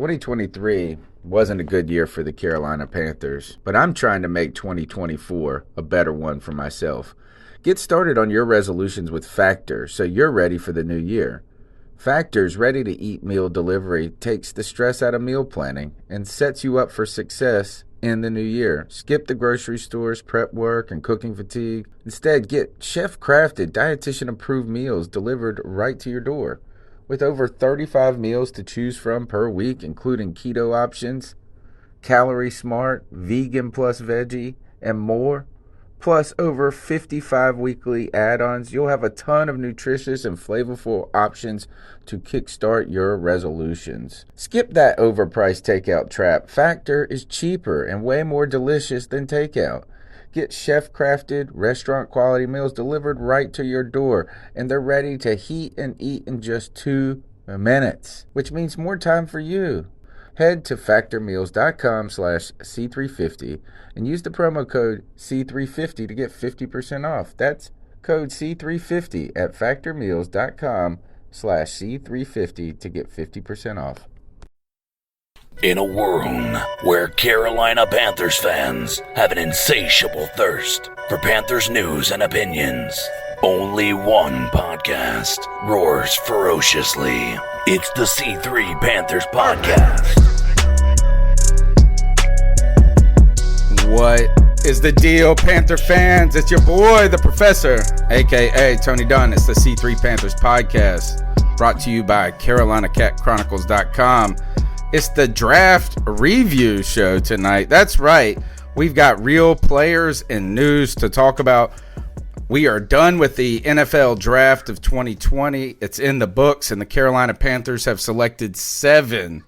2023 wasn't a good year for the Carolina Panthers, but I'm trying to make 2024 a better one for myself. Get started on your resolutions with Factor so you're ready for the new year. Factor's ready-to-eat meal delivery takes the stress out of meal planning and sets you up for success in the new year. Skip the grocery stores, prep work, and cooking fatigue. Instead, get chef-crafted, dietitian-approved meals delivered right to your door. With over 35 meals to choose from per week, including keto options, calorie smart, vegan plus veggie, and more, plus over 55 weekly add-ons, you'll have a ton of nutritious and flavorful options to kickstart your resolutions. Skip that overpriced takeout trap. Factor is cheaper and way more delicious than takeout. Get chef-crafted, restaurant-quality meals delivered right to your door, and they're ready to heat and eat in just 2 minutes, which means more time for you. Head to factormeals.com/C350 and use the promo code C350 to get 50% off. That's code C350 at factormeals.com/C350 to get 50% off. In a world where Carolina Panthers fans have an insatiable thirst for Panthers news and opinions, only one podcast roars ferociously. It's the C3 Panthers Podcast. What is the deal, Panther fans? It's your boy, the Professor, a.k.a. Tony Dunn. It's the C3 Panthers Podcast, brought to you by CarolinaCatChronicles.com. It's the draft review show tonight. That's right. We've got real players and news to talk about. We are done with the NFL draft of 2020. It's in the books, and the Carolina Panthers have selected 7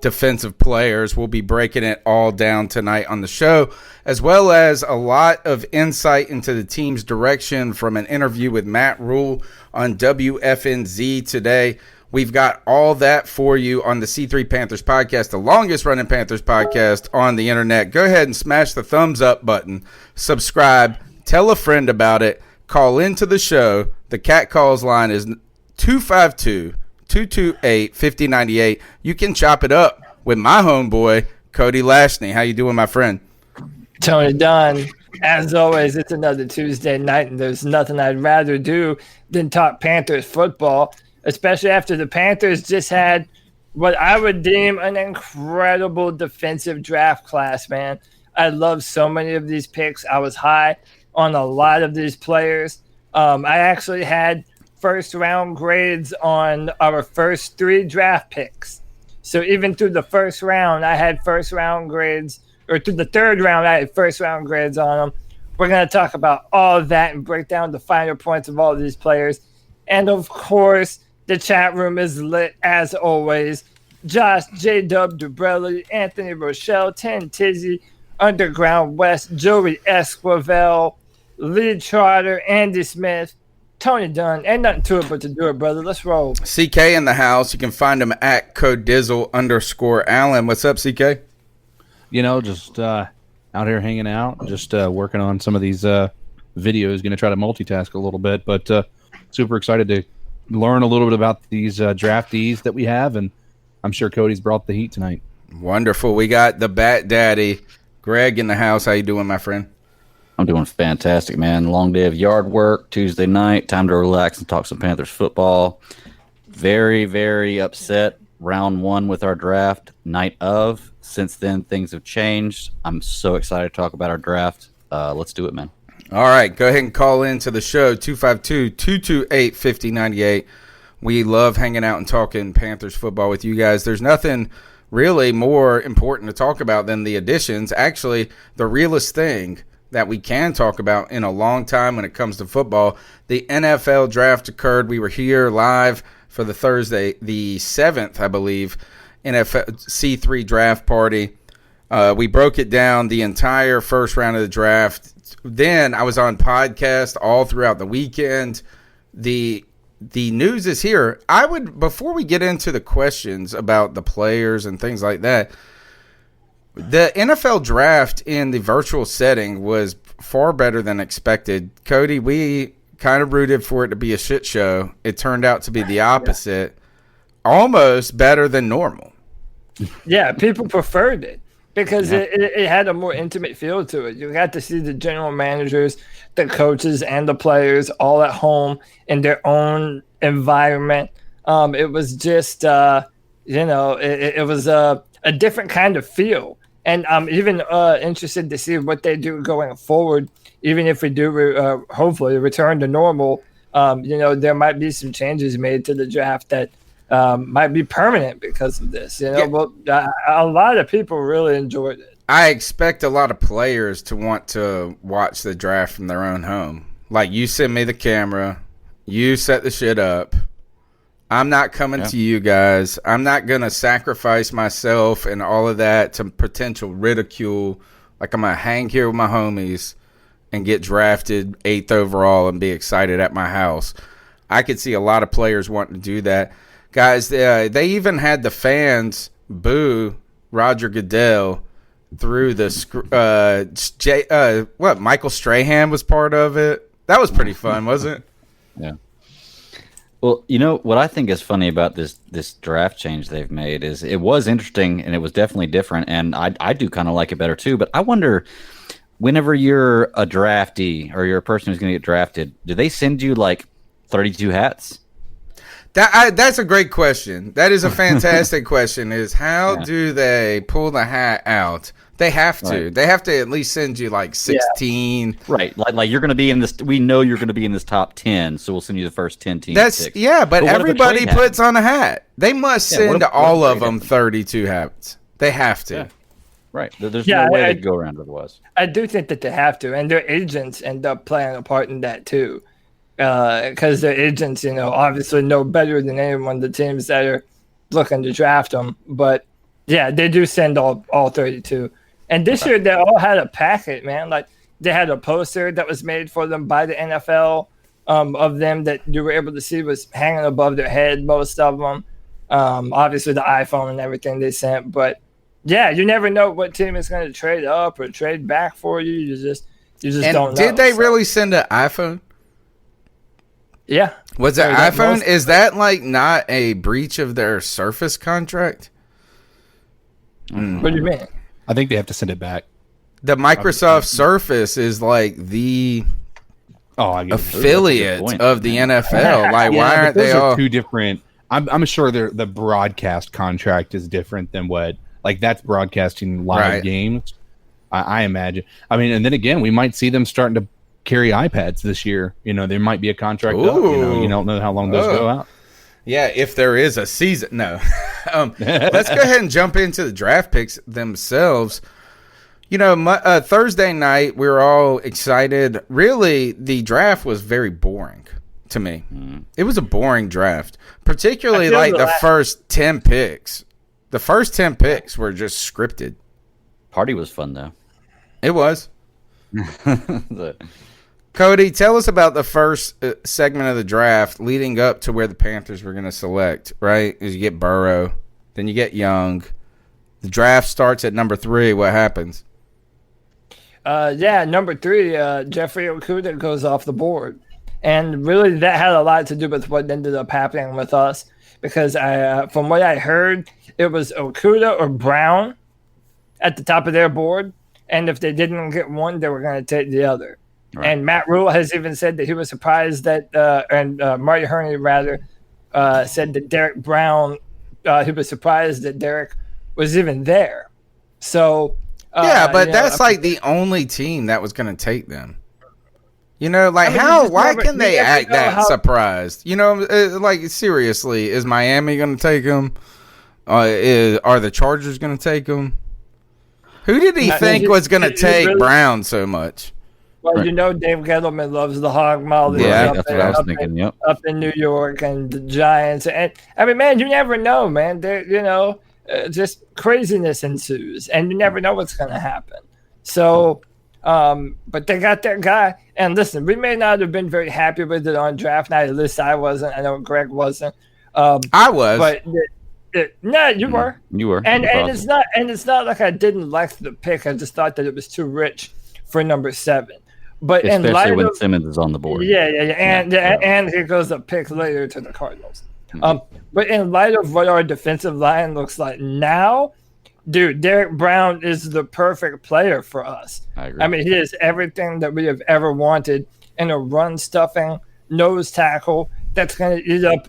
defensive players. We'll be breaking it all down tonight on the show, as well as a lot of insight into the team's direction from an interview with Matt Rhule on WFNZ today. We've got all that for you on the C3 Panthers Podcast, the longest running Panthers podcast on the internet. Go ahead and smash the thumbs up button, subscribe, tell a friend about it, call into the show. The Cat Calls line is 252-228-5098. You can chop it up with my homeboy, Cody Lashney. How you doing, my friend? Tony Dunn. As always, it's another Tuesday night, and there's nothing I'd rather do than talk Panthers football, especially after the Panthers just had what I would deem an incredible defensive draft class, man. I love so many of these picks. I was high on a lot of these players. I actually had first-round grades on our first 3 draft picks. So even through the first round, I had first-round grades, or through the third round, I had first-round grades on them. We're going to talk about all of that and break down the finer points of all of these players. And, of course, the chat room is lit as always. Josh, J-Dub, Dubrelli, Anthony Rochelle, Ten Tizzy, Underground West, Joey Esquivel, Lee Trotter, Andy Smith, Tony Dunn. Ain't nothing to it but to do it, brother. Let's roll. CK in the house. You can find him at codizzle_Allen. What's up, CK? You know, just out here hanging out, just working on some of these videos. Going to try to multitask a little bit, but super excited to learn a little bit about these draftees that we have, and I'm sure Cody's brought the heat tonight. Wonderful. We got the Bat Daddy, Greg, in the house. How you doing, my friend? I'm doing fantastic, man. Long day of yard work, Tuesday night, time to relax and talk some Panthers football. Very, very upset round 1 with our draft, night of. Since then, things have changed. I'm so excited to talk about our draft. Let's do it, man. All right, go ahead and call into the show, 252-228-5098. We love hanging out and talking Panthers football with you guys. There's nothing really more important to talk about than the additions. Actually, the realest thing that we can talk about in a long time when it comes to football, the NFL draft occurred. We were here live for the Thursday, the 7th, I believe, NFL C3 draft party. We broke it down, the entire first round of the draft. Then I was on podcast all throughout the weekend. The news is here. Before we get into the questions about the players and things like that, the NFL draft in the virtual setting was far better than expected. Cody, we kind of rooted for it to be a shit show. It turned out to be the opposite, almost better than normal. Yeah, people preferred it because it had a more intimate feel to it. You got to see the general managers, the coaches, and the players all at home in their own environment. It was just, it was a different kind of feel. And I'm even interested to see what they do going forward. Even if we do, hopefully, return to normal, there might be some changes made to the draft that might be permanent because of this. But a lot of people really enjoyed it. I expect a lot of players to want to watch the draft from their own home. Like, you send me the camera, you set the shit up. I'm not coming to you guys. I'm not going to sacrifice myself and all of that to potential ridicule. Like, I'm going to hang here with my homies and get drafted 8th overall and be excited at my house. I could see a lot of players wanting to do that. Guys, they even had the fans boo Roger Goodell through the Michael Strahan was part of it. That was pretty fun, wasn't it? Yeah. Well, what I think is funny about this draft change they've made is it was interesting and it was definitely different, and I do kind of like it better too. But I wonder, whenever you're a draftee or you're a person who's going to get drafted, do they send you like 32 hats? That's a great question. That is a fantastic question. Is how do they pull the hat out? They have to. Right. They have to at least send you like 16. Yeah. Right. Like you're going to be in this. We know you're going to be in this top 10, so we'll send you the first 10 teams. But everybody puts on a hat. They must send all of them 32 hats. They have to. Yeah. Right. There's no way to go around otherwise. I do think that they have to, and their agents end up playing a part in that too. Because their agents, obviously know better than anyone the teams that are looking to draft them. But yeah, they do send all 32. And this year they all had a packet, man. Like they had a poster that was made for them by the NFL of them that you were able to see was hanging above their head, most of them. Obviously the iPhone and everything they sent. But yeah, you never know what team is going to trade up or trade back for you. You just don't know. Did they really send an iPhone? Yeah. Was it iPhone? Is that like not a breach of their Surface contract? What do you mean? I think they have to send it back. The Microsoft Surface is like the affiliate of the NFL. Like, why aren't they all two different? I'm sure the broadcast contract is different than what, like, that's broadcasting live games. I imagine. I mean, and then again, we might see them starting to carry iPads this year. There might be a contract up. You don't know how long those go out. Yeah, if there is a season. No. Let's go ahead and jump into the draft picks themselves. Thursday night, we were all excited. Really, the draft was very boring to me. It was a boring draft, particularly like the first 10 picks. The first 10 picks were just scripted. Party was fun, though. It was. Cody, tell us about the first segment of the draft leading up to where the Panthers were going to select, right? Is you get Burrow, then you get Young. The draft starts at number 3. What happens? Number 3, Jeffrey Okudah goes off the board. And really that had a lot to do with what ended up happening with us because from what I heard, it was Okudah or Brown at the top of their board. And if they didn't get one, they were going to take the other. Right. And Matt Rhule has even said that he was surprised that, Marty Herney rather, said that Derek Brown, he was surprised that Derek was even there. So, that's like the only team that was going to take them. Why can they act that surprised? Like, seriously, is Miami going to take them? Are the Chargers going to take them? Who did he think was going to take Brown so much? Well, Dave Gettleman loves the hog model. Yeah, that's what I was thinking. Yep. Up in New York and the Giants. And I mean, man, you never know, man. Just craziness ensues and you never know what's going to happen. So, but they got their guy. And listen, we may not have been very happy with it on draft night. At least I wasn't. I know Greg wasn't. I was. But no, you were. You were. And it's not like I didn't like the pick. I just thought that it was too rich for number 7. But especially when Simmons is on the board. Yeah. And here goes a pick later to the Cardinals. But in light of what our defensive line looks like now, dude, Derek Brown is the perfect player for us. I agree. I mean, he is everything that we have ever wanted in a run-stuffing nose tackle that's going to eat up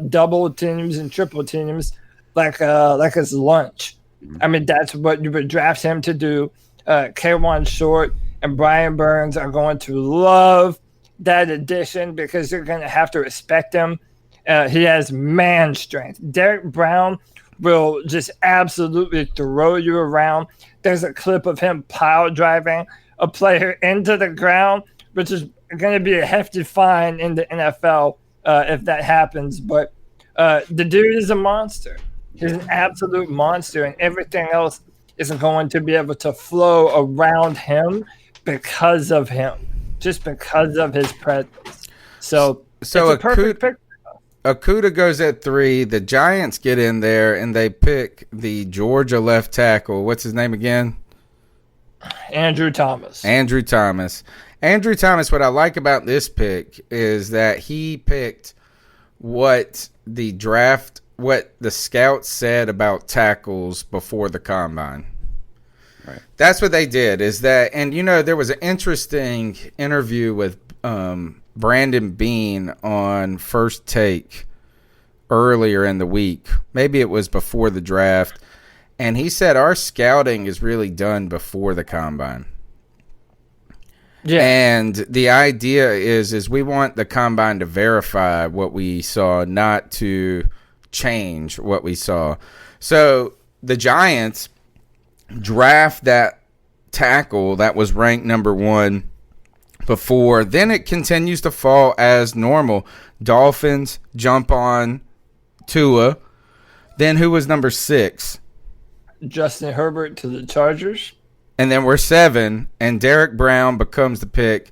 double teams and triple teams like it's lunch. I mean, that's what you would draft him to do. K1 Short and Brian Burns are going to love that addition because they're going to have to respect him. He has man strength. Derek Brown will just absolutely throw you around. There's a clip of him pile driving a player into the ground, which is going to be a hefty fine in the NFL if that happens. But the dude is a monster. He's an absolute monster, and everything else is going to be able to flow around him because of him, just because of his presence. So it's a perfect pick. Okudah goes at 3. The Giants get in there, and they pick the Georgia left tackle. What's his name again? Andrew Thomas. What I like about this pick is that he picked what the scouts said about tackles before the combine. Right. That's what they did. And there was an interesting interview with Brandon Beane on First Take earlier in the week. Maybe it was before the draft. And he said our scouting is really done before the combine. Yeah. And the idea is we want the combine to verify what we saw, not to change what we saw. So the Giants draft that tackle that was ranked number 1 before. Then it continues to fall as normal. Dolphins jump on Tua. Then who was number 6? Justin Herbert to the Chargers. And then we're 7, and Derek Brown becomes the pick.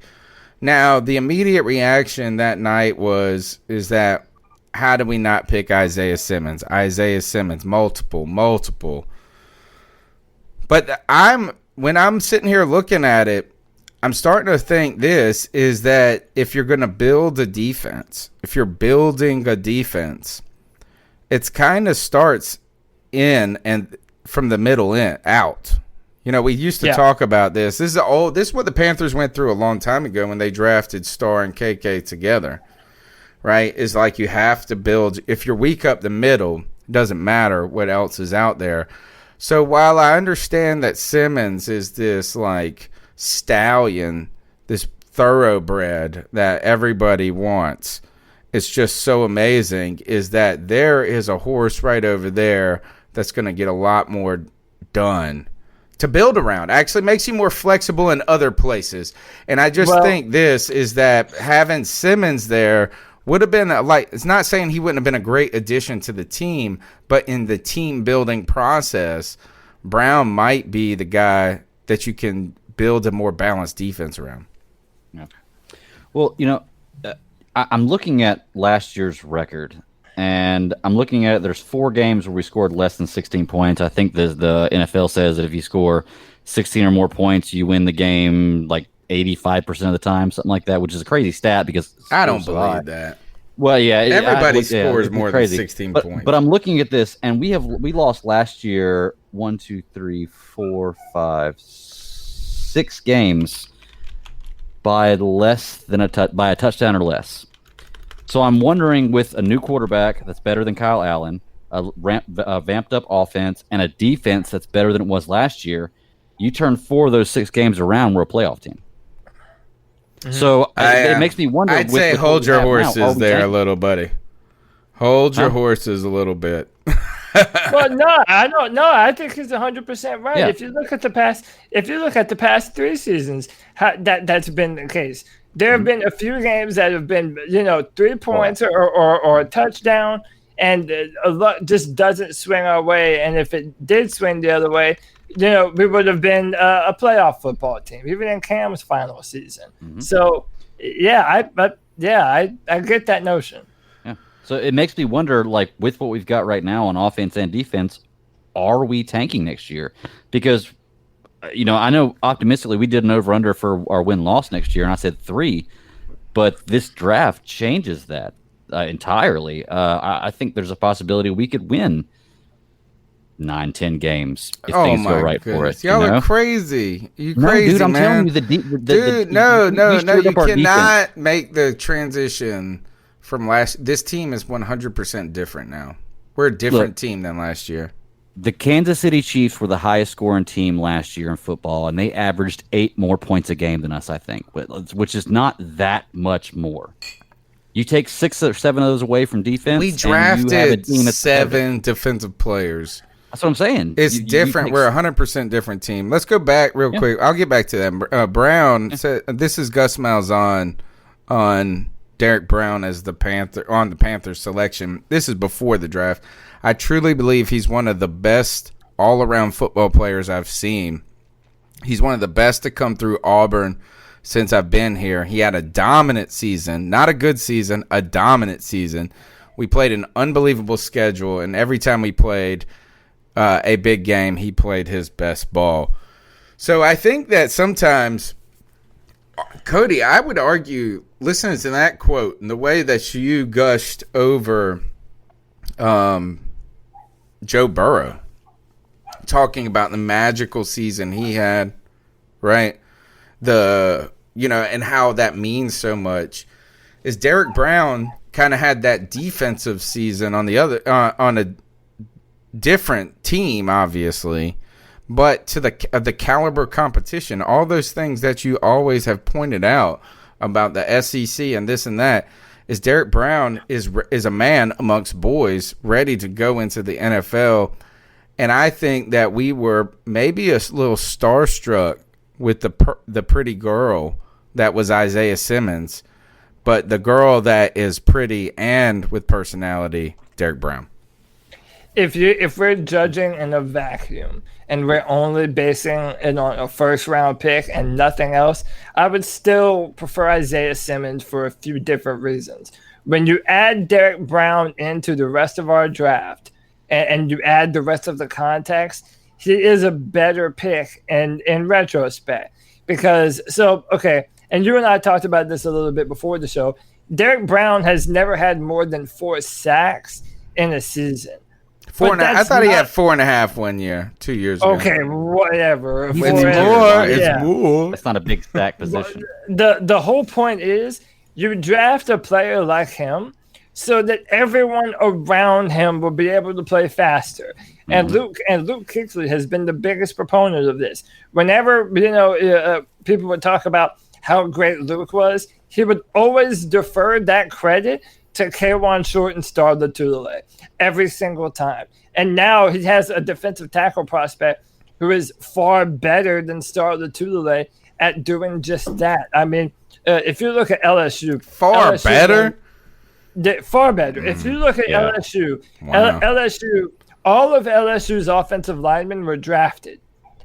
Now, the immediate reaction that night is that how do we not pick Isaiah Simmons? Multiple. But when I'm sitting here looking at it, I'm starting to think this is that if you're going to build a defense, if you're building a defense, it's kind of starts in and from the middle in out. We used to talk about this. This is what the Panthers went through a long time ago when they drafted Starr and KK together, right? Is like you have to build. If you're weak up the middle, it doesn't matter what else is out there. So while I understand that Simmons is this like stallion, this thoroughbred that everybody wants, it's just so amazing is that there is a horse right over there that's going to get a lot more done to build around. Actually makes you more flexible in other places. And I just think this is that having Simmons there would have been it's not saying he wouldn't have been a great addition to the team, but in the team building process, Brown might be the guy that you can build a more balanced defense around. Yeah. Well, I'm looking at last year's record, and I'm looking at it. There's 4 games where we scored less than 16 points. I think the NFL says that if you score 16 or more points, you win the game like 85% of the time, something like that, which is a crazy stat because I don't believe that. Well, yeah, everybody scores more than 16 points. But I'm looking at this, and we lost last year 6 games by less than by a touchdown or less. So I'm wondering, with a new quarterback that's better than Kyle Allen, a vamped up offense, and a defense that's better than it was last year, you turn 4 of those 6 games around, we're a playoff team. Mm-hmm. So it makes me wonder. I'd say hold your horses there a little, buddy. Hold your horses a little bit. Well, no, I don't know. I think he's 100% right. Yeah. If you look at the past 3 seasons, that's been the case. There have been a few games that have been, 3 points or a touchdown, and a lot just doesn't swing our way. And if it did swing the other way, we would have been a playoff football team, even in Cam's final season. Mm-hmm. So, I get that notion. Yeah. So it makes me wonder, like, with what we've got right now on offense and defense, are we tanking next year? Because, I know optimistically we did an over-under for our win-loss next year, and I said 3, but this draft changes that. entirely. I think there's a possibility we could win 9-10 games if things go right for us. Y'all are crazy. You no, crazy, dude, I'm man. telling you, No. You cannot defense. make the transition from last. This team is 100% different now. We're a different team than last year. The Kansas City Chiefs were the highest scoring team last year in football, and they averaged 8 more points a game than us, I think, which is not that much more. You take 6 or 7 of those away from defense. We drafted 7 defensive players. That's what I'm saying. It's different. We're a 100% different team. Let's go back real quick. I'll get back to that. Brown said this is Gus Malzahn on Derek Brown as the Panthers selection. This is before the draft. I truly believe he's one of the best all-around football players I've seen. He's one of the best to come through Auburn since I've been here. He had a dominant season, not a good season, a dominant season. We played an unbelievable schedule, and every time we played a big game, he played his best ball. So I think that sometimes, Cody, I would argue, listening to that quote and the way that you gushed over Joe Burrow, talking about the magical season he had, right? And how that means so much, is Derek Brown kind of had that defensive season on the other on a different team, obviously, but to the caliber competition, all those things that you always have pointed out about the SEC and this and that, is Derek Brown is a man amongst boys ready to go into the NFL. And I think that we were maybe a little starstruck with the pretty girl that was Isaiah Simmons, but the girl that is pretty and with personality, Derek Brown. If we're judging in a vacuum and we're only basing it on a first-round pick and nothing else, I would still prefer Isaiah Simmons for a few different reasons. When you add Derek Brown into the rest of our draft and you add the rest of the context, he is a better pick in retrospect. And you and I talked about this a little bit before the show. Derek Brown has never had more than 4 sacks in a season. I thought he had 4.5 1 year, 2 years ago. Okay, whatever. It's more. It's not a big stack position. The whole point is you draft a player like him so that everyone around him will be able to play faster. And Luke Kuechly has been the biggest proponent of this. Whenever people would talk about how great Luke was, he would always defer that credit to K'Wan Short and Star Lotulelei every single time. And now he has a defensive tackle prospect who is far better than Star Lotulelei at doing just that. I mean, if you look at LSU, far better. If you look at LSU, LSU, all of LSU's offensive linemen were drafted.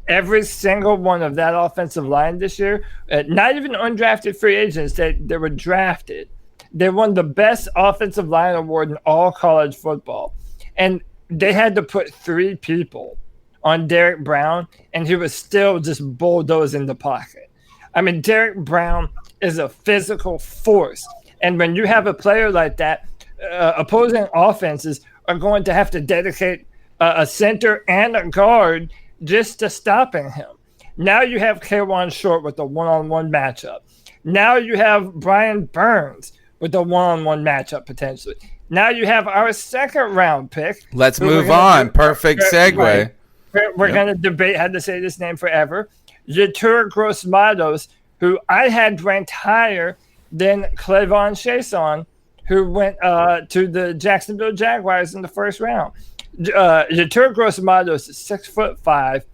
Every single one of that offensive line this year, not even undrafted free agents, they were drafted. They won the best offensive line award in all college football. And they had to put 3 people on Derek Brown, and he was still just bulldozing the pocket. I mean, Derek Brown is a physical force. And when you have a player like that, opposing offenses are going to have to dedicate a center and a guard just to stopping him. Now you have K'Wan Short with a one-on-one matchup. Now you have Brian Burns with a one-on-one matchup potentially. Now you have our second-round pick. Let's move on. Perfect segue. We're going to debate how to say this name forever. Yetur Gross-Matos, who I had ranked higher than Clevon Chason, who went to the Jacksonville Jaguars in the first round. Yetur Gross-Matos is 6'5",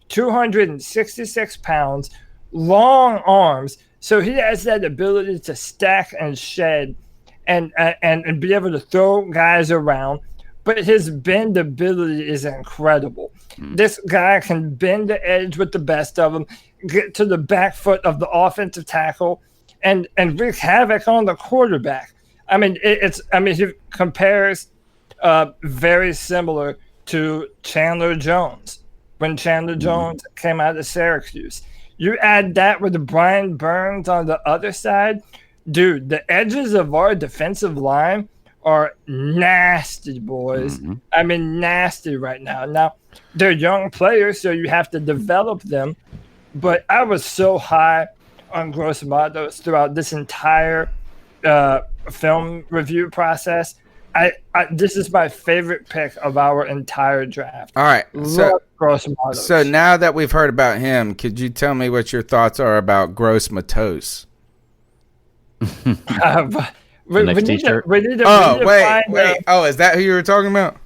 266 pounds, long arms. So he has that ability to stack and shed and be able to throw guys around. But his bend ability is incredible. This guy can bend the edge with the best of them, get to the back foot of the offensive tackle, and wreak havoc on the quarterback. I mean, he compares very similar to Chandler Jones when Chandler Jones came out of Syracuse. You add that with Brian Burns on the other side, dude, the edges of our defensive line are nasty, boys. Mm-hmm. I mean, nasty right now. Now, they're young players, so you have to develop them. But I was so high on Gross Matos throughout this entire film review process. This is my favorite pick of our entire draft. All right. Love Gross Matos. So now that we've heard about him, could you tell me what your thoughts are about Gross Matos? Next t-shirt. We need to Wait. Oh, is that who you were talking about?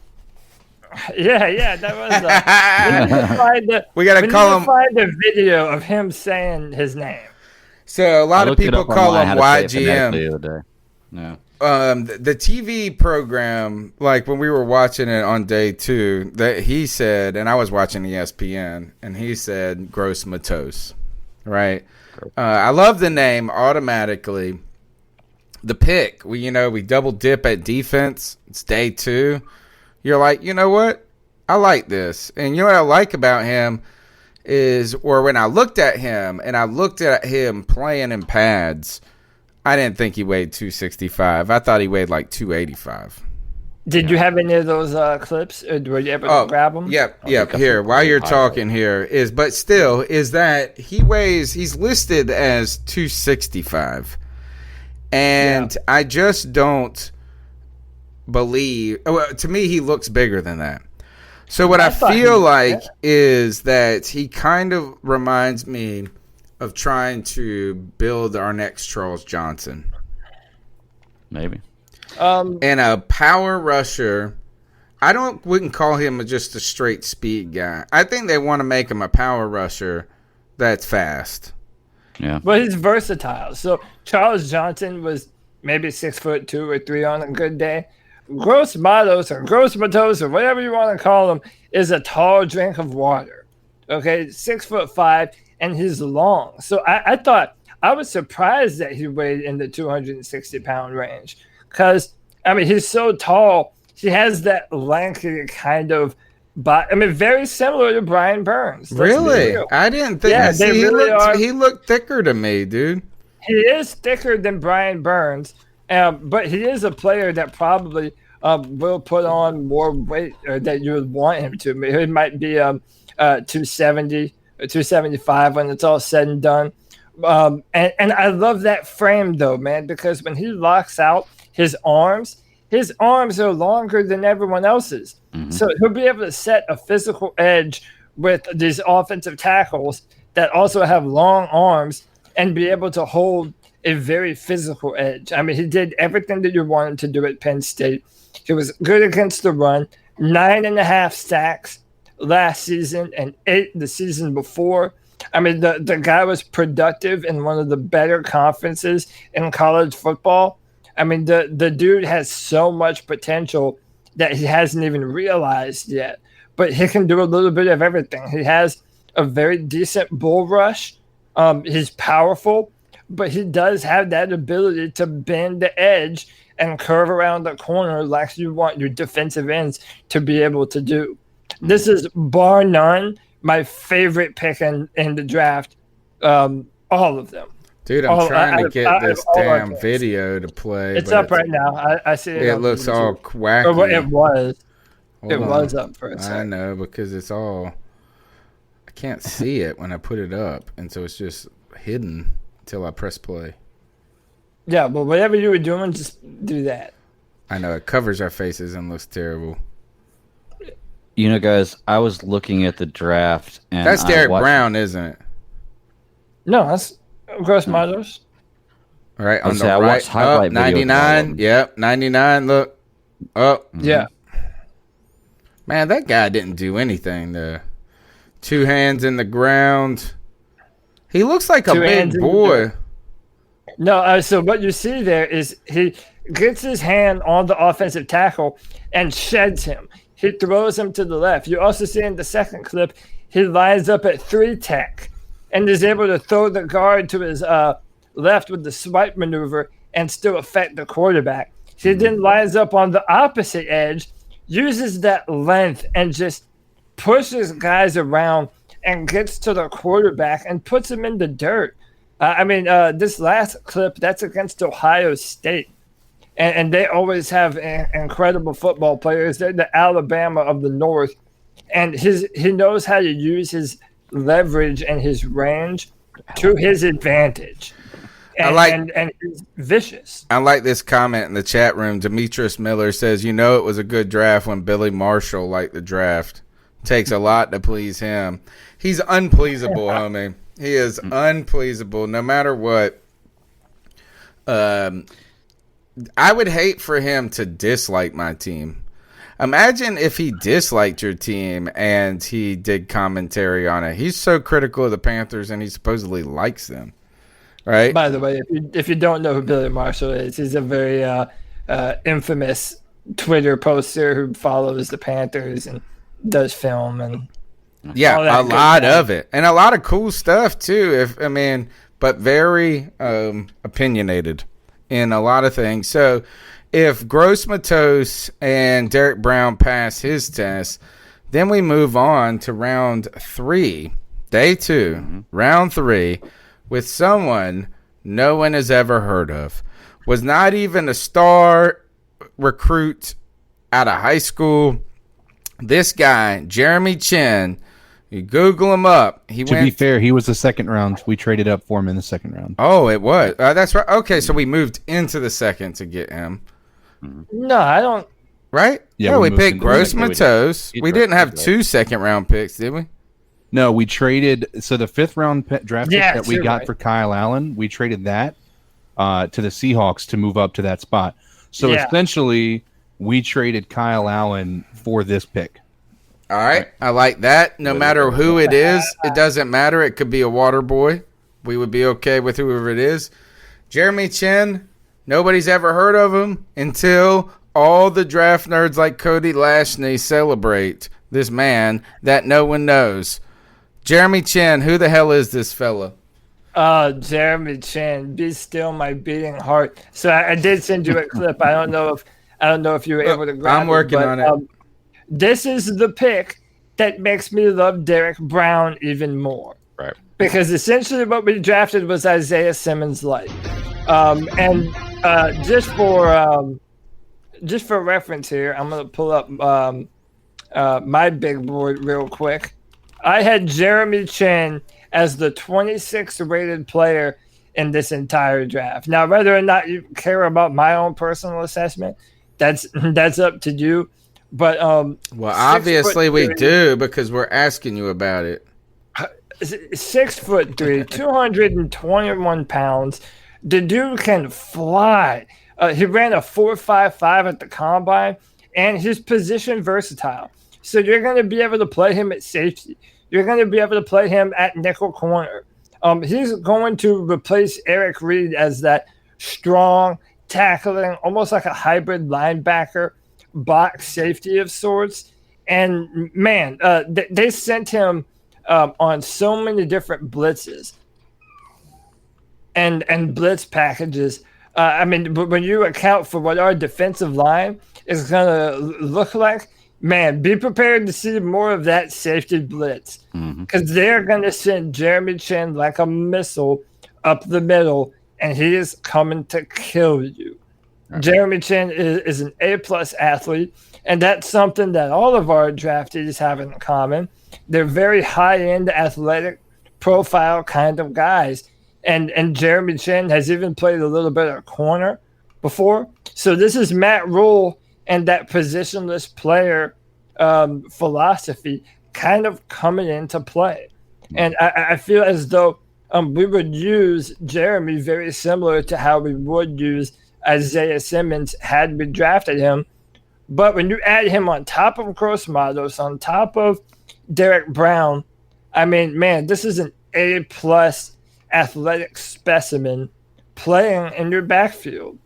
Yeah, that was. We got to call him. Find a video of him saying his name. So a lot of people call him YGM. The other day. No. The TV program, like when we were watching it on day 2, that he said, and I was watching ESPN, and he said Gross Matos, right? I love the name automatically. The pick, we double dip at defense. It's day 2. You're like, you know what? I like this. And you know what I like about him is, or when I looked at him and I looked at him playing in pads, I didn't think he weighed 265. I thought he weighed like 285. Did you have any of those clips? Or were you able to grab them? Yep. Here, while you're talking here, is that he's listed as 265. And I just don't believe. Well, to me, he looks bigger than that. So what I feel like is that he kind of reminds me of trying to build our next Charles Johnson. Maybe. And a power rusher. Wouldn't call him just a straight speed guy. I think they want to make him a power rusher that's fast. Yeah. But he's versatile. So Charles Johnson was maybe 6'2" or 3 on a good day. Gross Matos or whatever you want to call him is a tall drink of water. Okay, 6'5", and he's long. So I thought, I was surprised that he weighed in the 260-pound range, because he's so tall. He has that lanky kind of body. Very similar to Brian Burns. Really? I didn't think. Yeah, he looked thicker to me, dude. He is thicker than Brian Burns, but he is a player that probably will put on more weight that you would want him to. It might be 270 or 275 when it's all said and done. And I love that frame, though, man, because when he locks out his arms are longer than everyone else's. Mm-hmm. So he'll be able to set a physical edge with these offensive tackles that also have long arms and be able to hold a very physical edge. He did everything that you wanted to do at Penn State. He was good against the run, 9.5 sacks last season and 8 the season before. The guy was productive in one of the better conferences in college football. The dude has so much potential that he hasn't even realized yet. But he can do a little bit of everything. He has a very decent bull rush. He's powerful, but he does have that ability to bend the edge and curve around the corner like you want your defensive ends to be able to do. This is, bar none, my favorite pick in the draft. All of them. Dude, I'm trying to get this damn video to play. It's up right now. I see it. It looks all wacky. It was. It was up for a second. I know, because it's all... I can't see it when I put it up, and so it's just hidden until I press play. Yeah, but whatever you were doing, just do that. I know, it covers our faces and looks terrible. Guys, I was looking at the draft, and that's Derek Brown, isn't it? No, that's Gross Matos. All right, on the right, up 99. Yep, 99. Look, up. Yeah. Man, that guy didn't do anything there. 2 hands in the ground. He looks like a big boy. No, so what you see there is he gets his hand on the offensive tackle and sheds him. He throws him to the left. You also see in the second clip, he lines up at 3 tech and is able to throw the guard to his left with the swipe maneuver and still affect the quarterback. He then lines up on the opposite edge, uses that length and just pushes guys around and gets to the quarterback and puts him in the dirt. This last clip, that's against Ohio State. and they always have incredible football players. They're the Alabama of the North, and he knows how to use his leverage and his range to his advantage. And he's vicious. I like this comment in the chat room. Demetrius Miller says, it was a good draft when Billy Marshall liked the draft. Takes a lot to please him. He's unpleasable, homie. He is unpleasable no matter what. I would hate for him to dislike my team. Imagine if he disliked your team and he did commentary on it. He's so critical of the Panthers and he supposedly likes them. Right. By the way, if you don't know who Billy Marshall is, he's a very infamous Twitter poster who follows the Panthers and does film and a lot of it, and a lot of cool stuff too. But very opinionated in a lot of things. So, if Gross Matos and Derek Brown pass his test, then we move on to round 3, day 2, round 3. With someone no one has ever heard of. Was not even a star recruit out of high school. This guy, Jeremy Chin, you Google him up. To be fair, he was the second round. We traded up for him in the second round. Oh, it was. That's right. Okay, so we moved into the second to get him. No, I don't. Right? Yeah, we picked Gross Matos. We didn't have 2 second-round picks, did we? No, we traded. So the 5th round draft pick that we got for Kyle Allen, we traded that to the Seahawks to move up to that spot. So essentially, we traded Kyle Allen for this pick. All right. I like that. No matter who it is, it doesn't matter. It could be a water boy. We would be okay with whoever it is. Jeremy Chin, nobody's ever heard of him until all the draft nerds like Cody Lashney celebrate this man that no one knows. Jeremy Chin, who the hell is this fella? Jeremy Chin, be still my beating heart. So I did send you a clip. I don't know if you were able to grab it. I'm working on it. This is the pick that makes me love Derek Brown even more. Right. Because essentially what we drafted was Isaiah Simmons light. And just for reference here, I'm gonna pull up my big board real quick. I had Jeremy Chin as the 26th rated player in this entire draft. Now, whether or not you care about my own personal assessment, that's up to you. But obviously we do because we're asking you about it. 6'3", 221 pounds. The dude can fly. He ran a 4.55 at the combine, and he's position versatile. So you're going to be able to play him at safety. You're going to be able to play him at nickel corner. He's going to replace Eric Reed as that strong, tackling, almost like a hybrid linebacker, box safety of sorts. And, man, they sent him on so many different blitzes and blitz packages. When you account for what our defensive line is going to look like, man, be prepared to see more of that safety blitz because they're going to send Jeremy Chin like a missile up the middle, and he is coming to kill you. Okay. Jeremy Chin is an A-plus athlete, and that's something that all of our draftees have in common. They're very high-end athletic profile kind of guys, and Jeremy Chin has even played a little bit of corner before. So this is Matt Rhule and that positionless player philosophy kind of coming into play. And I feel as though we would use Jeremy very similar to how we would use Isaiah Simmons had we drafted him. But when you add him on top of Gross Matos, on top of Derek Brown, this is an A-plus athletic specimen playing in your backfield.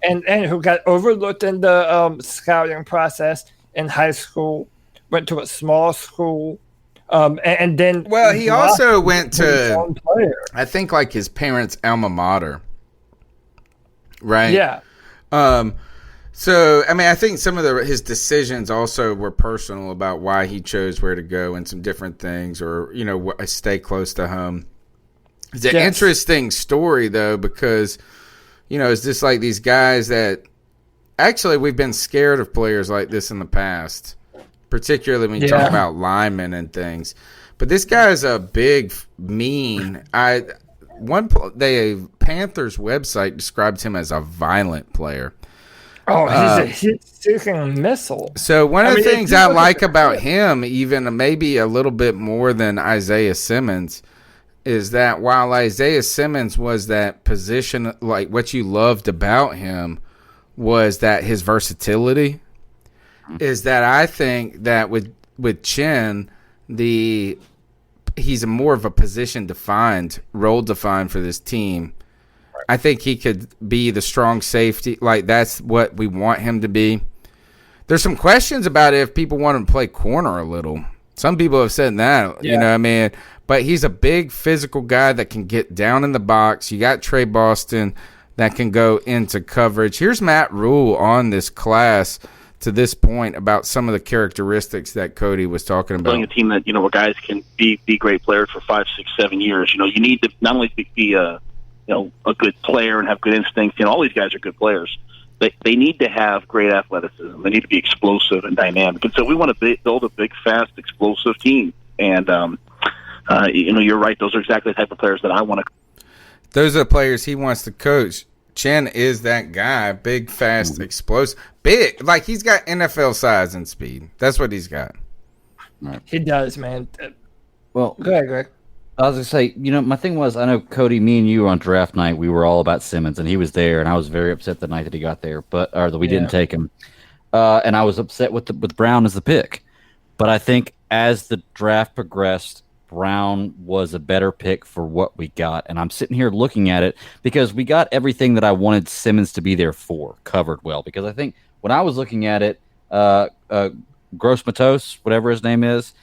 And who got overlooked in the scouting process in high school, went to a small school, and then... Well, he also went to, I think, like his parents' alma mater, right? Yeah. So, I think some of his decisions also were personal about why he chose where to go and some different things, or, stay close to home. It's an interesting story, though, because... it's just like these guys that actually, we've been scared of players like this in the past, particularly when you talk about linemen and things. But this guy is a big, mean. The Panthers website described him as a violent player. Oh, he's a heat-seeking missile. So one of the things I like about him, even maybe a little bit more than Isaiah Simmons, is that while Isaiah Simmons was that position, like what you loved about him was that his versatility, is that I think that with Chin, he's more of a position defined, role defined for this team. I think he could be the strong safety. Like, that's what we want him to be. There's some questions about if people want him to play corner a little. Some people have said that, you know what I mean? But he's a big physical guy that can get down in the box. You got Trey Boston that can go into coverage. Here's Matt Rhule on this class to this point about some of the characteristics that Cody was talking about. Building a team that, where guys can be great players for 5, 6, 7 years. You need to not only be a good player and have good instincts. All these guys are good players. They need to have great athleticism. They need to be explosive and dynamic. And so we want to build a big, fast, explosive team. And, you're right. Those are exactly the type of players that I want to. Those are the players he wants to coach. Chen is that guy. Big, fast, explosive. Big. Like, he's got NFL size and speed. That's what he's got. Right. He does, man. Well, go ahead, Greg. I was going to say, my thing was, I know, Cody, me and you on draft night, we were all about Simmons, and he was there, and I was very upset the night that he got there, or that we didn't take him. And I was upset with Brown as the pick. But I think as the draft progressed, Brown was a better pick for what we got. And I'm sitting here looking at it because we got everything that I wanted Simmons to be there for, covered well. Because I think when I was looking at it, Gross Matos, whatever his name is,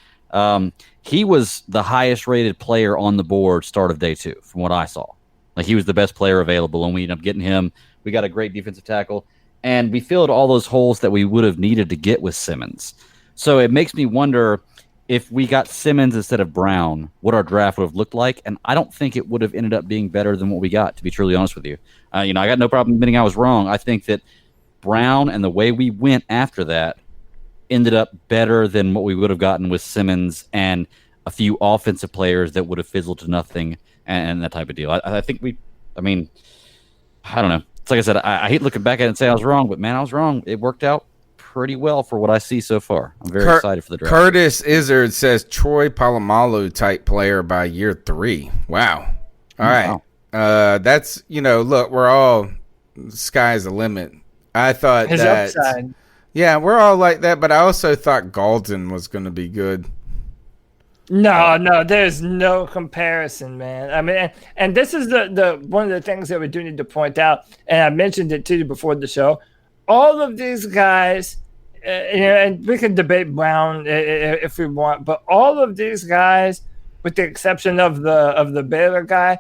he was the highest rated player on the board start of day 2 from what I saw. Like, he was the best player available, and we ended up getting him. We got a great defensive tackle, and we filled all those holes that we would have needed to get with Simmons. So it makes me wonder if we got Simmons instead of Brown, what our draft would have looked like. And I don't think it would have ended up being better than what we got, to be truly honest with you. I got no problem admitting I was wrong. I think that Brown and the way we went after that ended up better than what we would have gotten with Simmons and a few offensive players that would have fizzled to nothing and that type of deal. I think I don't know. It's like I said, I hate looking back at it and say I was wrong, but man, I was wrong. It worked out pretty well for what I see so far. I'm very excited for the draft. Curtis Izzard says Troy Polamalu type player by year 3. Wow. All right. That's, look, we're all, sky's the limit. I thought his upside. Yeah, we're all like that, but I also thought Galton was going to be good. No, there's no comparison, man. I mean, and this is the one of the things that we do need to point out, and I mentioned it to you before the show. All of these guys, and we can debate Brown if we want, but all of these guys, with the exception of the Baylor guy,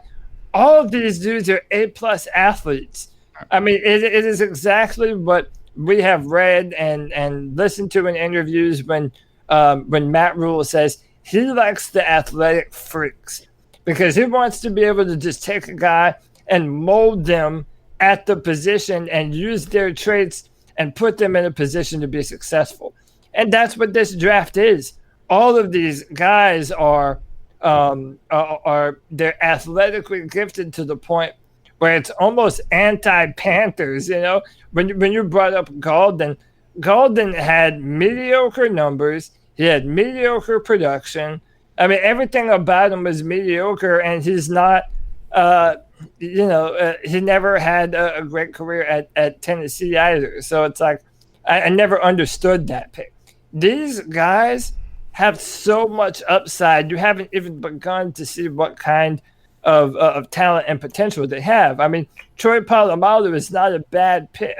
all of these dudes are A-plus athletes. I mean, it is exactly what we have read and listened to in interviews when Matt Rhule says he likes the athletic freaks because he wants to be able to just take a guy and mold them at the position and use their traits and put them in a position to be successful. And that's what this draft is. All of these guys are they're athletically gifted to the point where it's almost anti-Panthers. When you brought up Galton had mediocre numbers. He had mediocre production. I mean, everything about him was mediocre, and he's not he never had a great career at Tennessee either. So it's like, I never understood that pick. These guys have so much upside. You haven't even begun to see what kind of talent and potential they have. I mean, Troy Polamalu is not a bad pick.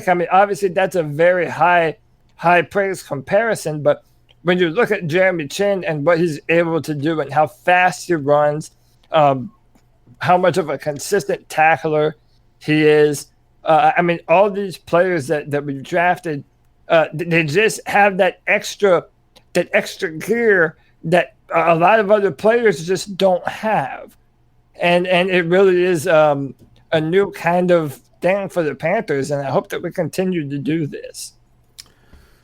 I mean, obviously that's a very high praise comparison, but when you look at Jeremy Chin and what he's able to do and how fast he runs, how much of a consistent tackler he is. I mean, all these players that we drafted, they just have that extra gear that a lot of other players just don't have. And it really is a new kind of thing for the Panthers, and I hope that we continue to do this.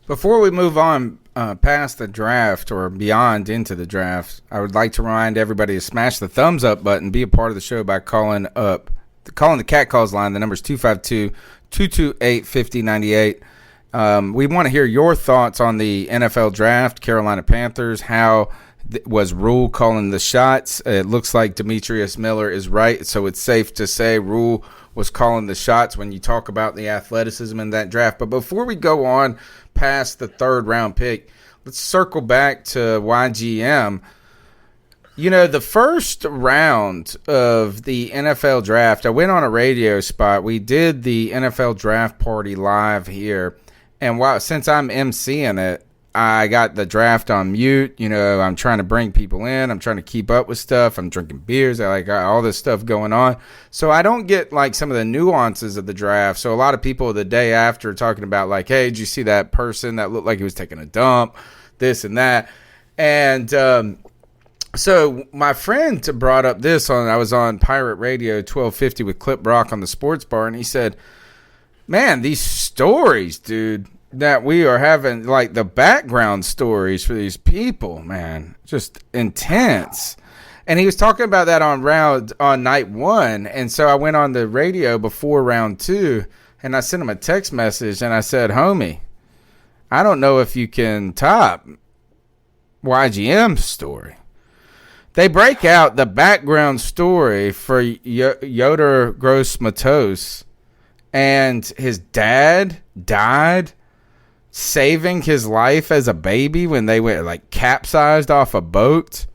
Before we move on past the draft or beyond into the draft, I would like to remind everybody to smash the thumbs up button, be a part of the show by calling the Cat Calls line. The number is 252-228-5098. We want to hear your thoughts on the NFL draft, Carolina Panthers. How was Rhule calling the shots? It looks like Demetrius Miller is right, so it's safe to say Rhule was calling the shots when you talk about the athleticism in that draft. But before we go on past the third-round pick, let's circle back to YGM. You know, the first round of the NFL draft, I went on a radio spot. We did the NFL draft party live here. And since I'm emceeing it, I got the draft on mute. You know, I'm trying to bring people in. I'm trying to keep up with stuff. I'm drinking beers. I got all this stuff going on. So I don't get like some of the nuances of the draft. So a lot of people the day after talking about like, hey, did you see that person that looked like he was taking a dump, this and that. And so my friend brought up this I was on Pirate Radio 1250 with Clip Brock on the sports bar. And he said, man, these stories, dude, that we are having, like the background stories for these people, man, just intense. And he was talking about that on night one. And so I went on the radio before round two and I sent him a text message and I said, homie, I don't know if you can top YGM's story. They break out the background story for Yoder Gross Matos, and his dad died saving his life as a baby when they went like capsized off a boat.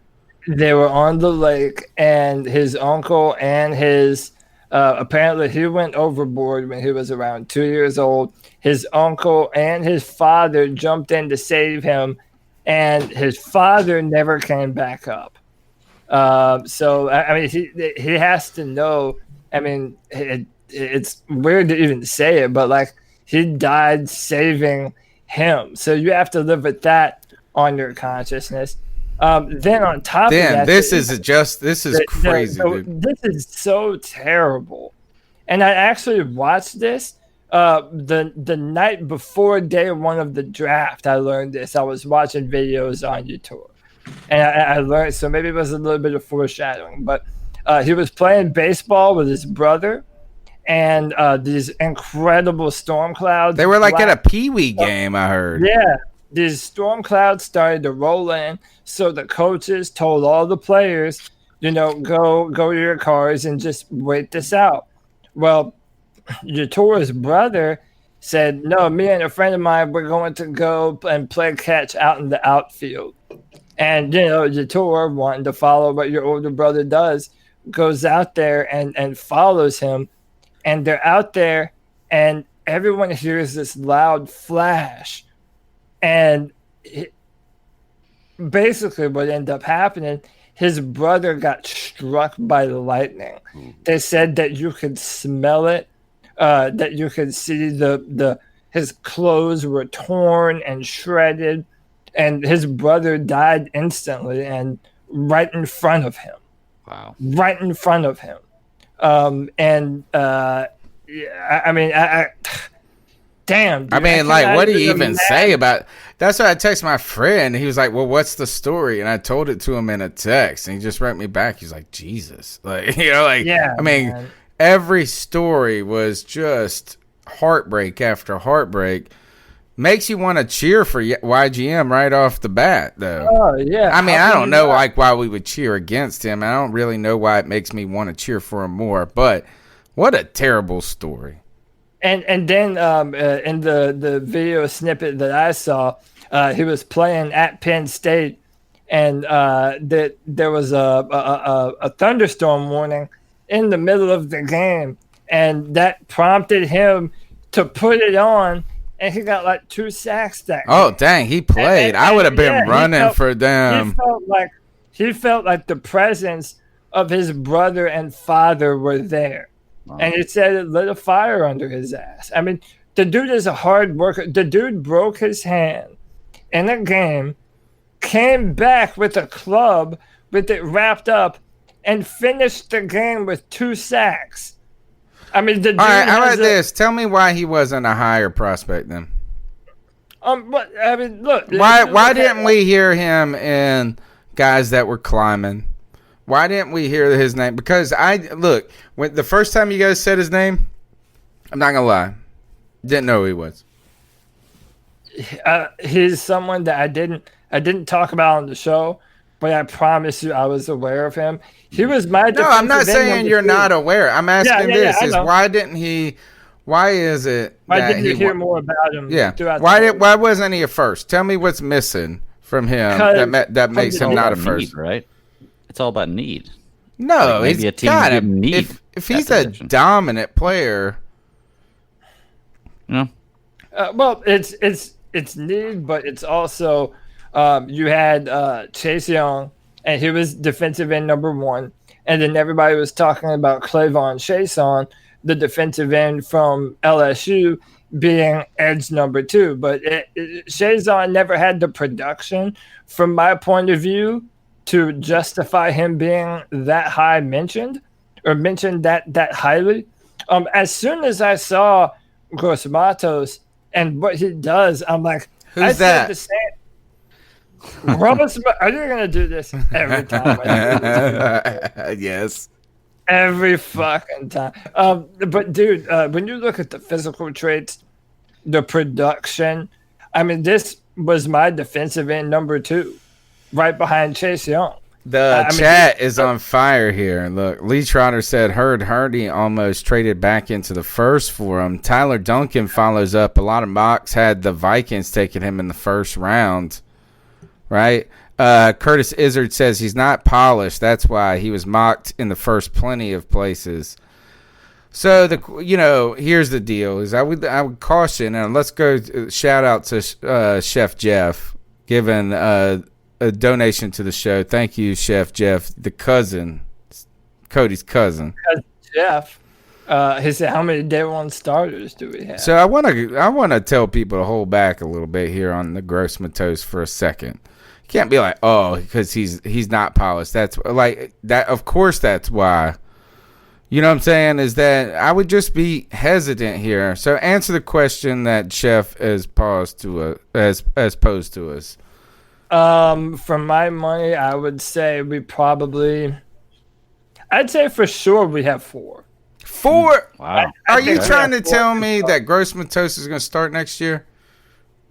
They were on the lake, and his uncle and his apparently he went overboard when he was around 2 years old. His uncle and his father jumped in to save him, and his father never came back up. So I mean, he has to know. I mean, it's weird to even say it, but like he died saving him. So you have to live with that on your consciousness. Then on top of that, this is crazy. Dude. This is so terrible. And I actually watched this the night before day one of the draft. I learned this. I was watching videos on YouTube, and I learned. So maybe it was a little bit of foreshadowing. But he was playing baseball with his brother, and these incredible storm clouds. They were like at a peewee game, I heard. Yeah, these storm clouds started to roll in. So the coaches told all the players, go to your cars and just wait this out. Well, Yatora's brother said, no, me and a friend of mine, we're going to go and play catch out in the outfield. And, Yatora, wanting to follow what your older brother does, goes out there and follows him. And they're out there, and everyone hears this loud flash. And basically what ended up happening, his brother got struck by the lightning. They said that you could smell it, that you could see his clothes were torn and shredded, and his brother died instantly and right in front of him. Wow. Right in front of him. Damn. Dude, I mean, like, what do you even say about? That's why I texted my friend. He was like, "Well, what's the story?" And I told it to him in a text, and he just wrote me back. He's like, "Jesus, like, yeah." I mean, man. Every story was just heartbreak after heartbreak. Makes you want to cheer for YGM right off the bat, though. Oh yeah. I mean, I don't know like why we would cheer against him. I don't really know why it makes me want to cheer for him more. But what a terrible story. And then in the video snippet that I saw, he was playing at Penn State, and that there was a thunderstorm warning in the middle of the game, and that prompted him to put it on, and he got like 2 sacks that game. Oh dang, he played. I would have been running for them. He felt like the presence of his brother and father were there. Wow. And it said it lit a fire under his ass. I mean, the dude is a hard worker. The dude broke his hand in a game, came back with a club with it wrapped up, and finished the game with 2 sacks. I mean, the dude All right, how has about this? Tell me why he wasn't a higher prospect then. But I mean, look. Why didn't we hear him in guys that were climbing? Why didn't we hear his name? Because when the first time you guys said his name, I'm not gonna lie, didn't know who he was. He's someone that I didn't talk about on the show, but I promise you I was aware of him. He was my No, I'm not defensive end saying number you're 2. not aware. I'm asking I is know. why didn't he? Why is it? Why that didn't you he hear more about him? Yeah. Throughout Why wasn't he a first? Tell me what's missing from him that makes him not a first. Need, right? It's all about need. No, maybe he's a team got didn't to. need If he's that a position. dominant player, You know? Well, it's need, but it's also you had Chase Young, and he was defensive end number 1, and then everybody was talking about Clavon Chason, the defensive end from LSU, being edge number 2. But Chason never had the production, from my point of view, to justify him being that high mentioned that highly. As soon as I saw Gross Matos and what he does, I'm like, Who's that? The same. Gross, are you gonna do this every time? Yes. Every fucking time. But dude, when you look at the physical traits, the production, I mean, this was my defensive end number 2, right behind Chase Young. The chat is on fire here. Look, Lee Trotter said, heard Hardy almost traded back into the first for him. Tyler Duncan follows up. A lot of mocks had the Vikings taking him in the first round, right? Curtis Izzard says he's not polished. That's why he was mocked in the first plenty of places. So, here's the deal. Is I would caution, and let's go shout out to Chef Jeff, giving a donation to the show. Thank you, Chef Jeff, the cousin, Cody's cousin. Jeff, he said, "How many day 1 starters do we have?" So I want to tell people to hold back a little bit here on the Gross Matos for a second. You can't be like, oh, because he's not polished. That's like that. Of course, that's why. You know what I'm saying? Is that I would just be hesitant here. So answer the question that Chef has posed to us. For my money, I would say I'd say for sure we have 4. 4? Wow. Are you think trying we to have tell 4 me that Gross Matos is going to start next year?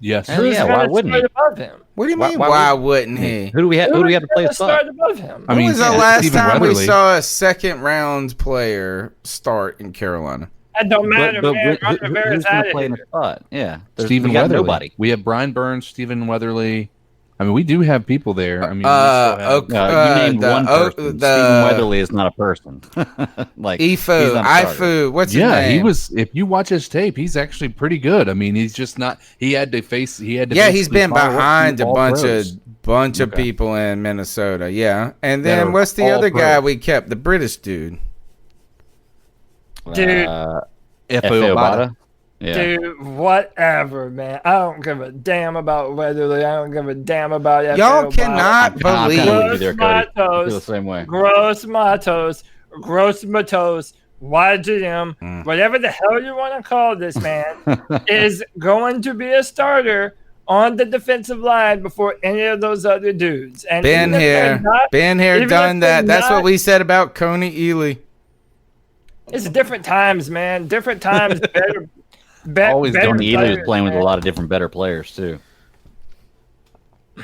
Yes. Hell yeah, why wouldn't he? Above him? What do you Why- mean? why Why wouldn't he? Who do we have to play a spot? Start above him. I mean, When was the last Stephen time we Weatherly. saw a second round player start in Carolina? That don't matter, man. Ron Rivera's who's going out to of play in here. the spot? Yeah. Stephen we got Weatherly. nobody. We have Brian Burns, Stephen Weatherly. I mean, we do have people there. I mean, we still have, No, you named one person. Stephen Weatherly is not a person. Like he's not a starter. Ifu, what's his yeah, name? he was. If you watch his tape, he's actually pretty good. I mean, he's just not. He had to face. He had to. Yeah, he's basically been follow up behind through a all bunch pros. of people in Minnesota. Yeah, and That then are what's the all other guy pros. we kept? The British dude. Dude. F.O. F.A. Obata. Yeah. Dude, whatever, man. I don't give a damn about Weatherly. I don't give a damn about Y'all F.A. Obata. cannot I'm kinda with you believe. there, Cody. I feel the Matos, same way. Gross Matos, YGM, whatever the hell you want to call this man, is going to be a starter on the defensive line before any of those other dudes. And Been even if they're here, not- been here, even done if that. they're That's what not- we said about Coney Ely. It's different times, man. Different times. Always better Tony Ely was players, playing with a man. lot of different better players too.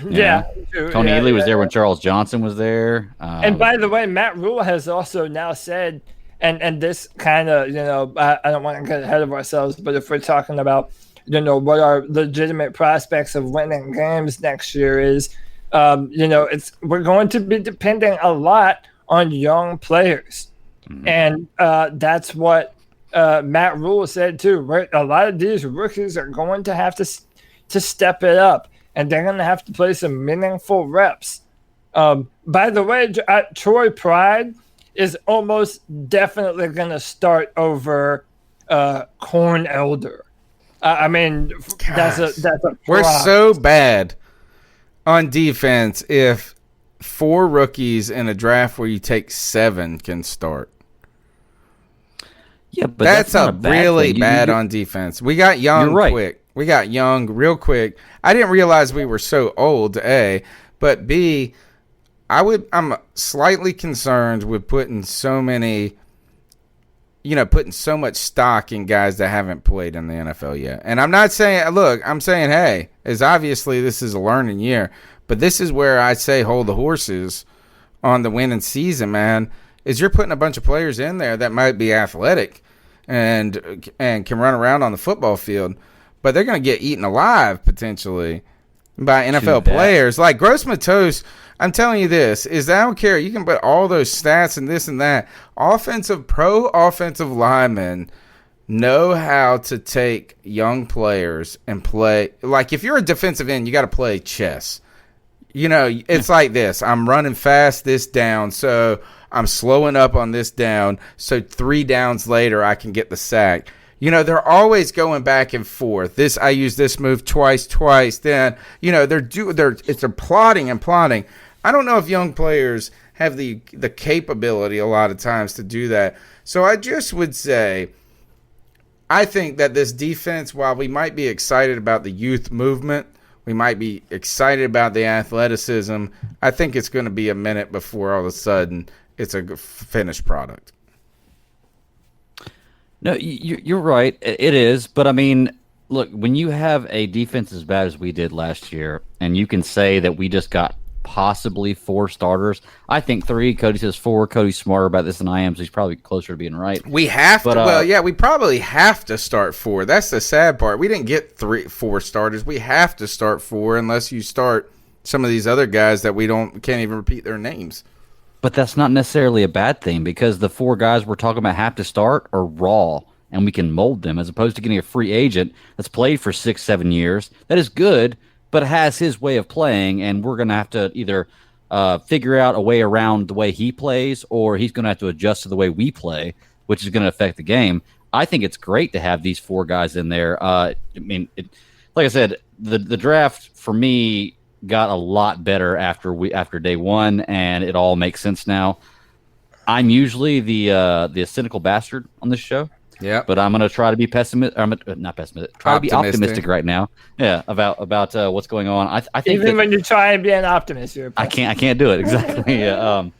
Yeah. true. Tony Yeah, Ely was yeah. there when Charles Johnson was there. And by the way, Matt Rhule has also now said, and this kind of, I don't want to get ahead of ourselves, but if we're talking about, what our legitimate prospects of winning games next year is, we're going to be depending a lot on young players. And that's what Matt Rhule said too. Right? A lot of these rookies are going to have to step it up, and they're going to have to play some meaningful reps. By the way, Troy Pride is almost definitely going to start over Corn Elder. I mean, that's a We're prop. so bad on defense if 4 rookies in a draft where you take 7 can start. Yeah, but that's not a a bad really thing. bad on defense. We got young You're right. quick. We got young real quick. I didn't realize we were so old, A, but B, I'm slightly concerned with putting so much stock in guys that haven't played in the NFL yet. And I'm not saying, look, I'm saying, hey, as obviously this is a learning year, but this is where I say hold the horses on the winning season, man, is you're putting a bunch of players in there that might be athletic and can run around on the football field, but they're going to get eaten alive potentially by NFL players. Like Gross Matos, I'm telling you this, is I don't care. You can put all those stats and this and that. Pro offensive linemen know how to take young players and play. Like if you're a defensive end, you got to play chess. It's like this. I'm running fast this down, so I'm slowing up on this down, so 3 downs later I can get the sack. They're always going back and forth. I use this move twice. Then, they're plotting and plotting. I don't know if young players have the capability a lot of times to do that. So I just would say, I think that this defense, while we might be excited about the youth movement, we might be excited about the athleticism, I think it's going to be a minute before all of a sudden it's a finished product. No, you're right. It is. But, I mean, look, when you have a defense as bad as we did last year, and you can say that we just got possibly 4 starters. I think 3. Cody says 4. Cody's smarter about this than I am, so he's probably closer to being right. We have to. We probably have to start 4. That's the sad part. We didn't get 4 starters. We have to start 4 unless you start some of these other guys that can't even repeat their names. But that's not necessarily a bad thing because the 4 guys we're talking about have to start are raw, and we can mold them as opposed to getting a free agent that's played for 6-7 years. That is good, but has his way of playing, and we're going to have to either figure out a way around the way he plays, or he's going to have to adjust to the way we play, which is going to affect the game. I think it's great to have these 4 guys in there. Like I said, the draft for me got a lot better after day 1, and it all makes sense now. I'm usually the cynical bastard on this show. Yeah, but I'm going to try to be pessimistic. Not pessimistic. Try to be optimistic right now. Yeah, about what's going on. I think even when you try and be an optimist, you're I can't do it exactly. No,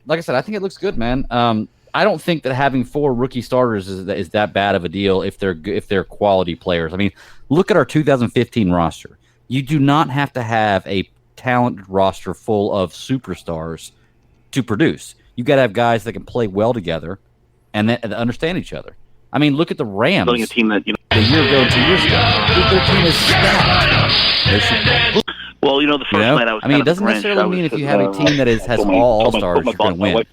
like I said, I think it looks good, man. I don't think that having 4 rookie starters is that bad of a deal if they're quality players. I mean, look at our 2015 roster. You do not have to have a talented roster full of superstars to produce. You got to have guys that can play well together and that understand each other. I mean, look at the Rams. Building a team that a year ago, 2 years ago, their team is stacked. Well, the first night I was. I mean, it doesn't necessarily mean if you have a team that has all stars, you're going to win.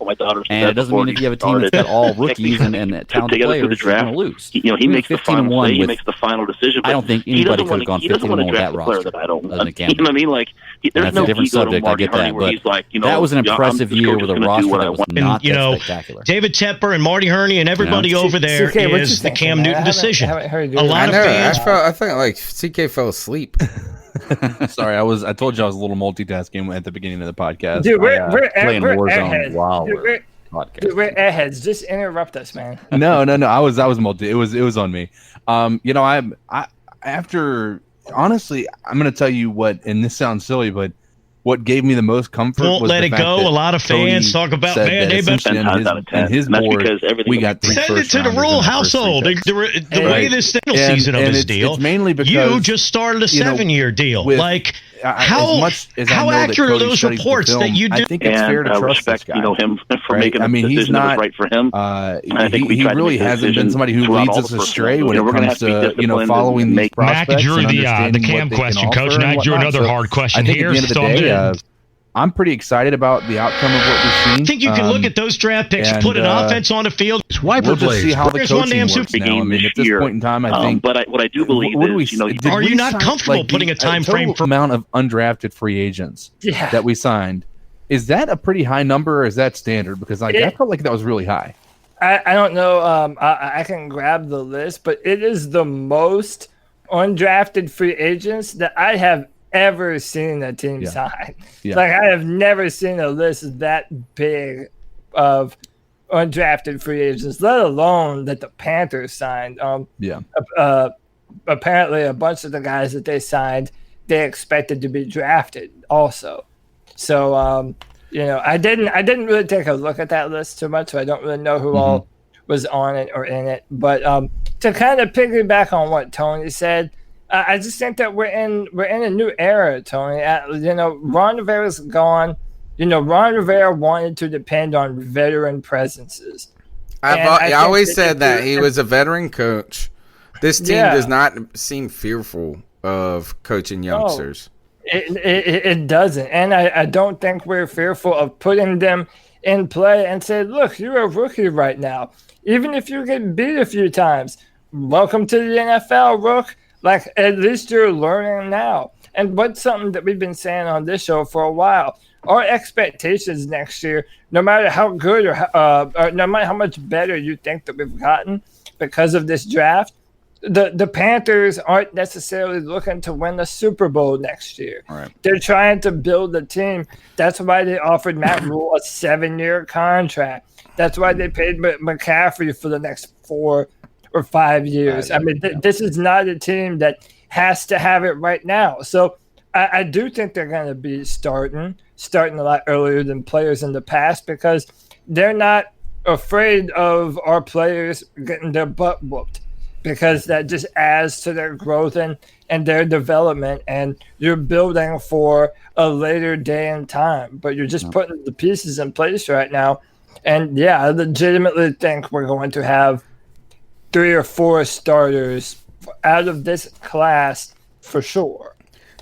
And it doesn't mean if you have a team that's got all rookies and talented players, you're going to lose. He makes the final play. He makes the final decision. I don't think anybody could have gone 15-1 with that roster. You know what I mean? Like, there's no a different subject. I get that, but that was an impressive year with a roster that was not that spectacular. David Tepper and Marty Herney and everybody over there is the Cam Newton decision. A lot of fans. I think like CK fell asleep. Sorry, I told you I was a little multitasking at the beginning of the podcast. Dude, we're playing Warzone airheads. while we're podcast. Dude, we're airheads. Just interrupt us, man. No. I was multi. It was on me. After honestly, I'm going to tell you what, and this sounds silly, but what gave me the most comfort won't was let the it fact go. that A lot of fans talk about said that essentially in his board, we got 3 send it to the Rhule household. The way this season of this deal, it's mainly because you just started a 7-year deal. How accurate are those reports that you do? I think it's fair to trust this guy. Him for making a decision that was right for him. I think he really hasn't been somebody who leads us astray when it comes to following these prospects. Mac drew the Cam question, Coach. Now I drew another hard question here. At the end of the day, I'm pretty excited about the outcome of what we've seen. I think you can look at those draft picks, put an offense on the field. We'll just see how the coaching works now. I mean, at this point in time, I think. But what I do believe is, are you not comfortable putting a time frame for amount of undrafted free agents that we signed? Is that a pretty high number, or is that standard? Because I felt like that was really high. I don't know. I can grab the list, but it is the most undrafted free agents that I have ever seen a team sign. Like, I have never seen a list that big of undrafted free agents, let alone that the Panthers signed. Apparently a bunch of the guys that they signed, they expected to be drafted also. So, I didn't really take a look at that list too much, so I don't really know who all was on it or in it. But to kind of piggyback on what Tony said, I just think that we're in a new era, Tony. Ron Rivera's gone. Ron Rivera wanted to depend on veteran presences. I always said that he was a veteran coach. This team does not seem fearful of coaching youngsters. It doesn't. And I don't think we're fearful of putting them in play and say, look, you're a rookie right now. Even if you get beat a few times, welcome to the NFL, Rook. Like, at least you're learning now. And what's something that we've been saying on this show for a while, our expectations next year, no matter how good or no matter how much better you think that we've gotten because of this draft, the Panthers aren't necessarily looking to win the Super Bowl next year. Right. They're trying to build a team. That's why they offered Matt Rhule a 7-year contract. That's why they paid McCaffrey for the next 4 or 5 years. I mean, this is not a team that has to have it right now. So I do think they're going to be starting a lot earlier than players in the past because they're not afraid of our players getting their butt whooped, because that just adds to their growth and their development, and you're building for a later day and time, but you're just putting the pieces in place right now. And I legitimately think we're going to have 3 or 4 starters out of this class for sure.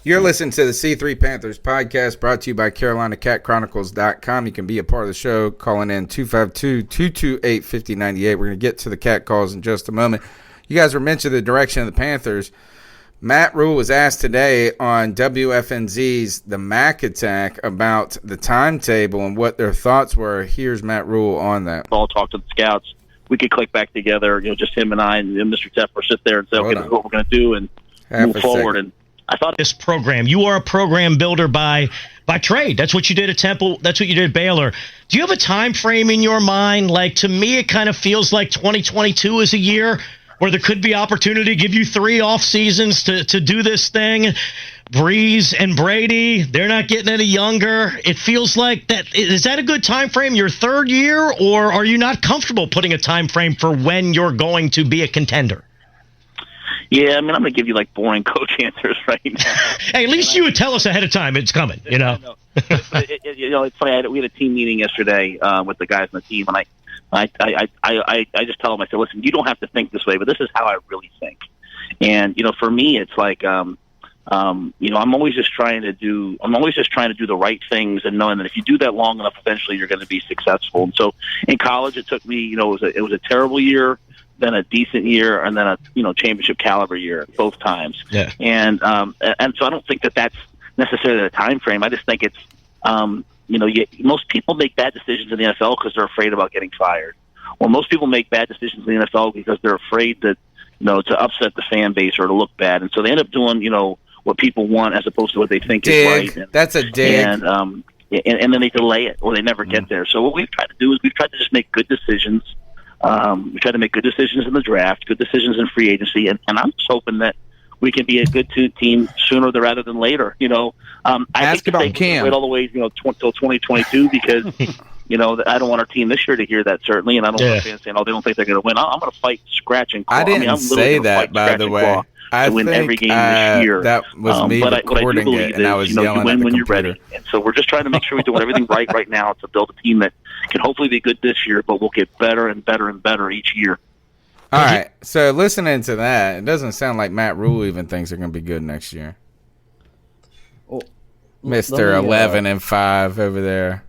You're listening to the C3 Panthers podcast, brought to you by CarolinaCatChronicles.com. You can be a part of the show calling in 252-228-5098. We're going to get to the cat calls in just a moment. You guys were mentioning the direction of the Panthers. Matt Rhule was asked today on WFNZ's The Mac Attack about the timetable and what their thoughts were. Here's Matt Rhule on that. All talk to the scouts. We could click back together, just him and I and Mr. Tepper sit there and say, okay, this is what we're going to do and move forward. And I thought this program, you are a program builder by trade. That's what you did at Temple. That's what you did at Baylor. Do you have a time frame in your mind? Like, to me, it kind of feels like 2022 is a year where there could be opportunity to give you 3 off seasons to do this thing. Breeze and Brady, they're not getting any younger. It feels like that. Is that a good time frame, your 3rd year, or are you not comfortable putting a time frame for when you're going to be a contender? Yeah, I mean, I'm going to give you boring coach answers right now. Hey, at least you would tell us ahead of time it's coming, It's funny. We had a team meeting yesterday with the guys on the team, and I just tell them, I said, listen, you don't have to think this way, but this is how I really think. And, for me, it's like, I'm always just trying to do the right things, and knowing that if you do that long enough, eventually you're going to be successful. And so in college, it took me, it was a terrible year, then a decent year, and then a championship caliber year both times. Yeah. And so I don't think that that's necessarily the time frame. I just think it's most people make bad decisions in the NFL because they're afraid about getting fired, or most people make bad decisions in the NFL because they're afraid that to upset the fan base or to look bad, and so they end up doing what people want as opposed to what they think is right. And, that's a dig. And then they delay it or they never get there. So what we've tried to do is we've tried to just make good decisions. We try to make good decisions in the draft, good decisions in free agency, and I'm just hoping that we can be a good team sooner rather than later. I Ask about Cam. Wait all the way, till 2022 because I don't want our team this year to hear that, certainly, and I don't want fans saying, "Oh, they don't think they're going to win." I'm going to fight scratch and claw. I didn't say that, by the way. I win every game this year. That was me recording it, and I was yelling you win at the when computer. You're ready. And so we're just trying to make sure we're doing everything right now to build a team that can hopefully be good this year, but we'll get better and better and better each year. All right. So listening to that, it doesn't sound like Matt Rhule even thinks they're going to be good next year. Well, Mr. 11-5 over there,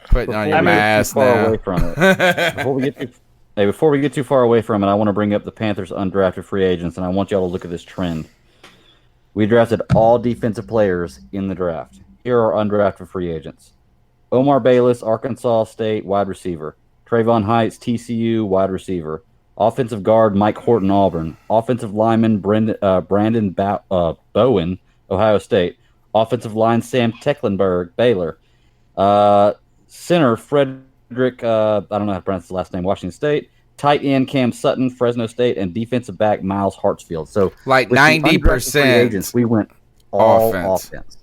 putting on your mask now. Away from it. Before we get too far away from it, I want to bring up the Panthers' undrafted free agents, and I want y'all to look at this trend. We drafted all defensive players in the draft. Here are undrafted free agents: Omar Bayless, Arkansas State, wide receiver; Trayvon Heights, TCU, wide receiver; offensive guard Mike Horton, Auburn; offensive lineman Brandon Bowen, Ohio State; offensive line Sam Tecklenburg, Baylor; center Kendrick, I don't know how to pronounce his last name, Washington State. Tight end Cam Sutton, Fresno State, and defensive back Miles Hartsfield. So Like with the undrafted free 90% agents, we went all offense.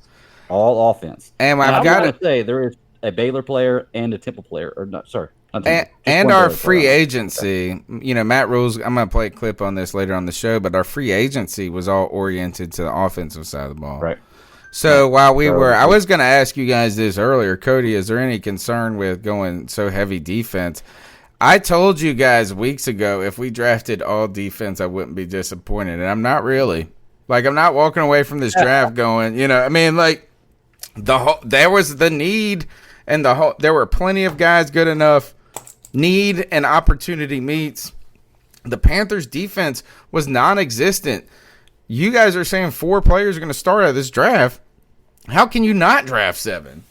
All offense. And I I've got want to to say there is a Baylor player and a Temple player, or not? Sorry, not Temple, just and one our Baylor free player. agency, Matt Rhule's, I'm going to play a clip on this later on the show, but our free agency was all oriented to the offensive side of the ball. Right. So while I was going to ask you guys this earlier, Cody, is there any concern with going so heavy defense? I told you guys weeks ago, if we drafted all defense, I wouldn't be disappointed. And I'm not really. Like, I'm not walking away from this draft going, there was the need and there were plenty of guys good enough. Need and opportunity meets. The Panthers defense was non-existent. You guys are saying 4 players are going to start out of this draft. How can you not draft 7?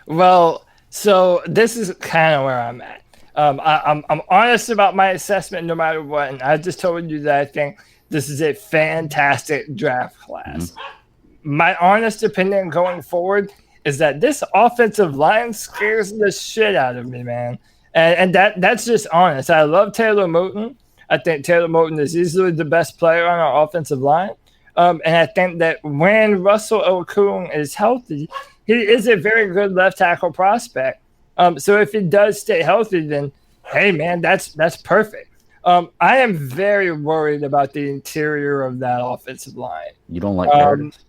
Well, so this is kind of where I'm at. I'm honest about my assessment no matter what, and I just told you that I think this is a fantastic draft class. Mm-hmm. My honest opinion going forward is that this offensive line scares the shit out of me, man. And that's just honest. I love Taylor Moton. I think Taylor Moton is easily the best player on our offensive line. And I think that when Russell Okung is healthy, he is a very good left tackle prospect. So if he does stay healthy, then, hey, man, that's perfect. I am very worried about the interior of that offensive line. You don't like Paradis?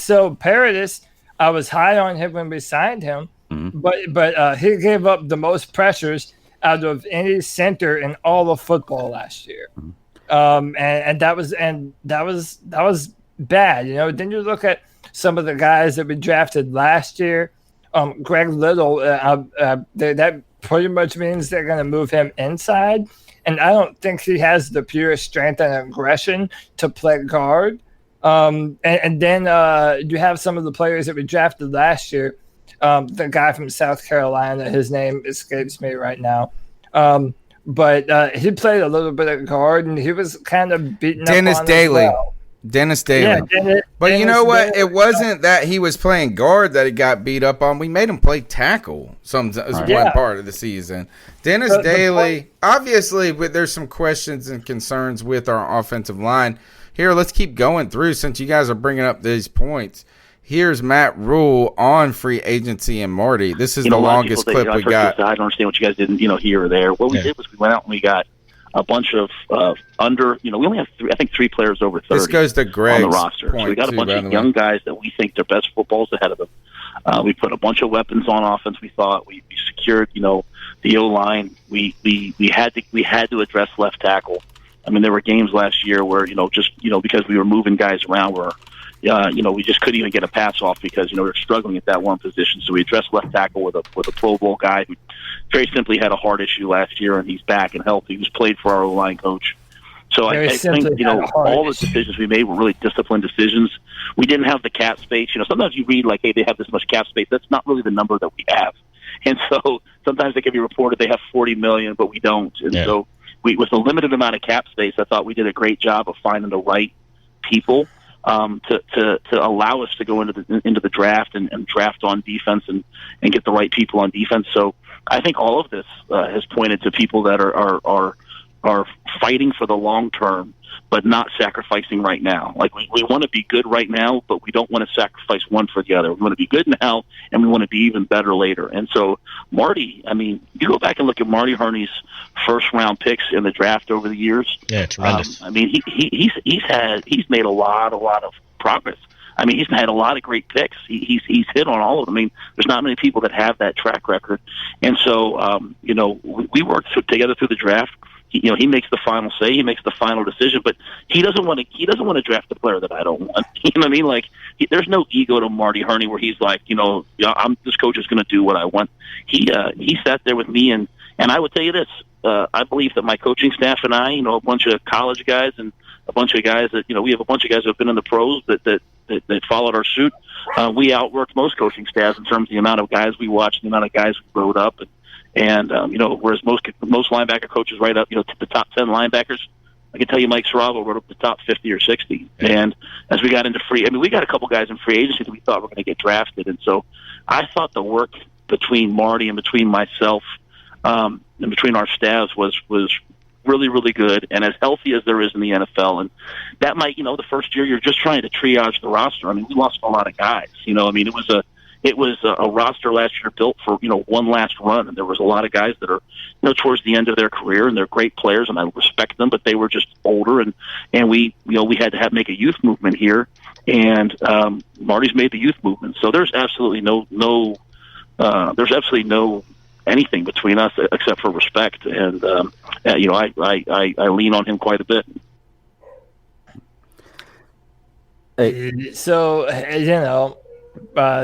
So Paradis, I was high on him when we signed him, but he gave up the most pressures out of any center in all of football last year. And that was bad. Then you look at some of the guys that we drafted last year. Greg Little, that pretty much means they're going to move him inside, and I don't think he has the pure strength and aggression to play guard. And then you have some of the players that we drafted last year. The guy from South Carolina, his name escapes me right now. But he played a little bit of guard, and he was kind of beaten Dennis up on Daly. as well. Dennis Daly. Yeah, But you know what? Daly. It wasn't that he was playing guard that he got beat up on. We made him play tackle one part of the season. Dennis Daly, obviously, there's some questions and concerns with our offensive line. Here, let's keep going through since you guys are bringing up these points. Here's Matt Rhule on free agency and Marty. This is the longest clip we got. I don't understand what you guys didn't, here or there. What we did was we went out and we got a bunch of we only have 3 players over 30. This goes to Greg's on the roster. So we got a bunch of young guys that we think their best football's ahead of them. We put a bunch of weapons on offense. We thought we secured, the O-line. We had to address left tackle. I mean, there were games last year where, because we were moving guys around where, we just couldn't even get a pass off because, we were struggling at that one position. So we addressed left tackle with a Pro Bowl guy who very simply had a heart issue last year, and he's back and healthy. He was played for our O-line coach. So I think, all the decisions we made were really disciplined decisions. We didn't have the cap space. Sometimes you read like, hey, they have this much cap space. That's not really the number that we have. And so sometimes they can be reported they have $40 million, but we don't. And so with a limited amount of cap space, I thought we did a great job of finding the right people to allow us to go into the draft and draft on defense and get the right people on defense. So I think all of this has pointed to people that are fighting for the long term, but not sacrificing right now. Like we want to be good right now, but we don't want to sacrifice one for the other. We want to be good now, and we want to be even better later. And so Marty, I mean, you go back and look at Marty Herney's first round picks in the draft over the years. Yeah, tremendous. I mean, he's made a lot of progress. I mean, he's had a lot of great picks. He's hit on all of them. I mean, there's not many people that have that track record. And so, we worked together through the draft. He makes the final say. He makes the final decision. But he doesn't want to draft the player that I don't want. You know what I mean? Like, there's no ego to Marty Herney where he's like, this coach is going to do what I want. He sat there with me, and I would tell you this. I believe that my coaching staff and I, a bunch of college guys and a bunch of guys that, we have a bunch of guys who have been in the pros that followed our suit. We outworked most coaching staffs in terms of the amount of guys we watched, the amount of guys we wrote up, and whereas most linebacker coaches write up, to the top 10 linebackers, I can tell you Mike Saravo wrote up the top 50 or 60. And as we got into we got a couple guys in free agency that we thought were going to get drafted. And so I thought the work between Marty and between myself and between our staffs was really, really good and as healthy as there is in the NFL. And that might, the first year you're just trying to triage the roster. I mean, we lost a lot of guys. It was a roster last year built for, one last run. And there was a lot of guys that are, towards the end of their career, and they're great players, and I respect them, but they were just older. And we had to make a youth movement here. And Marty's made the youth movement. So there's absolutely no anything between us except for respect. And, I lean on him quite a bit. So,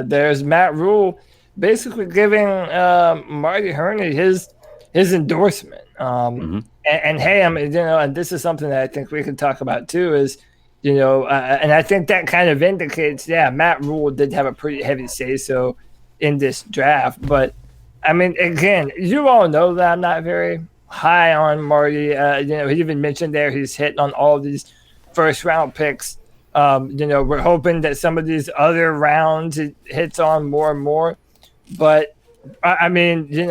there's Matt Rhule basically giving Marty Hurney his endorsement. And hey, and this is something that I think we could talk about too is, and I think that kind of indicates, Matt Rhule did have a pretty heavy say-so in this draft. But, I mean, again, you all know that I'm not very high on Marty. He even mentioned there he's hitting on all these first-round picks. We're hoping that some of these other rounds it hits on more and more. But, I mean, you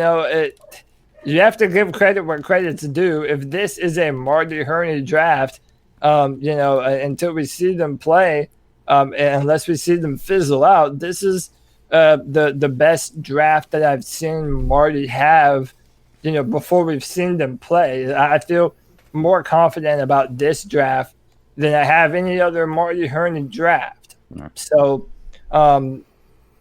have to give credit where credit's due. If this is a Marty Hurney draft, until we see them play, unless we see them fizzle out, this is the best draft that I've seen Marty have, before we've seen them play. I feel more confident about this draft than I have any other Marty Hurney draft. So,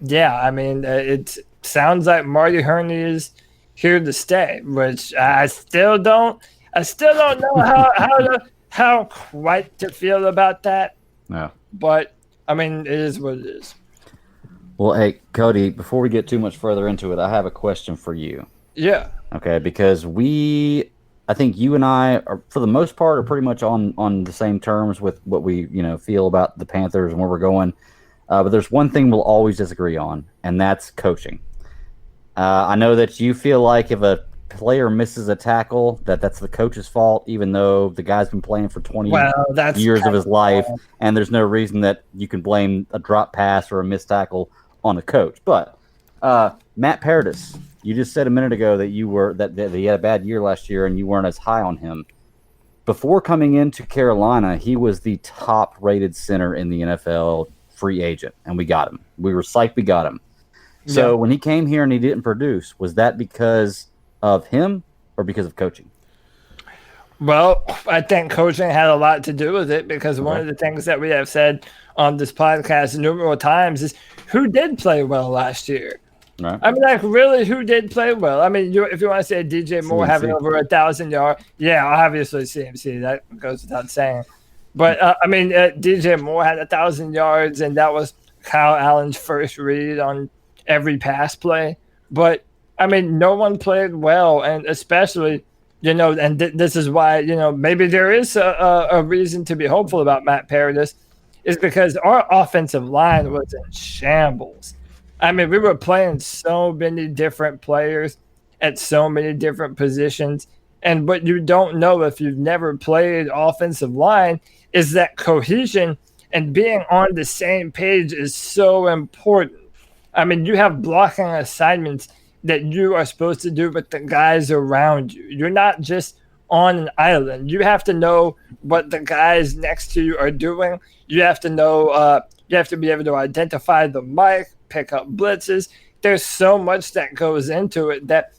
it sounds like Marty Hurney is here to stay, which I still don't know how quite to feel about that. No. But, I mean, it is what it is. Well, hey, Cody, before we get too much further into it, I have a question for you. Yeah. Okay, because I think you and I are, for the most part, are pretty much on the same terms with what we, feel about the Panthers and where we're going. But there's one thing we'll always disagree on, and that's coaching. I know that you feel like if a player misses a tackle, that's the coach's fault, even though the guy's been playing for 20 years of his life, and there's no reason that you can blame a drop pass or a missed tackle on the coach. But Matt Paradis, you just said a minute ago that that he had a bad year last year and you weren't as high on him. Before coming into Carolina, he was the top-rated center in the NFL free agent, and we got him. We were psyched we got him. So when he came here and he didn't produce, was that because of him or because of coaching? Well, I think coaching had a lot to do with it because one of the things that we have said on this podcast numerous times is who did play well last year. Right. I mean, really, who did play well? I mean, if you want to say DJ Moore having over 1,000 yards, obviously CMC, that goes without saying. But, DJ Moore had 1,000 yards, and that was Kyle Allen's first read on every pass play. But, no one played well, and especially, this is why, maybe there is a reason to be hopeful about Matt Paradis, is because our offensive line was in shambles. We were playing so many different players at so many different positions. And what you don't know if you've never played offensive line is that cohesion and being on the same page is so important. You have blocking assignments that you are supposed to do with the guys around you. You're not just on an island. You have to know what the guys next to you are doing. You have to know, you have to be able to identify the mic, pick up blitzes. There's so much that goes into it that,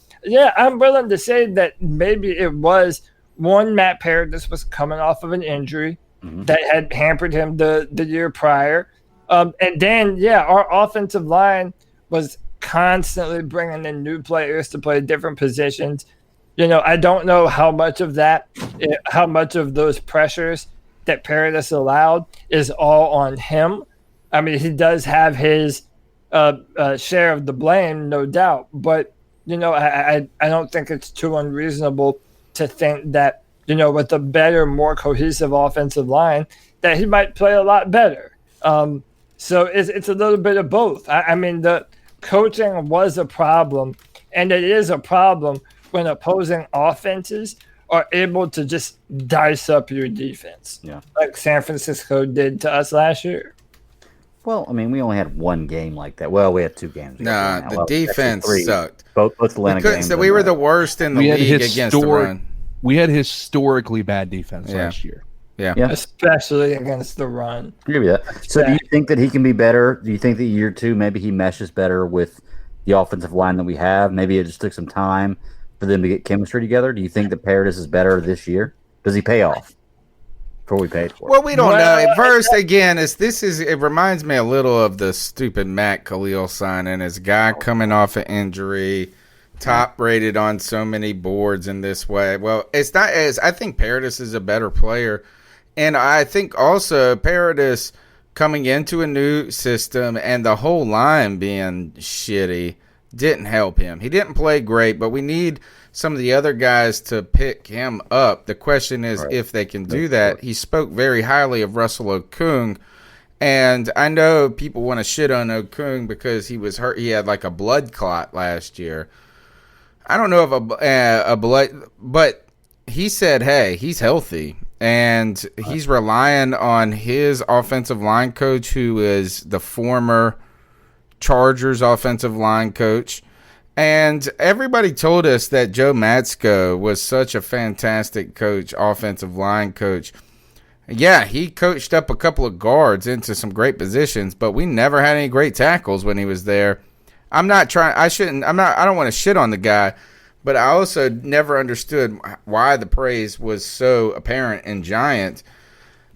I'm willing to say that maybe it was one, Matt Paradis was coming off of an injury that had hampered him the year prior. And then, our offensive line was constantly bringing in new players to play different positions. I don't know how much of those pressures that Paradis allowed is all on him. He does have his share of the blame, no doubt. But, I don't think it's too unreasonable to think that, with a better, more cohesive offensive line, that he might play a lot better. So it's a little bit of both. The coaching was a problem, and it is a problem when opposing offenses are able to just dice up your defense, like San Francisco did to us last year. Well, I mean, we only had one game like that. Well, we had 2 games. Nah, the defense sucked. Both Atlanta games. We were the worst in the league against the run. We had historically bad defense last year. Yeah, especially against the run. I'll give you that. So, do you think that he can be better? Do you think that year 2 maybe he meshes better with the offensive line that we have? Maybe it just took some time for them to get chemistry together. Do you think that Paradis is better this year? Does he pay off for what we paid for? Well, we don't know. First, again, it reminds me a little of the stupid Matt Khalil signing. His guy coming off an injury, top rated on so many boards in this way. Well, it's not as I think Paradis is a better player. And I think also Paradis coming into a new system and the whole line being shitty didn't help him. He didn't play great, but we need some of the other guys to pick him up. The question is if they can do that. He spoke very highly of Russell Okung, and I know people want to shit on Okung because he was hurt. He had like a blood clot last year. I don't know if a blood, but he said, hey, he's healthy. And he's relying on his offensive line coach, who is the former Chargers offensive line coach. And everybody told us that Joe Matsko was such a fantastic coach, offensive line coach. Yeah, he coached up a couple of guards into some great positions, but we never had any great tackles when he was there. I don't want to shit on the guy. But I also never understood why the praise was so apparent in Giants.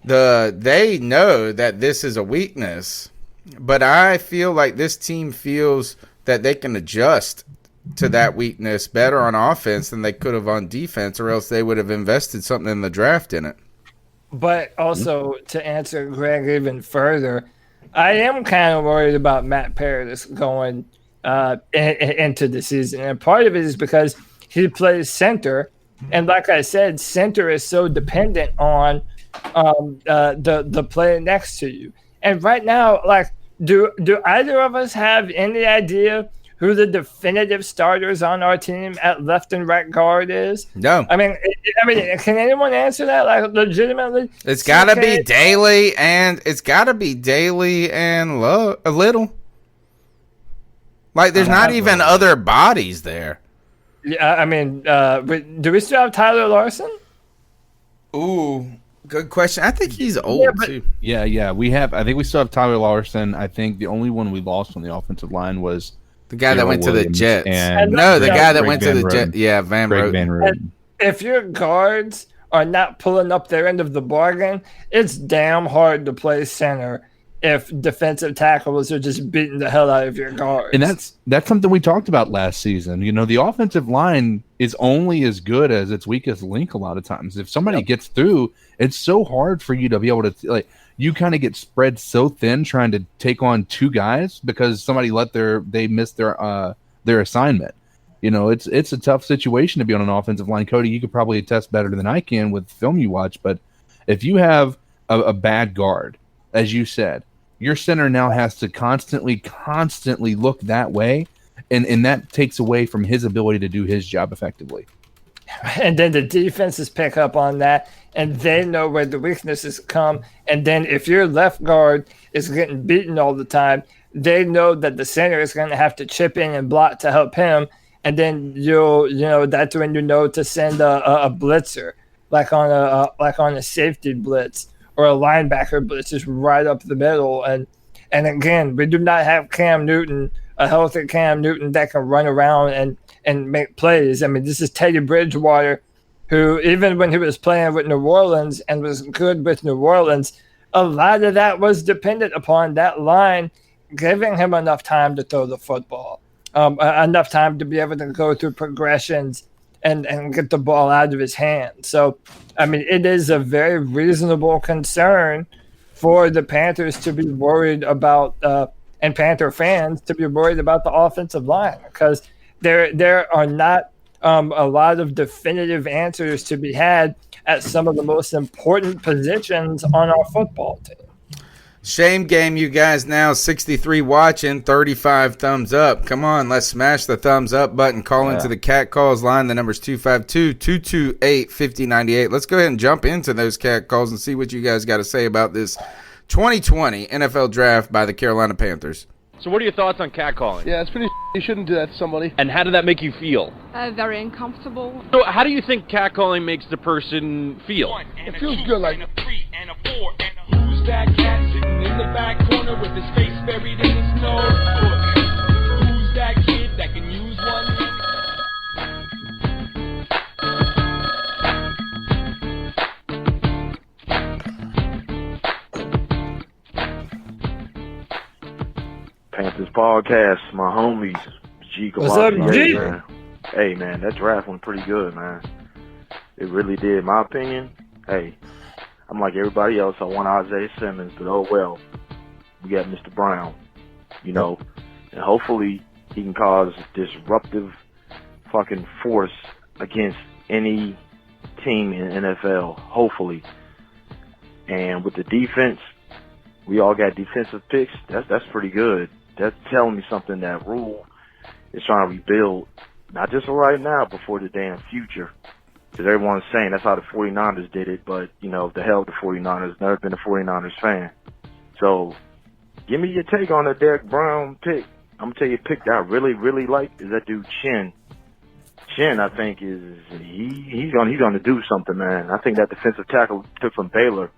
They know that this is a weakness, but I feel like this team feels that they can adjust to that weakness better on offense than they could have on defense, or else they would have invested something in the draft in it. But also, to answer Greg even further, I am kind of worried about Matt Paradis going into the season. And part of it is because he plays center. And like I said, center is so dependent on the player next to you. And right now, like, do either of us have any idea who the definitive starters on our team at left and right guard is? No. I mean, can anyone answer that? Like, legitimately? It's got to be Daly and Little. Like, there's not even other bodies there. Yeah, I mean, do we still have Tyler Larson? Ooh, good question. I think he's old too. Yeah. I think we still have Tyler Larson. I think the only one we lost on the offensive line was the guy that went to the Jets. The guy that went to the Jets. Yeah, Van Roten. If your guards are not pulling up their end of the bargain, it's damn hard to play center if defensive tackles are just beating the hell out of your guards. And that's something we talked about last season. You know, the offensive line is only as good as its weakest link a lot of times. If somebody gets through, it's so hard for you to be able to, like, you kind of get spread so thin trying to take on 2 guys because somebody they missed their assignment. You know, it's a tough situation to be on an offensive line. Cody, you could probably attest better than I can with film you watch, but if you have a bad guard, as you said, your center now has to constantly look that way, and that takes away from his ability to do his job effectively. And then the defenses pick up on that, and they know where the weaknesses come. And then if your left guard is getting beaten all the time, they know that the center is going to have to chip in and block to help him. And then that's when you know to send a blitzer, like on a safety blitz or a linebacker blitz, just right up the middle. And again, we do not have Cam Newton, a healthy Cam Newton that can run around and make plays. I mean, this is Teddy Bridgewater, who even when he was playing with New Orleans and was good with New Orleans, a lot of that was dependent upon that line giving him enough time to throw the football, enough time to be able to go through progressions and get the ball out of his hand. So, I mean, it is a very reasonable concern for the Panthers to be worried about, and Panther fans to be worried about the offensive line, because there are not a lot of definitive answers to be had at some of the most important positions on our football team. Shame game, you guys now. 63 watching, 35 thumbs up. Come on, let's smash the thumbs up button. Call into the Cat Calls line. The number's 252-228-5098. Let's go ahead and jump into those Cat Calls and see what you guys got to say about this 2020 NFL Draft by the Carolina Panthers. So what are your thoughts on catcalling? Yeah, it's pretty. You shouldn't do that to somebody. And how did that make you feel? Very uncomfortable. So how do you think catcalling makes the person feel? It feels good, like. Who's that cat sitting in the back corner with his face buried in the snow? Who's that kid that can use one? Panthers podcast, my homies, G. What's up, G? Man. Hey, man, that draft went pretty good, man. It really did. In my opinion, hey, I'm like everybody else. I want Isaiah Simmons, but oh well. We got Mr. Brown, you know, and hopefully he can cause disruptive fucking force against any team in the NFL, hopefully. And with the defense, we all got defensive picks. That's pretty good. That's telling me something that Rhule is trying to rebuild, not just for right now, but for the damn future. Because everyone's saying that's how the 49ers did it, but, you know, the hell with the 49ers. Never been a 49ers fan. So, give me your take on the Derek Brown pick. I'm going to tell you a pick that I really, really like is that dude Chin. Chin, I think, he's gonna do something, man. I think that defensive tackle took from Baylor,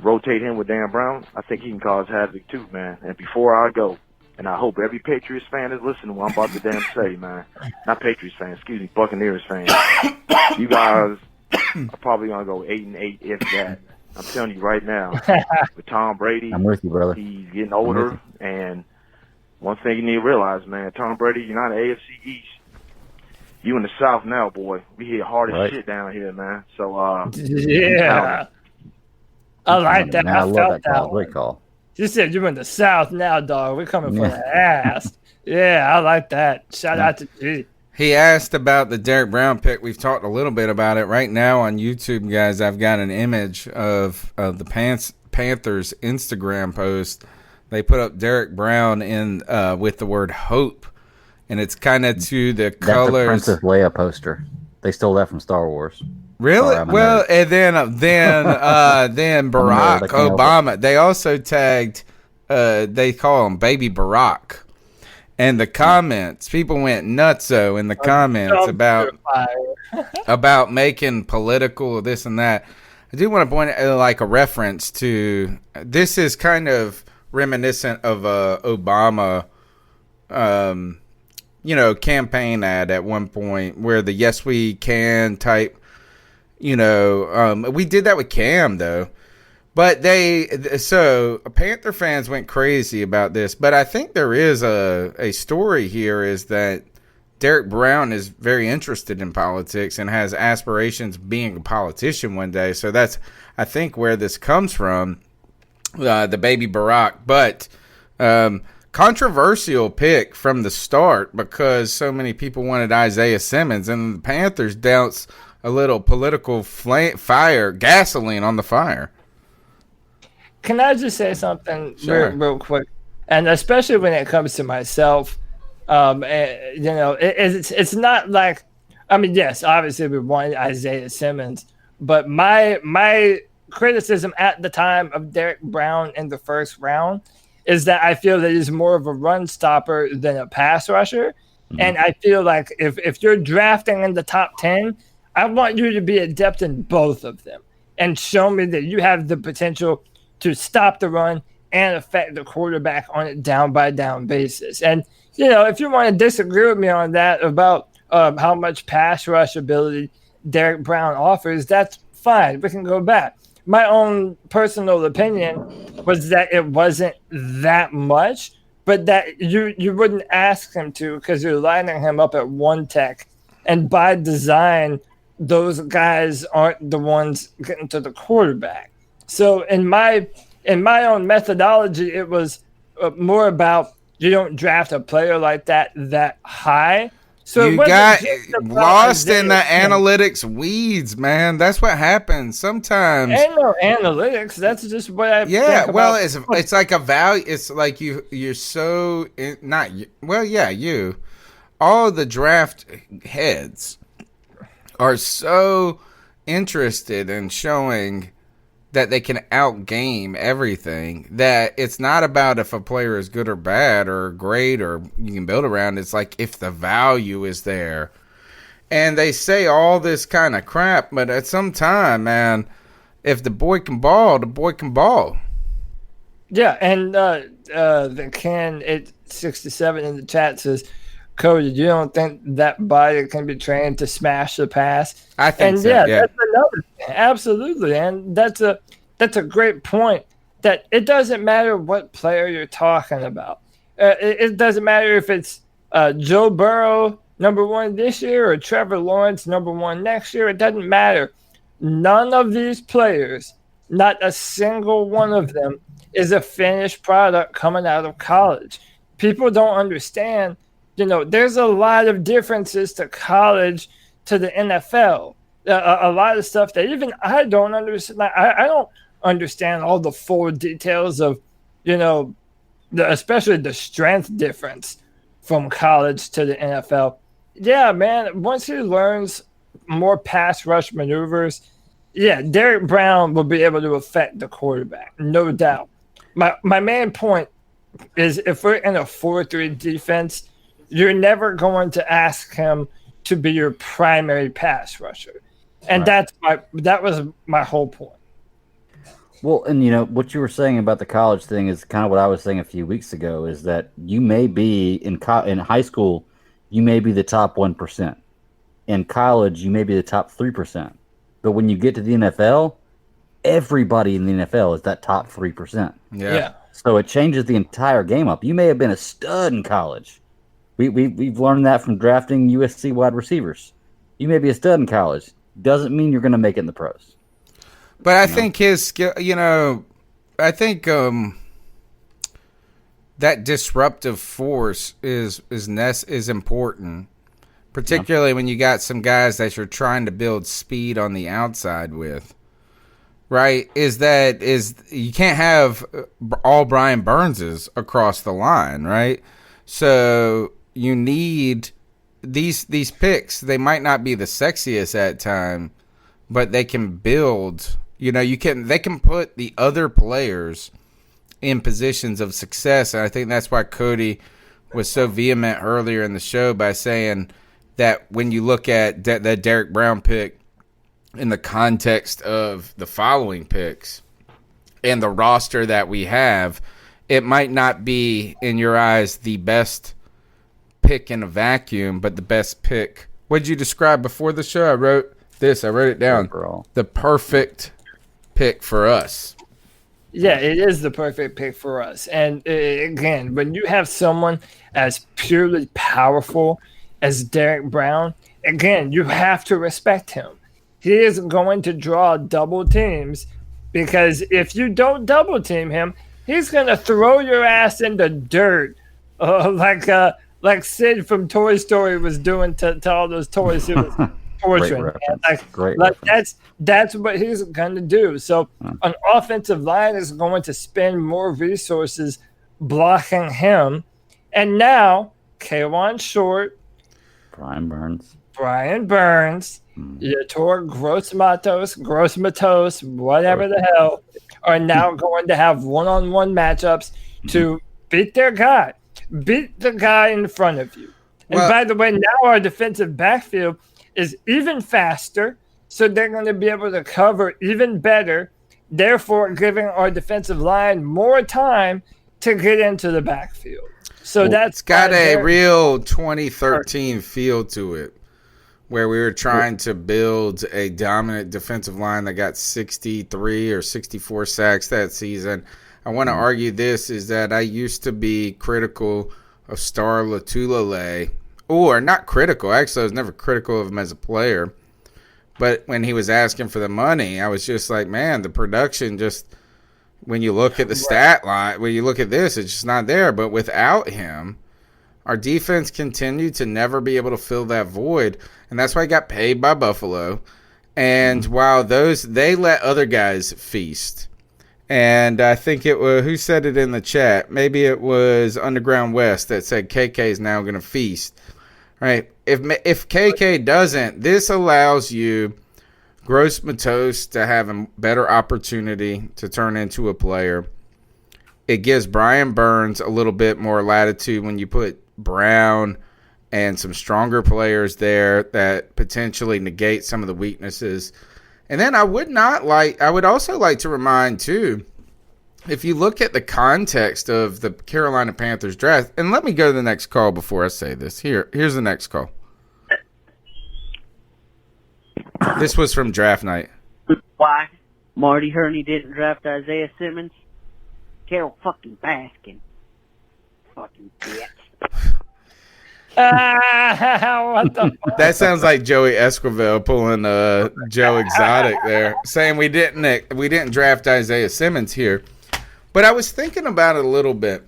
rotate him with Dan Brown, I think he can cause havoc too, man. And before I go, and I hope every Patriots fan is listening to what I'm about to damn say, man. Not Patriots fans, excuse me, Buccaneers fans. You guys are probably going to go 8-8 if that. I'm telling you right now, with Tom Brady, I'm with you, brother. He's getting older, and one thing you need to realize, man, Tom Brady, you're not in the AFC East. You in the South now, boy. We hit hard as shit down here, man. So, yeah. I like that. Man, I felt love that call. one. Great call. You said you're in the South now, dog. We're coming for the ass. Yeah, I like that. Shout out to G. He asked about the Derek Brown pick. We've talked a little bit about it. Right now on YouTube, guys, I've got an image of the Panthers Instagram post. They put up Derek Brown in with the word hope, and it's kind of to the colors. That's a Princess Leia poster. They stole that from Star Wars. Really? Well, and then Barack Obama. They also tagged, they call him Baby Barack. And the comments, people went nutso in the comments about making political this and that. I do want to point out like a reference to, this is kind of reminiscent of a Obama, campaign ad at one point where the Yes We Can type. We did that with Cam though, but Panther fans went crazy about this. But I think there is a story here is that Derek Brown is very interested in politics and has aspirations of being a politician one day. So that's, I think, where this comes from, the Baby Barack. But controversial pick from the start because so many people wanted Isaiah Simmons, and the Panthers doubts a little political gasoline on the fire. Can I just say something Sure. real quick? And especially when it comes to myself, it's not like, I mean, yes, obviously we wanted Isaiah Simmons, but my criticism at the time of Derek Brown in the first round is that I feel that he's more of a run stopper than a pass rusher. Mm-hmm. And I feel like if you're drafting in the top 10, I want you to be adept in both of them and show me that you have the potential to stop the run and affect the quarterback on a down-by-down basis. And, if you want to disagree with me on that about how much pass rush ability Derek Brown offers, that's fine. We can go back. My own personal opinion was that it wasn't that much, but that you wouldn't ask him to because you're lining him up at one tech. And by design, those guys aren't the ones getting to the quarterback. So in my own methodology, it was more about you don't draft a player like that high So you it wasn't got just about lost in the Isaiah Simmons. analytics weeds, man. That's what happens sometimes. Ain't no analytics. That's just what I Yeah, think well, about. it's like a value. It's like you're so not you. Well, yeah, you. All the draft heads are so interested in showing that they can outgame everything, that it's not about if a player is good or bad or great or you can build around. It's like if the value is there. And they say all this kind of crap, but at some time, man, if the boy can ball, the boy can ball. Yeah, and the Ken 867 in the chat says, Cody, you don't think that body can be trained to smash the pass? I think and so, yeah, yeah. that's another thing. Absolutely, and that's a great point. That it doesn't matter what player you're talking about. It doesn't matter if it's Joe Burrow #1 this year or Trevor Lawrence #1 next year. It doesn't matter. None of these players, not a single one of them, is a finished product coming out of college. People don't understand. There's a lot of differences to college to the NFL. A lot of stuff that even I don't understand. I don't understand all the full details of, especially the strength difference from college to the NFL. Yeah, man, once he learns more pass rush maneuvers, yeah, Derek Brown will be able to affect the quarterback, no doubt. My main point is if we're in a 4-3 defense, you're never going to ask him to be your primary pass rusher. And Right. that was my whole point. Well, and what you were saying about the college thing is kind of what I was saying a few weeks ago, is that you may be in high school, you may be the top 1%. In college, you may be the top 3%. But when you get to the NFL, everybody in the NFL is that top 3%. Yeah. So it changes the entire game up. You may have been a stud in college. We've learned that from drafting USC wide receivers. You may be a stud in college. Doesn't mean you're going to make it in the pros. But I think his skill, I think that disruptive force is important, particularly when you got some guys that you're trying to build speed on the outside with. Right? Is you can't have all Brian Burnses across the line, right? So you need these picks. They might not be the sexiest at time, but they can build. They can put the other players in positions of success, and I think that's why Cody was so vehement earlier in the show by saying that when you look at the Derek Brown pick in the context of the following picks and the roster that we have, it might not be, in your eyes, the best pick in a vacuum, but the best pick. What did you describe before the show? I wrote it down. Overall. The perfect pick for us. Yeah, it is the perfect pick for us. And again, when you have someone as purely powerful as Derek Brown, again, you have to respect him. He is going to draw double teams because if you don't double team him, he's going to throw your ass in the dirt like Sid from Toy Story was doing to all those toys he was torturing. Great That's what he's going to do. So an offensive line is going to spend more resources blocking him. And now, Kawan Short, Brian Burns, Yator Grossmatos, whatever the hell, are now going to have one-on-one matchups to beat their guy. Beat the guy in front of you. And by the way, now our defensive backfield is even faster, so they're going to be able to cover even better, therefore giving our defensive line more time to get into the backfield. So that's got a real 2013 feel to it, where we were trying to build a dominant defensive line that got 63 or 64 sacks that season. I want to argue this is that I used to be critical of Star Latulele, or not critical. Actually, I was never critical of him as a player. But when he was asking for the money, I was just like, man, the production just, when you look at the stat line, when you look at this, it's just not there. But without him, Our defense continued to never be able to fill that void, and that's why he got paid by Buffalo. And while they let other guys feast. And I think it was, who said it in the chat? Maybe it was Underground West that said KK is now going to feast. Right? If KK doesn't, this allows you, Gross Matos, to have a better opportunity to turn into a player. It gives Brian Burns a little bit more latitude when you put Brown and some stronger players there that potentially negate some of the weaknesses. And then I would also like to remind, too, if you look at the context of the Carolina Panthers draft, and let me go to the next call before I say this. Here's the next call. This was from draft night. Why Marty Herney didn't draft Isaiah Simmons? Carol fucking Baskin. Fucking bitch. What the fuck? That sounds like Joey Esquivel pulling Joe Exotic there, saying we didn't draft Isaiah Simmons here. But I was thinking about it a little bit.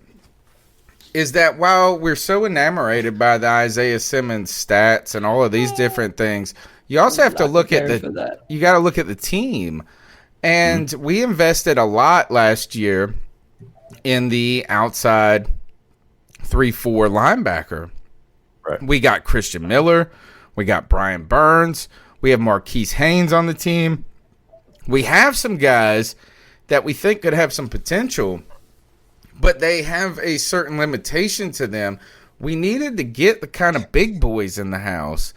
Is that while we're so enamored by the Isaiah Simmons stats and all of these different things, you also have to look at you got to look at the team. And we invested a lot last year in the outside 3-4 linebacker. Right. We got Christian Miller. We got Brian Burns. We have Marquise Haynes on the team. We have some guys that we think could have some potential, but they have a certain limitation to them. We needed to get the kind of big boys in the house.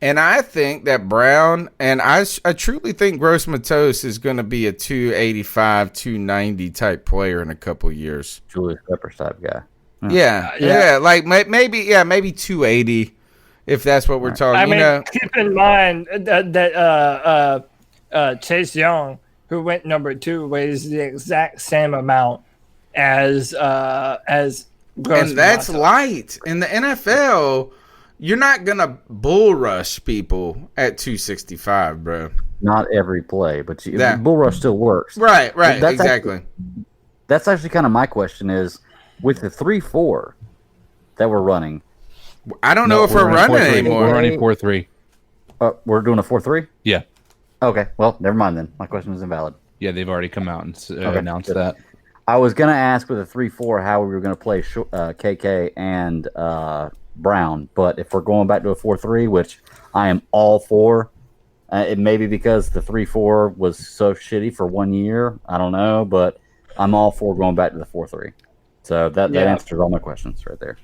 And I think that Brown, and I truly think Gross Matos is going to be a 285, 290 type player in a couple years. Julius Peppers type guy. Yeah, like maybe 280, if that's what we're talking. I mean, keep in mind that Chase Young, who went number 2, weighs the exact same amount as Gross. And that's light in the NFL. You're not gonna bull rush people at 265, bro. Not every play, but bull rush still works. Right, exactly. That's actually kind of my question is, with the 3-4 that we're running. I don't know if we're running anymore. We're running 4-3. We're doing a 4-3? Yeah. Okay, well, never mind then. My question is invalid. Yeah, they've already come out and announced that. I was going to ask with a 3-4 how we were going to play KK and Brown, but if we're going back to a 4-3, which I am all for, it may be because the 3-4 was so shitty for 1 year. I don't know, but I'm all for going back to the 4-3. So that answers all my questions right there.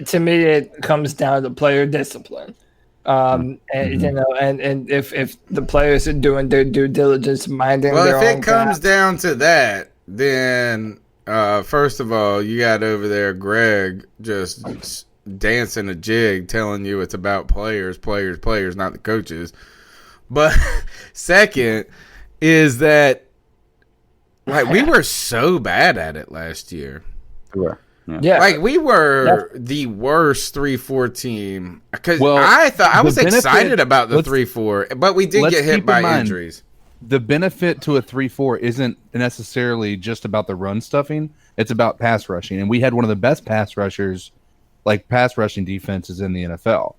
To me, it comes down to player discipline. And if the players are doing their due diligence, minding their own. Well, if it comes down to that, then first of all, you got over there Greg just dancing a jig, telling you it's about players, not the coaches. But second is that we were so bad at it last year. Yeah. Like we were the worst 3-4 team because I thought I was excited about the 3-4, but we did get hit by injuries. The benefit to a 3-4 isn't necessarily just about the run stuffing; it's about pass rushing, and we had one of the best pass rushing defenses in the NFL.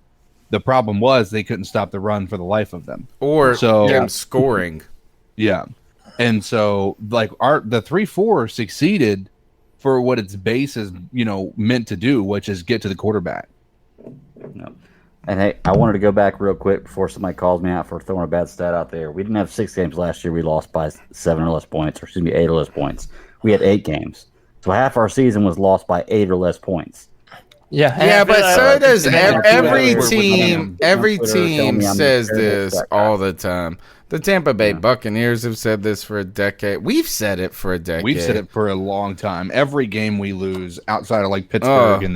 The problem was they couldn't stop the run for the life of them, or them scoring. Yeah, and so the 3-4 succeeded for what its base is, meant to do, which is get to the quarterback. No. And hey, I wanted to go back real quick before somebody calls me out for throwing a bad stat out there. We didn't have 6 games last year. We lost by 7 or less points, 8 or less points. We had 8 games. So half our season was lost by 8 or less points. Yeah, but so does every team. Every team says this all the time. The Tampa Bay Buccaneers have said this for a decade. We've said it for a decade. We've said it for a long time. Every game we lose outside of Pittsburgh and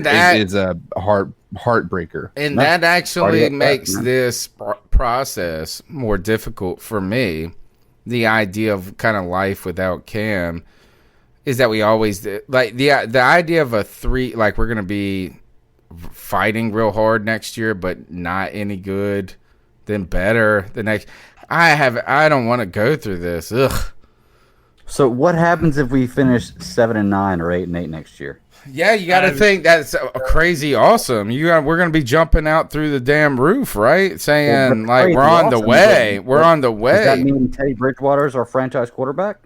that is a heartbreaker. And that actually makes this process more difficult for me. The idea of kind of life without Cam is that we always the idea of a 3, we're going to be fighting real hard next year, but not any good. Then better the next. I don't want to go through this. Ugh. So what happens if we finish 7-9 or 8-8 next year? Yeah, you got to think that's crazy awesome. We're going to be jumping out through the damn roof, right? Saying like we're on the way. We're on the way. Does that mean Teddy Bridgewater is our franchise quarterback?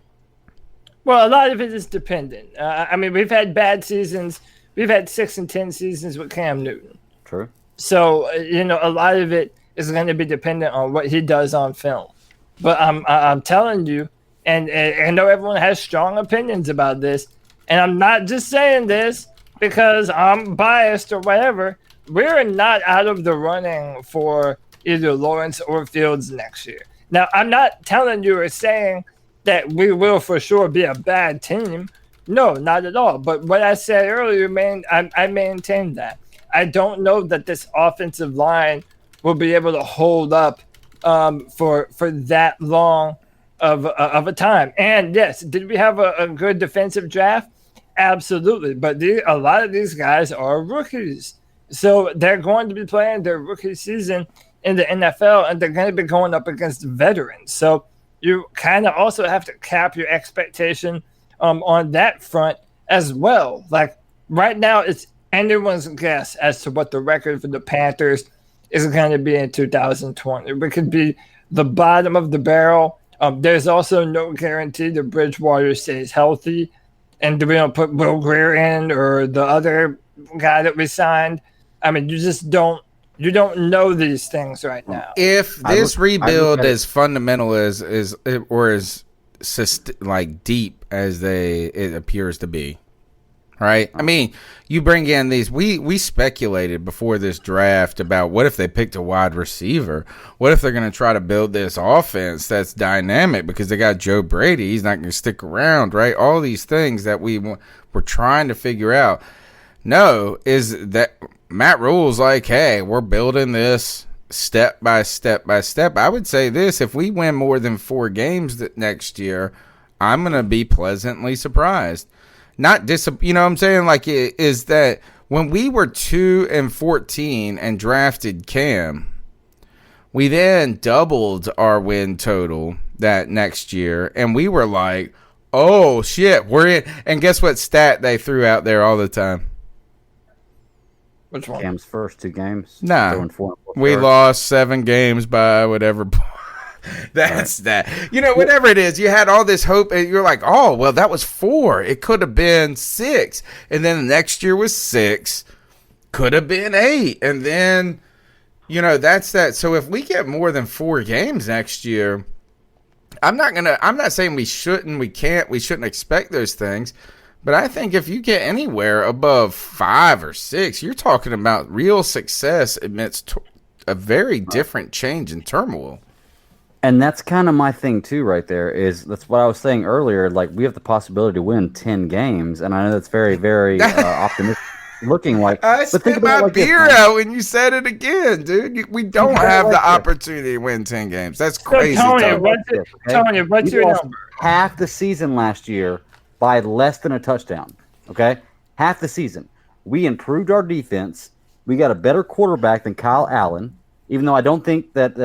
Well, a lot of it is dependent. I mean, we've had bad seasons. We've had 6 and 10 seasons with Cam Newton. True. So a lot of it is going to be dependent on what he does on film. But I'm telling you, and I know everyone has strong opinions about this, and I'm not just saying this because I'm biased or whatever. We're not out of the running for either Lawrence or Fields next year. Now, I'm not telling you or saying that we will for sure be a bad team. No, not at all. But what I said earlier, man, I maintain that. I don't know that this offensive line will be able to hold up for that long of a time. And yes, did we have a good defensive draft? Absolutely. But a lot of these guys are rookies. So they're going to be playing their rookie season in the NFL, and they're going to be going up against veterans. So you kind of also have to cap your expectation on that front as well. Like right now, it's anyone's guess as to what the record for the Panthers is going to be in 2020. It could be the bottom of the barrel. There's also no guarantee that Bridgewater stays healthy. And do we don't put Will Greer in or the other guy that we signed? I mean, you just don't know these things right now. If this rebuild is fundamental as like deep as it appears to be, right? I mean, you bring in these. We speculated before this draft about what if they picked a wide receiver? What if they're going to try to build this offense that's dynamic because they got Joe Brady? He's not going to stick around, right? All these things that we're trying to figure out. No, is that Matt Rhule's like, hey, we're building this step by step by step. I would say this: if we win more than 4 games next year, I'm going to be pleasantly surprised. Not you know what I'm saying? Like, is that when we were 2-14 and drafted Cam, we then doubled our win total that next year, and we were like, oh shit, we're in. And guess what stat they threw out there all the time? Which one? Cam's first 2 games. Nah, we lost 7 games by whatever. That's right. That. You know, whatever it is, you had all this hope, and you're like, oh, well, that was 4. It could have been 6. And then the next year was 6. Could have been 8. And then, that's that. So if we get more than 4 games next year, I'm not saying we shouldn't expect those things. But I think if you get anywhere above 5 or 6, you're talking about real success amidst a very different change in turmoil. And that's kind of my thing too, right there. That's what I was saying earlier. Like, we have the possibility to win 10 games, and I know that's very, very optimistic looking. Like, I spit my beer out when you said it again, dude. We don't have the opportunity to win 10 games. That's crazy. Tony, what's your number? Half the season last year by less than a touchdown. Okay, half the season. We improved our defense. We got a better quarterback than Kyle Allen. Even though I don't think that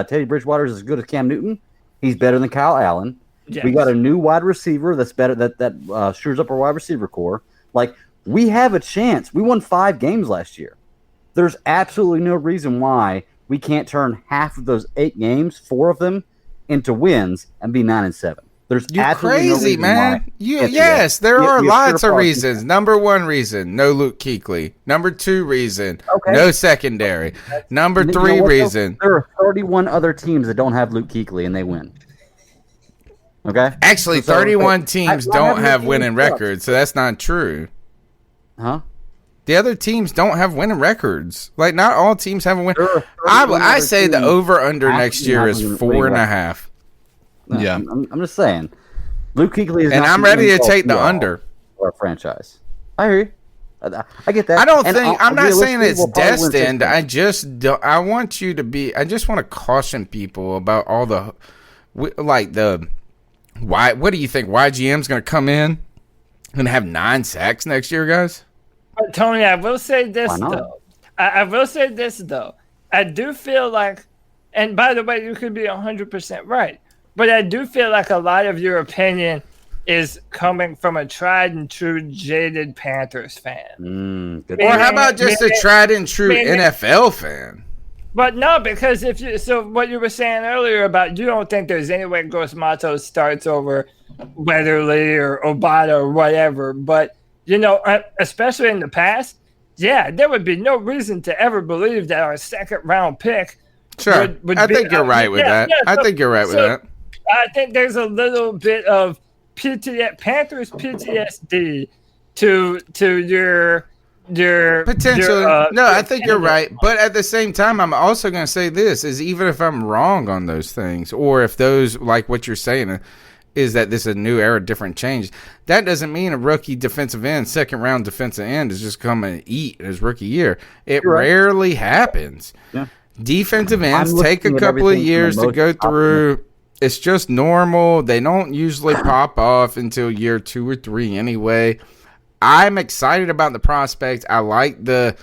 Teddy Bridgewater is as good as Cam Newton, he's better than Kyle Allen. Yes. We got a new wide receiver that's better. That shores up our wide receiver core. Like, we have a chance. We won 5 games last year. There's absolutely no reason why we can't turn half of those 8 games, 4 of them, into wins and be 9-7. There's You're crazy, no man. Yes, there are lots of reasons. Number 1 reason, no Luke Kuechly. Number 2 reason, no secondary. Number 3 reason. There are 31 other teams that don't have Luke Kuechly, and they win. Okay? Actually, 31 teams don't have winning records, so that's not true. Huh? The other teams don't have winning records. Like, not all teams have a win. I say the over-under next year is 4.5. No, yeah, I'm just saying. Luke Kuechly is, and I'm ready to take the under for a franchise. I hear you. I get that. I don't think I'm not saying it's destined. I just don't, I want you to be. I just want to caution people about all the why. What do you think? YGM's going to come in and have 9 sacks next year, guys? But Tony, I will say this though. I will say this though. I do feel like, and by the way, you could be 100% right. But I do feel like a lot of your opinion is coming from a tried and true jaded Panthers fan. Or how about just a tried and true NFL fan? But no, because what you were saying earlier about you don't think there's any way Gross Matos starts over Weatherly or Obata or whatever. But, especially in the past, there would be no reason to ever believe that our second round pick. Sure. I think you're right with that. I think you're right with that. I think there's a little bit of Panthers PTSD to your potential. I think you're right, but at the same time, I'm also going to say this: is even if I'm wrong on those things, or if those like what you're saying is that this is a new era, different change, that doesn't mean a rookie defensive end, second round defensive end, is just coming to eat his rookie year. It rarely happens. Yeah. Defensive ends take a couple of years to go through. It's just normal. They don't usually pop off until year 2 or 3 anyway. I'm excited about the prospect. I like the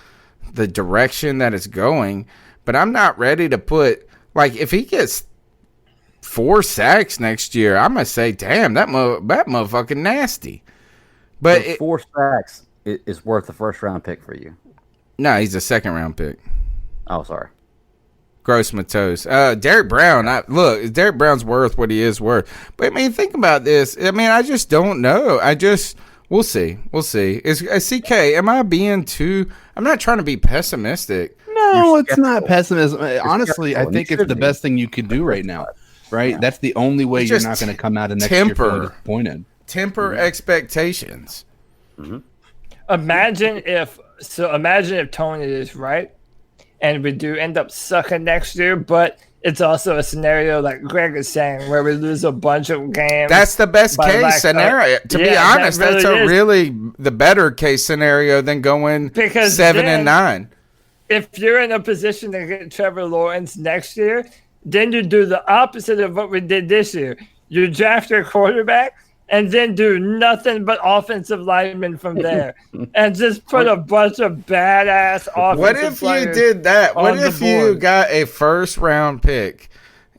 direction that it's going, but I'm not ready to put if he gets 4 sacks next year, I'm gonna say, damn, that motherfucking nasty. But 4 sacks is worth the first round pick for you. No, he's a second round pick. Oh, sorry. Gross Matos. Derek Brown. Derek Brown's worth what he is worth. But think about this. I just don't know. We'll see. Is CK, am I being too... I'm not trying to be pessimistic. No, it's not pessimism. Honestly, I think it's the best thing you could do right now, right? Yeah. That's the only way you're not going to come out of next year feeling disappointed. Temper expectations. Mm-hmm. Imagine if Tony is right, and we do end up sucking next year, but... It's also a scenario like Greg is saying where we lose a bunch of games. That's the best case scenario. To be honest, that's really the better case scenario than going 7-9. If you're in a position to get Trevor Lawrence next year, then you do the opposite of what we did this year. You draft your quarterback and then do nothing but offensive linemen from there, and just put a bunch of badass offensive. What if you did that? What if you got a first round pick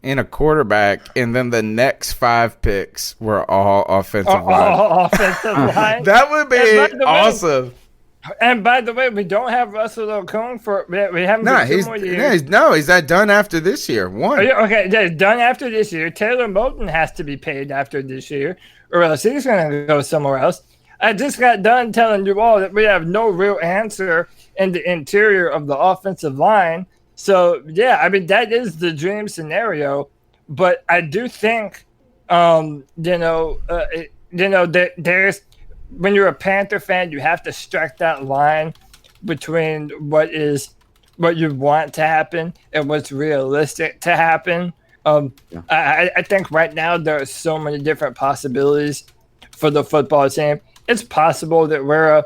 in a quarterback, and then the next 5 picks were all offensive line? All offensive line. That would be awesome. And by the way, we don't have Russell Okung we haven't. No, he's that done after this year. Okay, that's done after this year. Taylor Moton has to be paid after this year, or else he's going to go somewhere else. I just got done telling you all that we have no real answer in the interior of the offensive line. So that is the dream scenario. But I do think, there's. When you're a Panther fan, you have to strike that line between what you want to happen and what's realistic to happen. I think right now there are so many different possibilities for the football team. It's possible that we're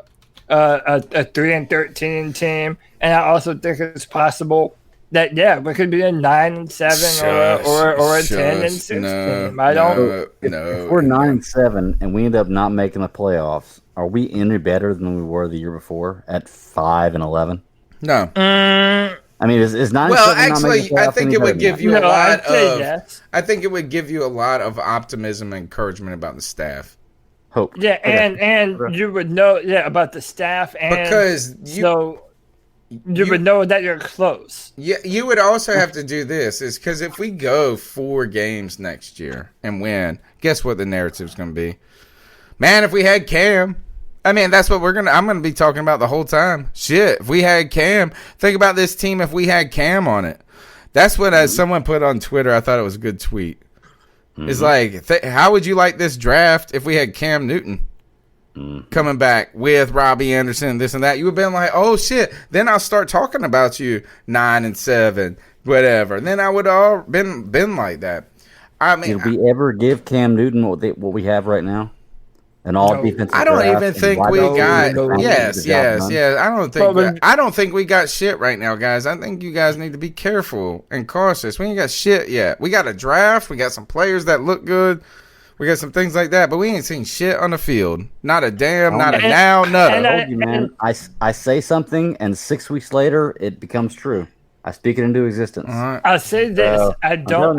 a 3-13 team, and I also think it's possible that we could be a 9-7 or a 10-6 team. I don't. If we're 9-7 and we end up not making the playoffs, are we any better than we were the year before at 5-11? No. I mean, is 9-7? Well, actually, I think it would give you a lot of. Yes. I think it would give you a lot of optimism and encouragement about the staff. Hope. Yeah, and you would know about the staff, and because you would know that you're close. Yeah, you would also have to do this, is because if we go 4 games next year and win, guess what the narrative's going to be? Man, if we had Cam, that's what I'm going to be talking about the whole time. Shit, if we had Cam, think about this team if we had Cam on it. That's what someone put on Twitter. I thought it was a good tweet. Mm-hmm. It's like, how would you like this draft if we had Cam Newton coming back with Robbie Anderson, this and that? You would have been like, oh shit, then I'll start talking about you 9-7, whatever. Then I would all been like that. Did we ever give Cam Newton what we have right now? An all defensive. I don't even think we got. Yes. I don't think we got shit right now, guys. I think you guys need to be careful and cautious. We ain't got shit yet. We got a draft. We got some players that look good. We got some things like that, but we ain't seen shit on the field. Not a damn, not a now, nothing. I told you, man. I say something, and 6 weeks later, it becomes true. I speak it into existence. I'll say this: I don't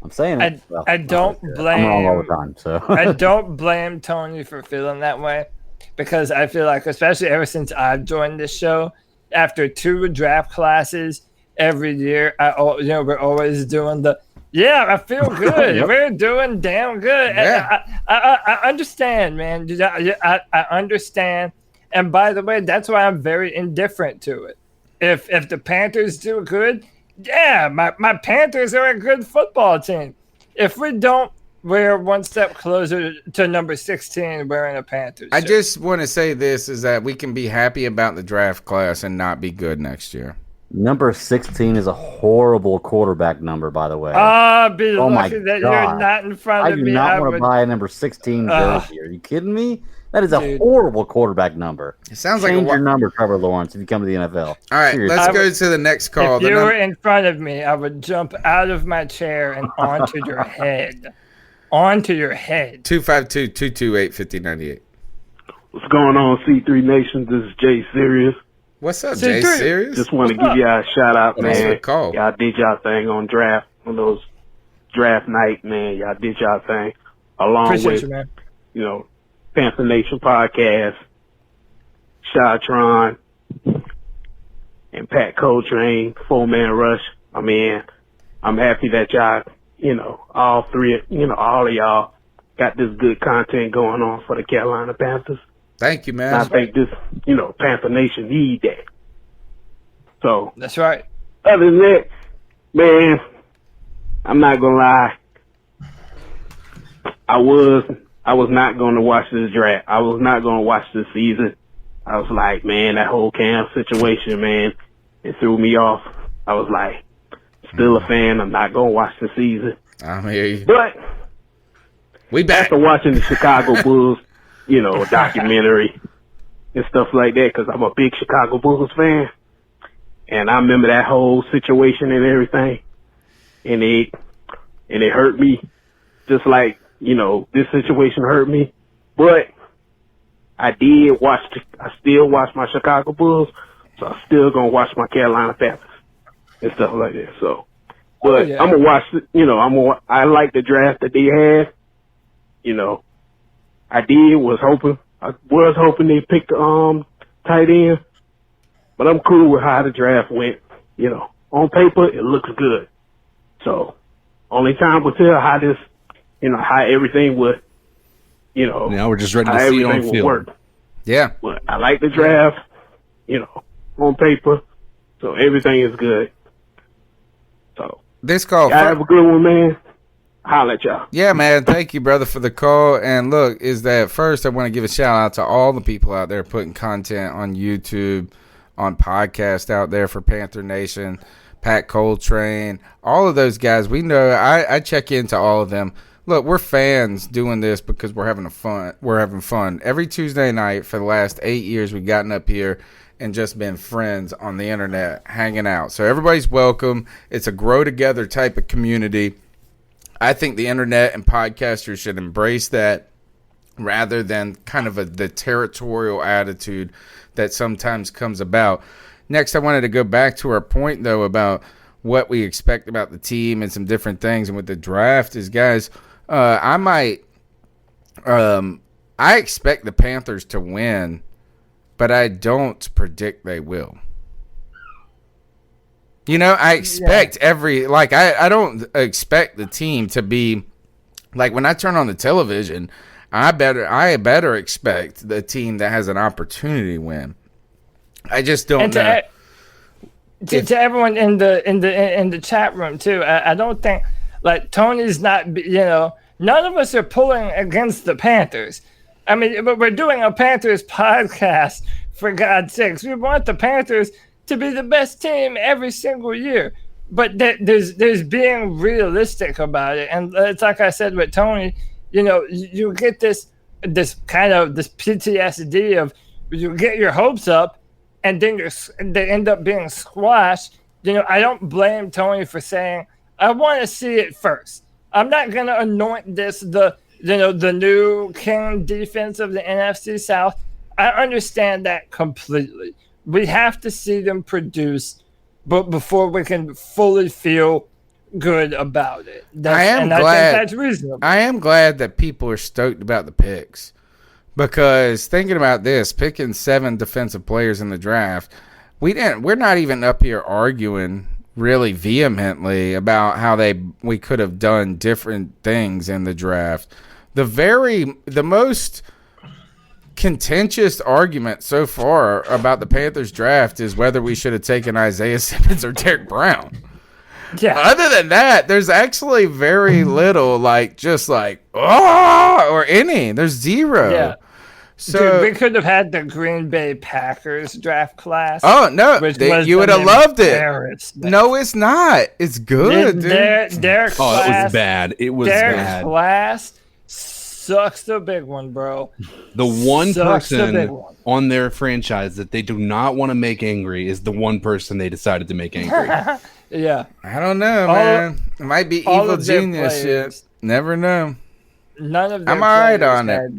I'm saying it. I don't blame. I'm wrong all the time. So I don't blame Tony for feeling that way, because I feel like, especially ever since I've joined this show, after 2 draft classes every year, we're always doing I feel good. Yep. We're doing damn good. Yeah. I understand, man. I understand. And by the way, that's why I'm very indifferent to it. If the Panthers do good, my Panthers are a good football team. If we don't, we're one step closer to number 16 wearing a Panthers shirt. I just want to say this, is that we can be happy about the draft class and not be good next year. number 16 is a horrible quarterback number, by the way. Be lucky that you're not in front of me. I do not want to buy a number 16 jersey. Are you kidding me? That is a horrible quarterback number. It sounds Change like your number, Trevor Lawrence, if you come to the NFL. All right, let's go to the next call. If you were in front of me, I would jump out of my chair and onto your head. Onto your head. 252-228-5098. What's going on, C3 Nation? This is Jay Serious. What's up, Jay Serious? Just want to give y'all a shout out, Thanks for man. the call. Y'all did y'all thing on those draft night, man. Y'all did y'all thing. Along Appreciate with, you, man. Panther Nation Podcast, Shy-Tron, and Pat Coltrane, 4-Man Rush. I mean, I'm happy that y'all, all three, all of y'all got this good content going on for the Carolina Panthers. Thank you, man. And I think this, Panther Nation need that. So that's right. Other than that, man, I'm not gonna lie. I was not going to watch this draft. I was not going to watch this season. I was like, man, that whole Cam situation, man, it threw me off. I was like, still a fan. I'm not going to watch the season. I hear you. But we back. After watching the Chicago Bulls, documentary and stuff like that, because I'm a big Chicago Bulls fan, and I remember that whole situation and everything, and it hurt me, just like, this situation hurt me, but I still watch my Chicago Bulls, so I'm still gonna watch my Carolina Panthers and stuff like that. So, but I'm gonna watch. I like the draft that they had. I was hoping they picked tight end, but I'm cool with how the draft went. On paper it looks good. So, only time will tell how this. How everything would, now we're just ready to how see it on everything would field. work. Yeah. But I like the draft, on paper, so everything is good. So this call. Y'all have a good one, man. Holla at y'all. Yeah, man. Thank you, brother, for the call. And look, first I want to give a shout out to all the people out there putting content on YouTube, on podcast out there for Panther Nation, Pat Coltrane, all of those guys. We know I check into all of them. Look, we're fans doing this because we're having fun. We're having fun. Every Tuesday night for the last 8 years, we've gotten up here and just been friends on the internet, hanging out. So everybody's welcome. It's a grow together type of community. I think the internet and podcasters should embrace that rather than kind of the territorial attitude that sometimes comes about. Next, I wanted to go back to our point, though, about what we expect about the team and some different things. And with the draft is, guys, I expect the Panthers to win, but I don't predict they will. I expect I don't expect the team to be like, when I turn on the television, I better expect the team that has an opportunity to win. I just don't know. To everyone in the chat room too, I don't think Tony's not. None of us are pulling against the Panthers. I mean, but we're doing a Panthers podcast, for God's sakes. We want the Panthers to be the best team every single year. But there's being realistic about it, and it's like I said with Tony. You get this PTSD of you get your hopes up, and then they end up being squashed. I don't blame Tony for saying, I want to see it first. I'm not going to anoint this the new king defense of the NFC South. I understand that completely. We have to see them produce, but before we can fully feel good about it. I think that's reasonable. I am glad that people are stoked about the picks, because thinking about this, picking 7 defensive players in the draft, we're not even up here arguing really vehemently about how we could have done different things in the draft. The most contentious argument so far about the Panthers draft is whether we should have taken Isaiah Simmons or Derek Brown. Yeah. Other than that, there's actually very little or any. There's zero. Yeah. So dude, we could have had the Green Bay Packers draft class. Oh no, you would have loved it. No, it's not. It's good, dude. Their class, it was bad. It was their bad. Class sucks the big one, bro. The one Sucks person the big one. on their franchise that they do not want to make angry is the one person they decided to make angry. Yeah. I don't know, man. It might be evil genius shit. Never know. None of them. I'm all right on it.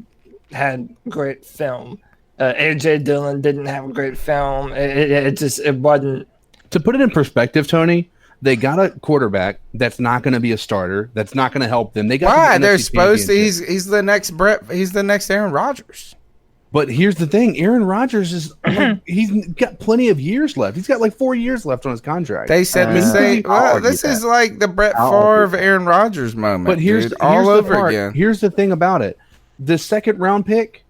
Had great film. AJ Dillon didn't have a great film. It wasn't. To put it in perspective, Tony, they got a quarterback that's not going to be a starter. That's not going to help them. They got why? the They're NFC supposed to. championship. He's the next Brett. He's the next Aaron Rodgers. But here's the thing: Aaron Rodgers is he's got plenty of years left. He's got like 4 years left on his contract. They said the same. Well, this is like the Brett Favre, Aaron Rodgers moment. But here's all the over part. again. Here's the thing about it: the second round pick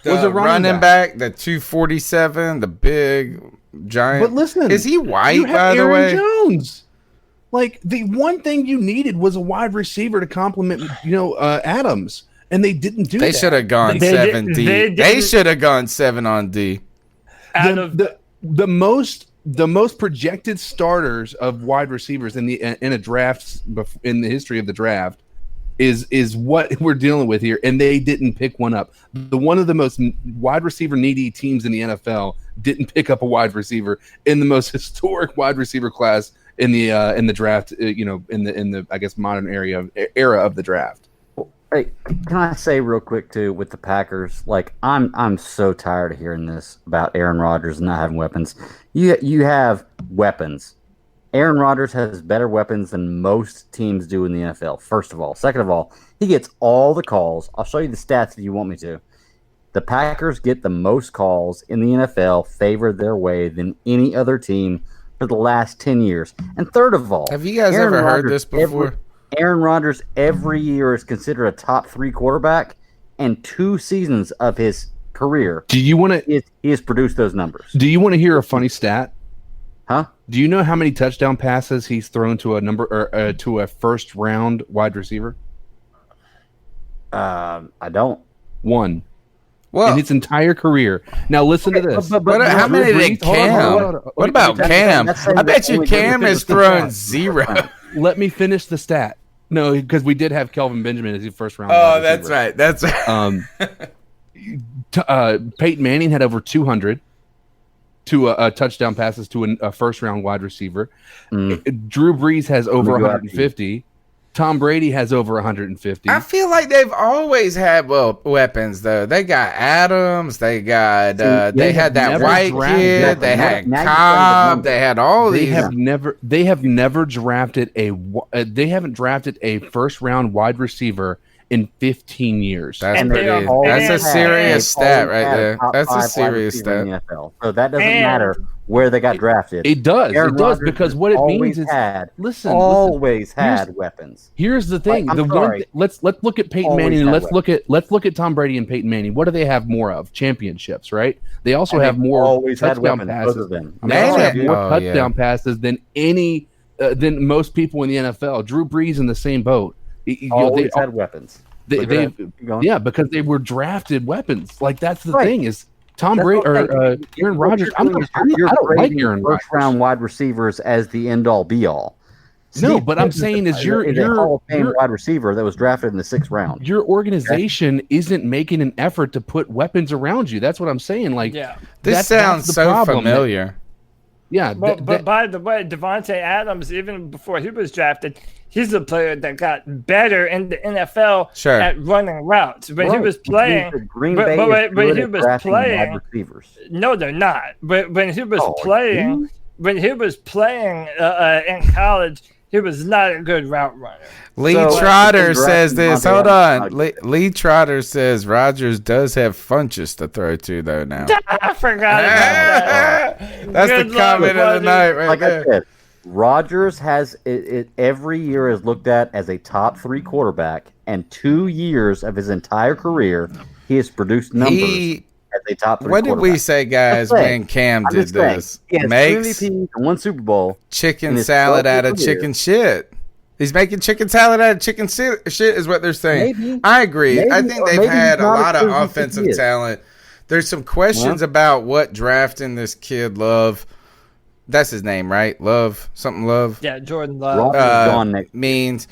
was a running back, the 247, the big giant. But listen, is he white? You have by the Aaron way, Jones. Like the one thing you needed was a wide receiver to complement, Adams, and they didn't do that. They should have gone 7D. They should have gone 7 on D. The most projected starters of wide receivers in a draft in the history of the draft is what we're dealing with here, and they didn't pick one up. One of the most wide receiver needy teams in the NFL didn't pick up a wide receiver in the most historic wide receiver class in the draft. In the I guess modern era of the draft. Hey, can I say real quick too with the Packers? Like I'm so tired of hearing this about Aaron Rodgers not having weapons. You have weapons. Aaron Rodgers has better weapons than most teams do in the NFL. First of all, second of all, he gets all the calls. I'll show you the stats if you want me to. The Packers get the most calls in the NFL favored their way than any other team for the last 10 years. And third of all, have you guys ever heard this before? Aaron Rodgers every year is considered a top 3 quarterback, and 2 seasons of his career. Do you want to? He has produced those numbers. Do you want to hear a funny stat? Huh? Do you know how many touchdown passes he's thrown to to a first round wide receiver? I don't. 1. Well, in his entire career. Now listen to this. But how many did Cam? What about Cam? I bet you Cam has thrown 0. Let me finish the stat. No, because we did have Kelvin Benjamin as his first round. Oh, that's right. That's right. Peyton Manning had over 200 touchdown passes to a first round wide receiver. Drew Brees has over 150. Tom Brady has over 150. I feel like they've always had weapons though. They got Adams. They got they had that white kid. They had Cobb. They had all these. They have never drafted they haven't drafted a first round wide receiver in 15 years. That's a serious stat right there. That's a serious stat. So that doesn't matter where they got drafted. It does. It does, because what it means is always had weapons. Here's the thing. Let's look at Peyton Manning and let's look at Tom Brady and Peyton Manning. What do they have more of? Championships, right? They also have more touchdown passes. Both of them. They also have more touchdown passes than than most people in the NFL. Drew Brees in the same boat. Always had weapons. Because they were drafted weapons. Like that's the thing is Tom Brady or Aaron Rodgers. I don't like Aaron Rodgers. First round wide receivers as the end all be all. No, but I'm saying is you're Hall of Fame wide receiver that was drafted in the 6th round. Your organization isn't making an effort to put weapons around you. That's what I'm saying. Like, this sounds so familiar. Yeah, but by the way, Devontae Adams, even before he was drafted, he's a player that got better in the NFL at running routes. But he was playing. But he was playing. No, they're not. But when he was playing, in college, He was not a good route runner. Lee So, Trotter says this. Devontae Hold Adams. on. Lee Trotter says Rodgers does have Funchess to throw to, though, now. I forgot about that. That's Good the luck, comment of the buddy. night right Like there. I said, Rodgers has it every year is looked at as a top 3 quarterback, and 2 years of his entire career, he has produced numbers as a top 3 What did quarterback. we say, guys, when Cam did this? He has 2 Makes MVPs and 1 Super Bowl. chicken salad out of chicken shit. He's making chicken salad out of chicken shit is what they're saying. Maybe. I agree. I Maybe, think or they've maybe had he's a not lot as of good as he offensive is. talent. There's some questions about what drafting this kid Love. That's his name, right? Love, something Love. Yeah, Jordan Love. Gone next. Means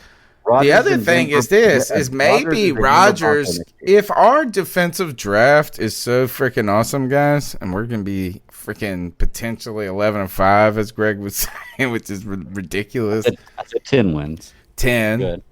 Rodgers the other in thing Denver- is this: is Rodgers maybe in Denver Rodgers. Broncos next year. If our defensive draft is so freaking awesome, guys, and we're gonna be freaking potentially 11-5, as Greg was saying, which is ridiculous. I said 10 wins. 10. Good.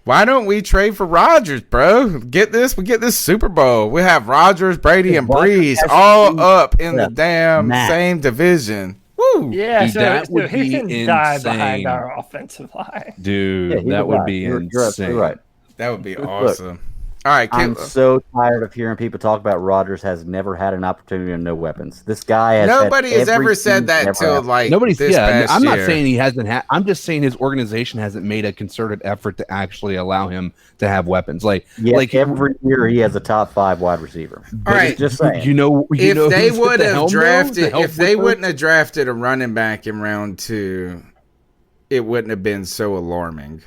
Why don't we trade for Rodgers, bro? Get this. We get this Super Bowl. We have Rodgers, Brady, and Breeze all up in the damn same division. Woo! Yeah, Dude, so, that so would he be can die behind insane. our offensive line. Dude, he that would would die. be You're insane. absolutely right. That would be Look, awesome. All right, I'm so tired of hearing people talk about Rodgers has never had an opportunity and no weapons. This guy has nobody had has ever everything said that ever till happened. like Nobody's this past I'm not year. saying he hasn't had. I'm just saying his organization hasn't made a concerted effort to actually allow him to have weapons. Like Every year he has a top 5 wide receiver. All right, just saying. You know if they who's at would the have helm, though, drafted, to help if they with wouldn't have drafted a running back in round 2, it wouldn't have been so alarming.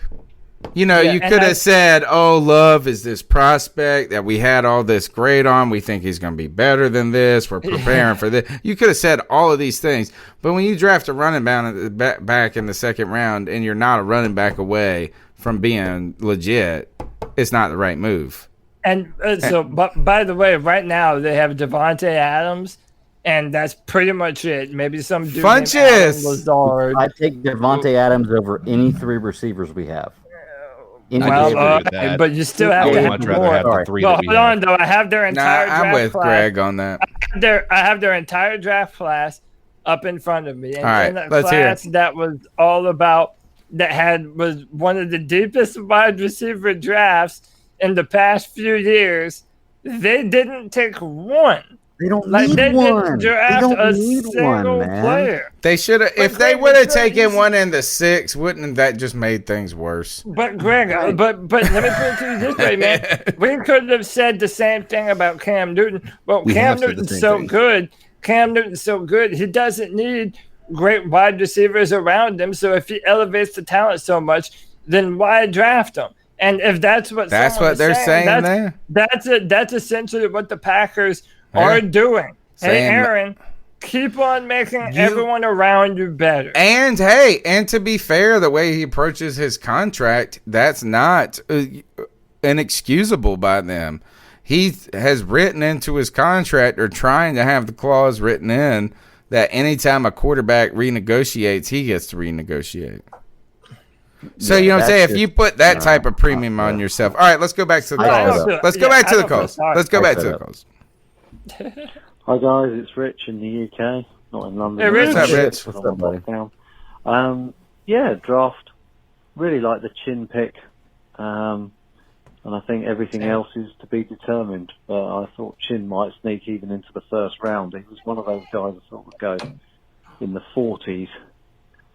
You know, you could have said, "Oh, Love is this prospect that we had all this grade on. We think he's going to be better than this. We're preparing for this." You could have said all of these things, but when you draft a running back in the second round and you're not a running back away from being legit, it's not the right move. And but by the way, right now they have Devontae Adams, and that's pretty much it. Maybe some dude named Adam Lazard. I take Devontae Adams over any 3 receivers we have. But you still have to have more. Well, hold on, though. I have their entire draft I'm with class. Greg on that. I have their entire draft class up in front of me. And all right, in that let's hear class that was all about was one of the deepest wide receiver drafts in the past few years. They didn't take one. They don't They need didn't one. draft They don't a need single one, man. player. They should have. If they Greg, would have Greg, taken one in the 6, wouldn't that just made things worse? But Greg, but let me put it to you this way, man. We could have said the same thing about Cam Newton. Well, Cam Newton's so good. Cam Newton's so good. He doesn't need great wide receivers around him. So if he elevates the talent so much, then why draft him? And if that's what they're saying there. That's essentially what the Packers are doing. Hey, Aaron, keep on making everyone around you better. And hey, and to be fair, the way he approaches his contract, that's not inexcusable by them. He has written into his contract, or trying to have the clause written in, that anytime a quarterback renegotiates, he gets to renegotiate. So, you know what I'm saying? If you put that type of premium on yourself. All right, let's go back to the calls. Let's go back to the calls. Let's go back to the calls. Hi guys, it's Rich in the UK, not in London. Hey, Rich. What's up, Rich? What's up, buddy? Yeah, draft. Really like the chin pick, and I think everything else is to be determined. But I thought Chin might sneak even into the first round. He was one of those guys I thought would go in the 40s,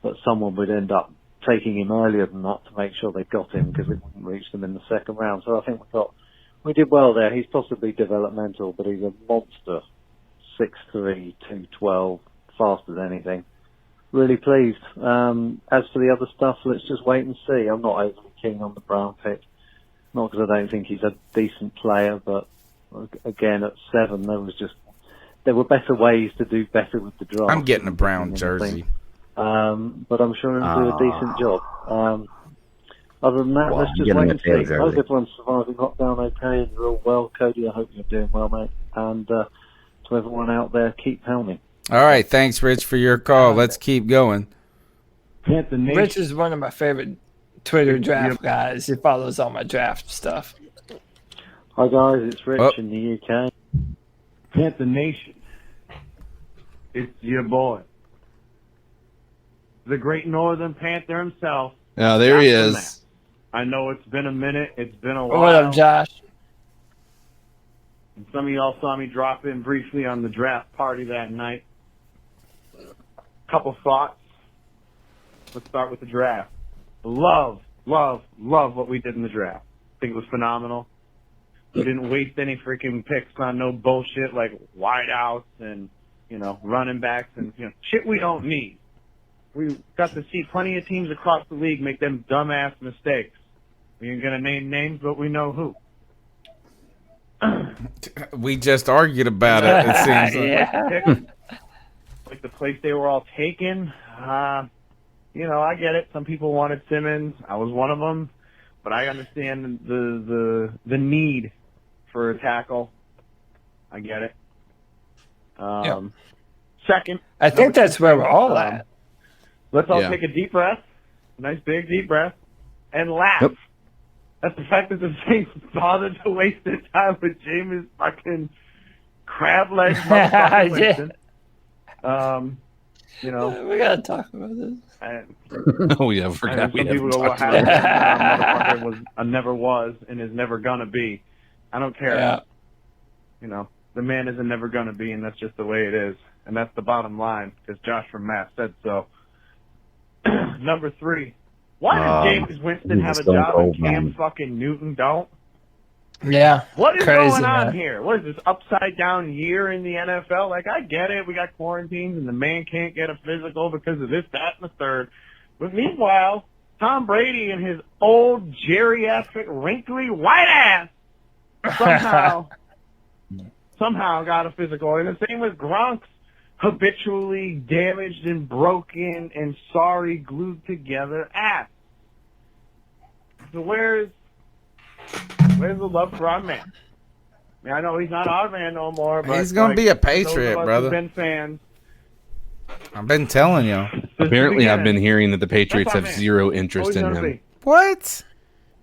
but someone would end up taking him earlier than that to make sure they got him, because it wouldn't reach them in the second round. So I think we did well there. He's possibly developmental, but he's a monster. 6'3", 212, fast as anything. Really pleased. As for the other stuff, let's just wait and see. I'm not overly keen on the Brown pick. Not because I don't think he's a decent player, but again, at 7, there were better ways to do better with the draft. I'm getting a Brown jersey. But I'm sure he'll do a decent job. Other than that, let's just wait and see. I hope everyone's surviving lockdown okay and you're all well. Cody, I hope you're doing well, mate. And to everyone out there, keep pounding. All right, thanks, Rich, for your call. Let's keep going. Rich is one of my favorite Twitter draft guys. He follows all my draft stuff. Hi guys, it's Rich in the UK. Panther Nation, it's your boy, the great Northern Panther himself, Oh, there he Josh from is. Matt. I know it's been a minute. It's been a while. What up, Josh? And some of y'all saw me drop in briefly on the draft party that night. Couple thoughts. Let's start with the draft. Love what we did in the draft. I think it was phenomenal. We didn't waste any freaking picks on no bullshit like wideouts and, running backs and, shit we don't need. We got to see plenty of teams across the league make them dumbass mistakes. We ain't gonna name names, but we know who. We just argued about it, it seems. Yeah. Like the place they were all taken. I get it. Some people wanted Simmons. I was one of them. But I understand the need for a tackle. I get it. Second. I think that's where we're all at. Let's all take a deep breath. A nice big deep breath. And laugh. Yep. That's the fact that the Saints bothered to waste their time with Jameis fucking crab leg motherfucking Winston. We gotta talk about this. Oh yeah, I forgot we some people haven't go, what talked about happened? it. Motherfucker never was and is never gonna be. I don't care. Yeah. The man is a never gonna be, and that's just the way it is. And that's the bottom line, because Josh from Matt said so. Number 3. Why does James Winston have a job and Cam fucking Newton don't? Yeah. What is crazy, going on man. here? What is this upside down year in the NFL? Like, I get it. We got quarantines and the man can't get a physical because of this, that, and the third. But meanwhile, Tom Brady and his old geriatric, wrinkly, white ass somehow got a physical. And the same with Gronk's habitually damaged and broken and sorry glued together ass. So where's the love for our man? I mean, I know he's not our man no more, but He's gonna be a Patriot, those of us brother. who've been fans. I've been telling you. Apparently, I've been hearing that the Patriots That's have our man. zero interest Always in gonna him. be. What?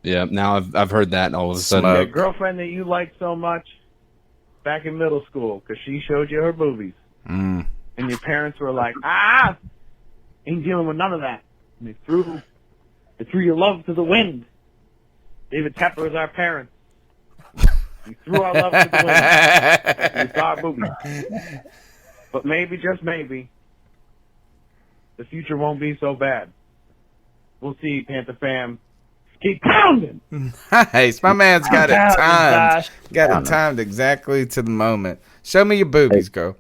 Yeah, now I've heard that all of a sudden. Your girlfriend that you liked so much back in middle school because she showed you her boobies. Mm. And your parents were like, ain't dealing with none of that. And they threw your love to the wind. David Tepper is our parents. We threw our love to the wind. We saw our boobies. But maybe, just maybe, the future won't be so bad. We'll see, Panther fam. Keep pounding. Nice. My man's got it Pounding, timed. Josh. Got it timed exactly to the moment. Show me your boobies, girl.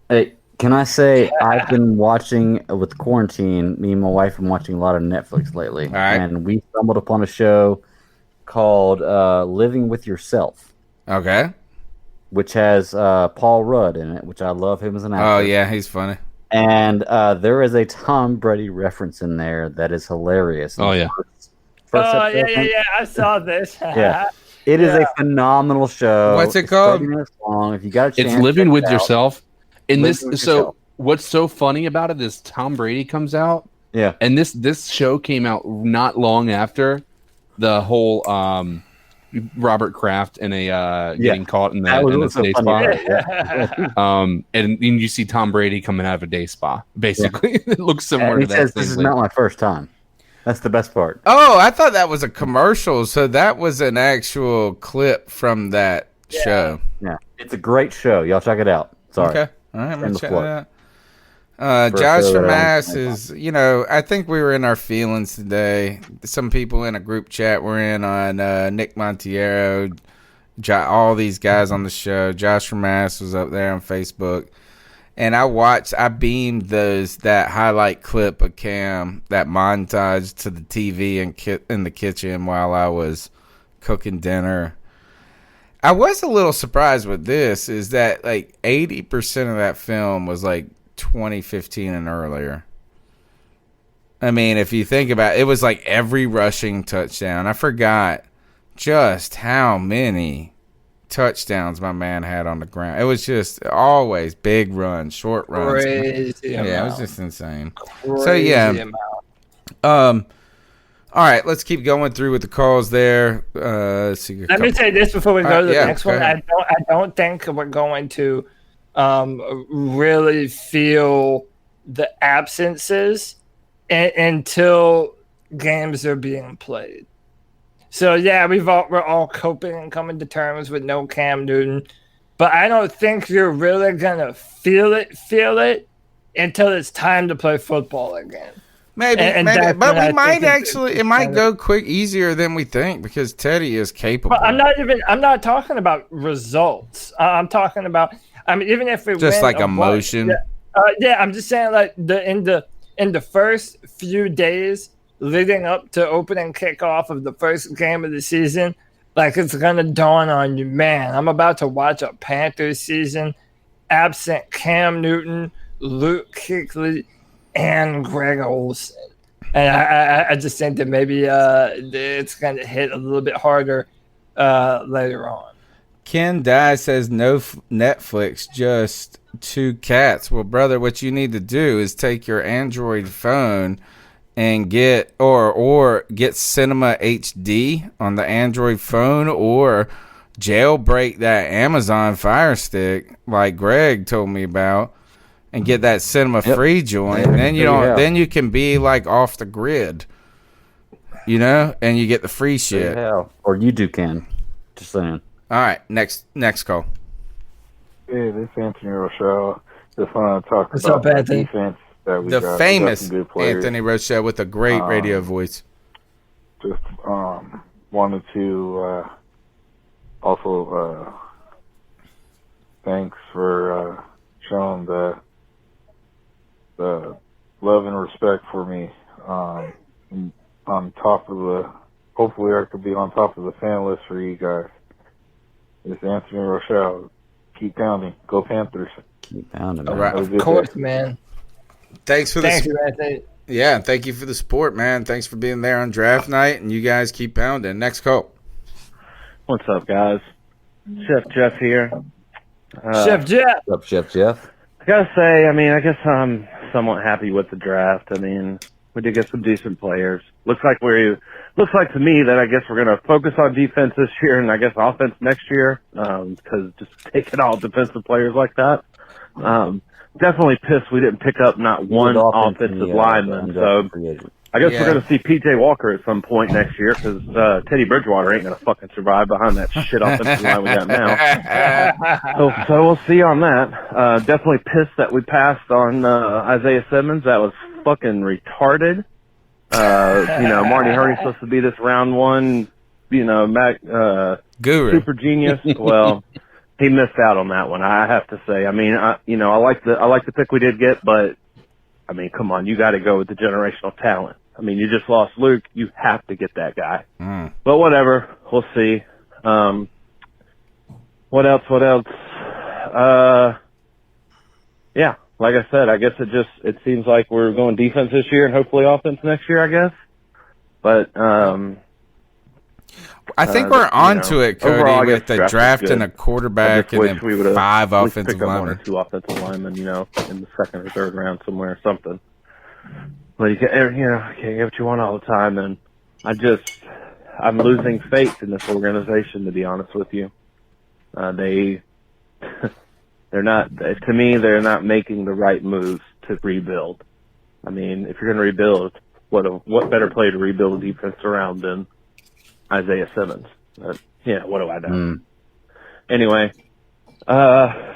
Hey, can I say I've been watching with quarantine? Me and my wife have been watching a lot of Netflix lately, and we stumbled upon a show called "Living with Yourself." Okay. Which has Paul Rudd in it, which I love him as an actor. Oh yeah, he's funny. And there is a Tom Brady reference in there that is hilarious. Oh yeah. First Oh episode, yeah. I saw this. Yeah. It is a phenomenal show. What's it It's called? 30 minutes long. If you got a chance, It's Living check with it out. Yourself. And Living with so Yourself. what's so funny about it is Tom Brady comes out. Yeah. And this show came out not long after the whole Robert Kraft and getting caught in That was the also day funny. spa. And you see Tom Brady coming out of a day spa. Basically, it looks similar And to he that. says, "This is not my first time." That's the best part. Oh, I thought that was a commercial. So that was an actual clip from that show. Yeah, it's a great show. Y'all check it out. Sorry. Okay. All right, I'm gonna Shameless check plug. that For out. a Josh show from that I Mass don't is, I think we were in our feelings today. Some people in a group chat were in on Nick Montiero, all these guys on the show. Josh from Mass was up there on Facebook. And I beamed that highlight clip of Cam, that montage to the TV in the kitchen while I was cooking dinner. I was a little surprised with this, is that like 80% of that film was like 2015 and earlier. I mean, if you think about it, it was like every rushing touchdown. I forgot just how many touchdowns my man had on the ground. It was just always big runs, short runs. Crazy Yeah, it was amount. just insane. Crazy So yeah. amount. All right, let's keep going through with the calls there. Let's see Let me say this before we go to the next go one. ahead. I don't think we're going to really feel the absences until games are being played. So yeah, we're all coping and coming to terms with no Cam Newton, but I don't think you're really gonna feel it until it's time to play football again. Maybe, but we might actually. It might go quick, easier than we think because Teddy is capable. But I'm not talking about results. I'm talking about. I mean, even if it just like emotion. I'm just saying, like in the first few days leading up to opening kickoff of the first game of the season, like it's gonna dawn on you, man. I'm about to watch a Panthers season absent Cam Newton, Luke Kuechly, and Greg Olsen. And I just think that maybe it's going to hit a little bit harder later on. Ken Dye says no Netflix, just 2 cats. Well, brother, what you need to do is take your Android phone and get or get Cinema HD on the Android phone, or jailbreak that Amazon Fire Stick like Greg told me about, and get that Cinema free joint. And then then you can be like off the grid, and you get the free shit. Or you can. Just saying. All right, next call. Hey, this is Anthony Rochelle. Just want to talk What's about up, Anthony? defense that we The got. famous We got some good players. Anthony Rochelle with a great radio voice. Just wanted to also thanks for showing the love and respect for me. On top of hopefully I could be on top of the fan list for you guys. It's Anthony Rochelle. Keep pounding. Go Panthers. Keep pounding, man. All right. Of course, man. Thanks for Thank you, Anthony. Yeah, thank you for the support, man. Thanks for being there on draft night, and you guys keep pounding. Next call. What's up, guys? Chef Jeff here. Chef Jeff. What's up, Chef Jeff? I gotta say, I guess I'm somewhat happy with the draft. We did get some decent players. Looks like to me that I guess we're gonna focus on defense this year and I guess offense next year. Because just taking all defensive players like that. Definitely pissed we didn't pick up not one offensive lineman. So I guess we're going to see P.J. Walker at some point next year because Teddy Bridgewater ain't going to fucking survive behind that shit offensive line we got now. So we'll see on that. Definitely pissed that we passed on Isaiah Simmons. That was fucking retarded. Marty Hurney's supposed to be this round one, guru, super genius. Well, he missed out on that one, I have to say. I like the pick we did get, but come on, you got to go with the generational talent. You just lost Luke. You have to get that guy. But whatever, we'll see. What else? Yeah, like I said, I guess it seems like we're going defense this year and hopefully offense next year, I guess. But I think we're on to it, Cody, overall, with the draft and a quarterback and then 5 offensive linemen. 1 or 2 offensive linemen, in the second or third round somewhere or something. But you can't get what you want all the time, and I'm losing faith in this organization, to be honest with you. They're not, to me, they're not making the right moves to rebuild. If you're going to rebuild, what better player to rebuild a defense around than Isaiah Simmons? What do I know? Anyway,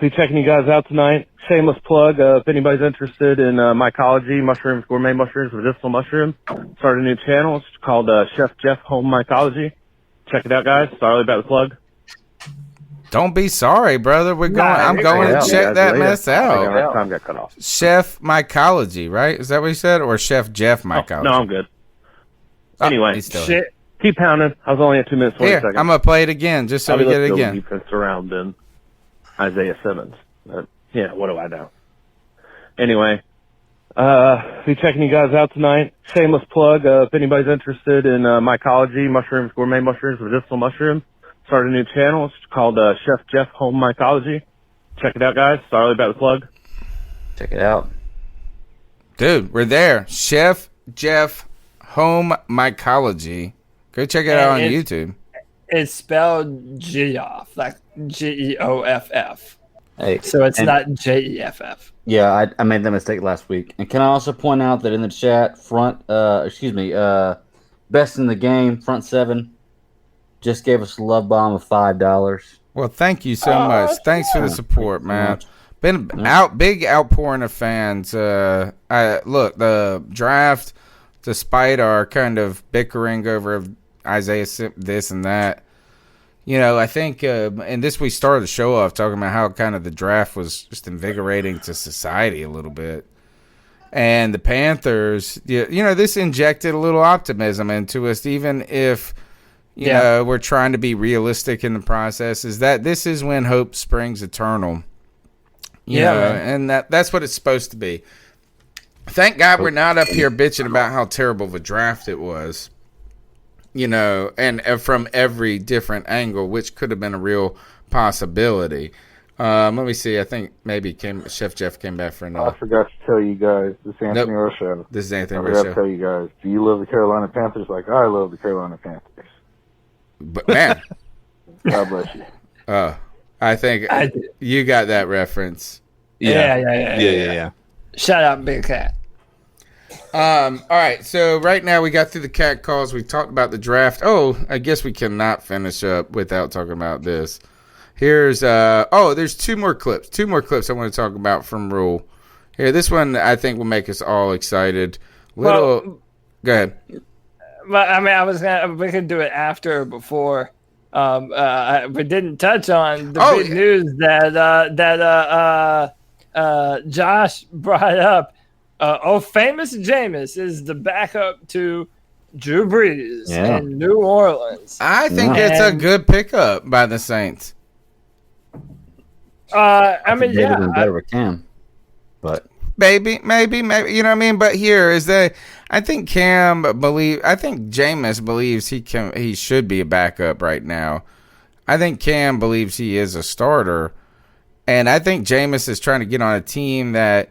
be checking you guys out tonight. Shameless plug, if anybody's interested in mycology, mushrooms, gourmet mushrooms, medicinal mushrooms, start a new channel. It's called Chef Jeff Home Mycology. Check it out, guys. Sorry about the plug. Don't be sorry, brother. I'm going to check that mess out. Time got cut off. Chef Mycology, right? Is that what you said? Or Chef Jeff Mycology? No, I'm good. Anyway, shit. Keep pounding. I was only at 2 minutes 20 seconds. I'm gonna play it again just so we get it again. Defense around then Isaiah Simmons. What do I know? Anyway, be checking you guys out tonight. Shameless plug. If anybody's interested in mycology, mushrooms, gourmet mushrooms, medicinal mushrooms, start a new channel. It's called Chef Jeff Home Mycology. Check it out, guys. Sorry about the plug. Check it out, dude. We're there. Chef Jeff Home Mycology. Go check it out on YouTube. It's spelled Geoff, like Geoff. Hey, so it's not Jeff. Yeah, I made that mistake last week. And can I also point out that in the chat, best in the game, front seven, just gave us a love bomb of $5. Well, thank you so much. Thanks for the support, man. Been big outpouring of fans. Look, the draft, despite our kind of bickering over Isaiah this and that, I think, and this we started the show off talking about how kind of the draft was just invigorating to society a little bit. And the Panthers, this injected a little optimism into us, even if, we're trying to be realistic in the process, is that this is when hope springs eternal. And that's what it's supposed to be. Thank God we're not up here bitching about how terrible of a draft it was. And from every different angle, which could have been a real possibility. Let me see. I think maybe Chef Jeff came back for another. I forgot to tell you guys. This is Anthony Rocha. This is Anthony I Rocha. forgot to tell you guys. Do you love the Carolina Panthers like I love the Carolina Panthers? But man, God bless you. I think you got that reference. Yeah. Shout out, Big Cat. All right, so right now we got through the cat calls. We talked about the draft. Oh, I guess we cannot finish up without talking about this. Here's there's two more clips I want to talk about from Rhule. Here, this one I think will make us all excited. Go ahead. Well, I mean, we could do it after or before. We didn't touch on the big news that Josh brought up. Famous Jameis is the backup to Drew Brees in New Orleans. I think it's a good pickup by the Saints. I mean, better with Cam, but maybe, you know what I mean. But here is I think Jameis believes he should be a backup right now. I think Cam believes he is a starter, and I think Jameis is trying to get on a team that.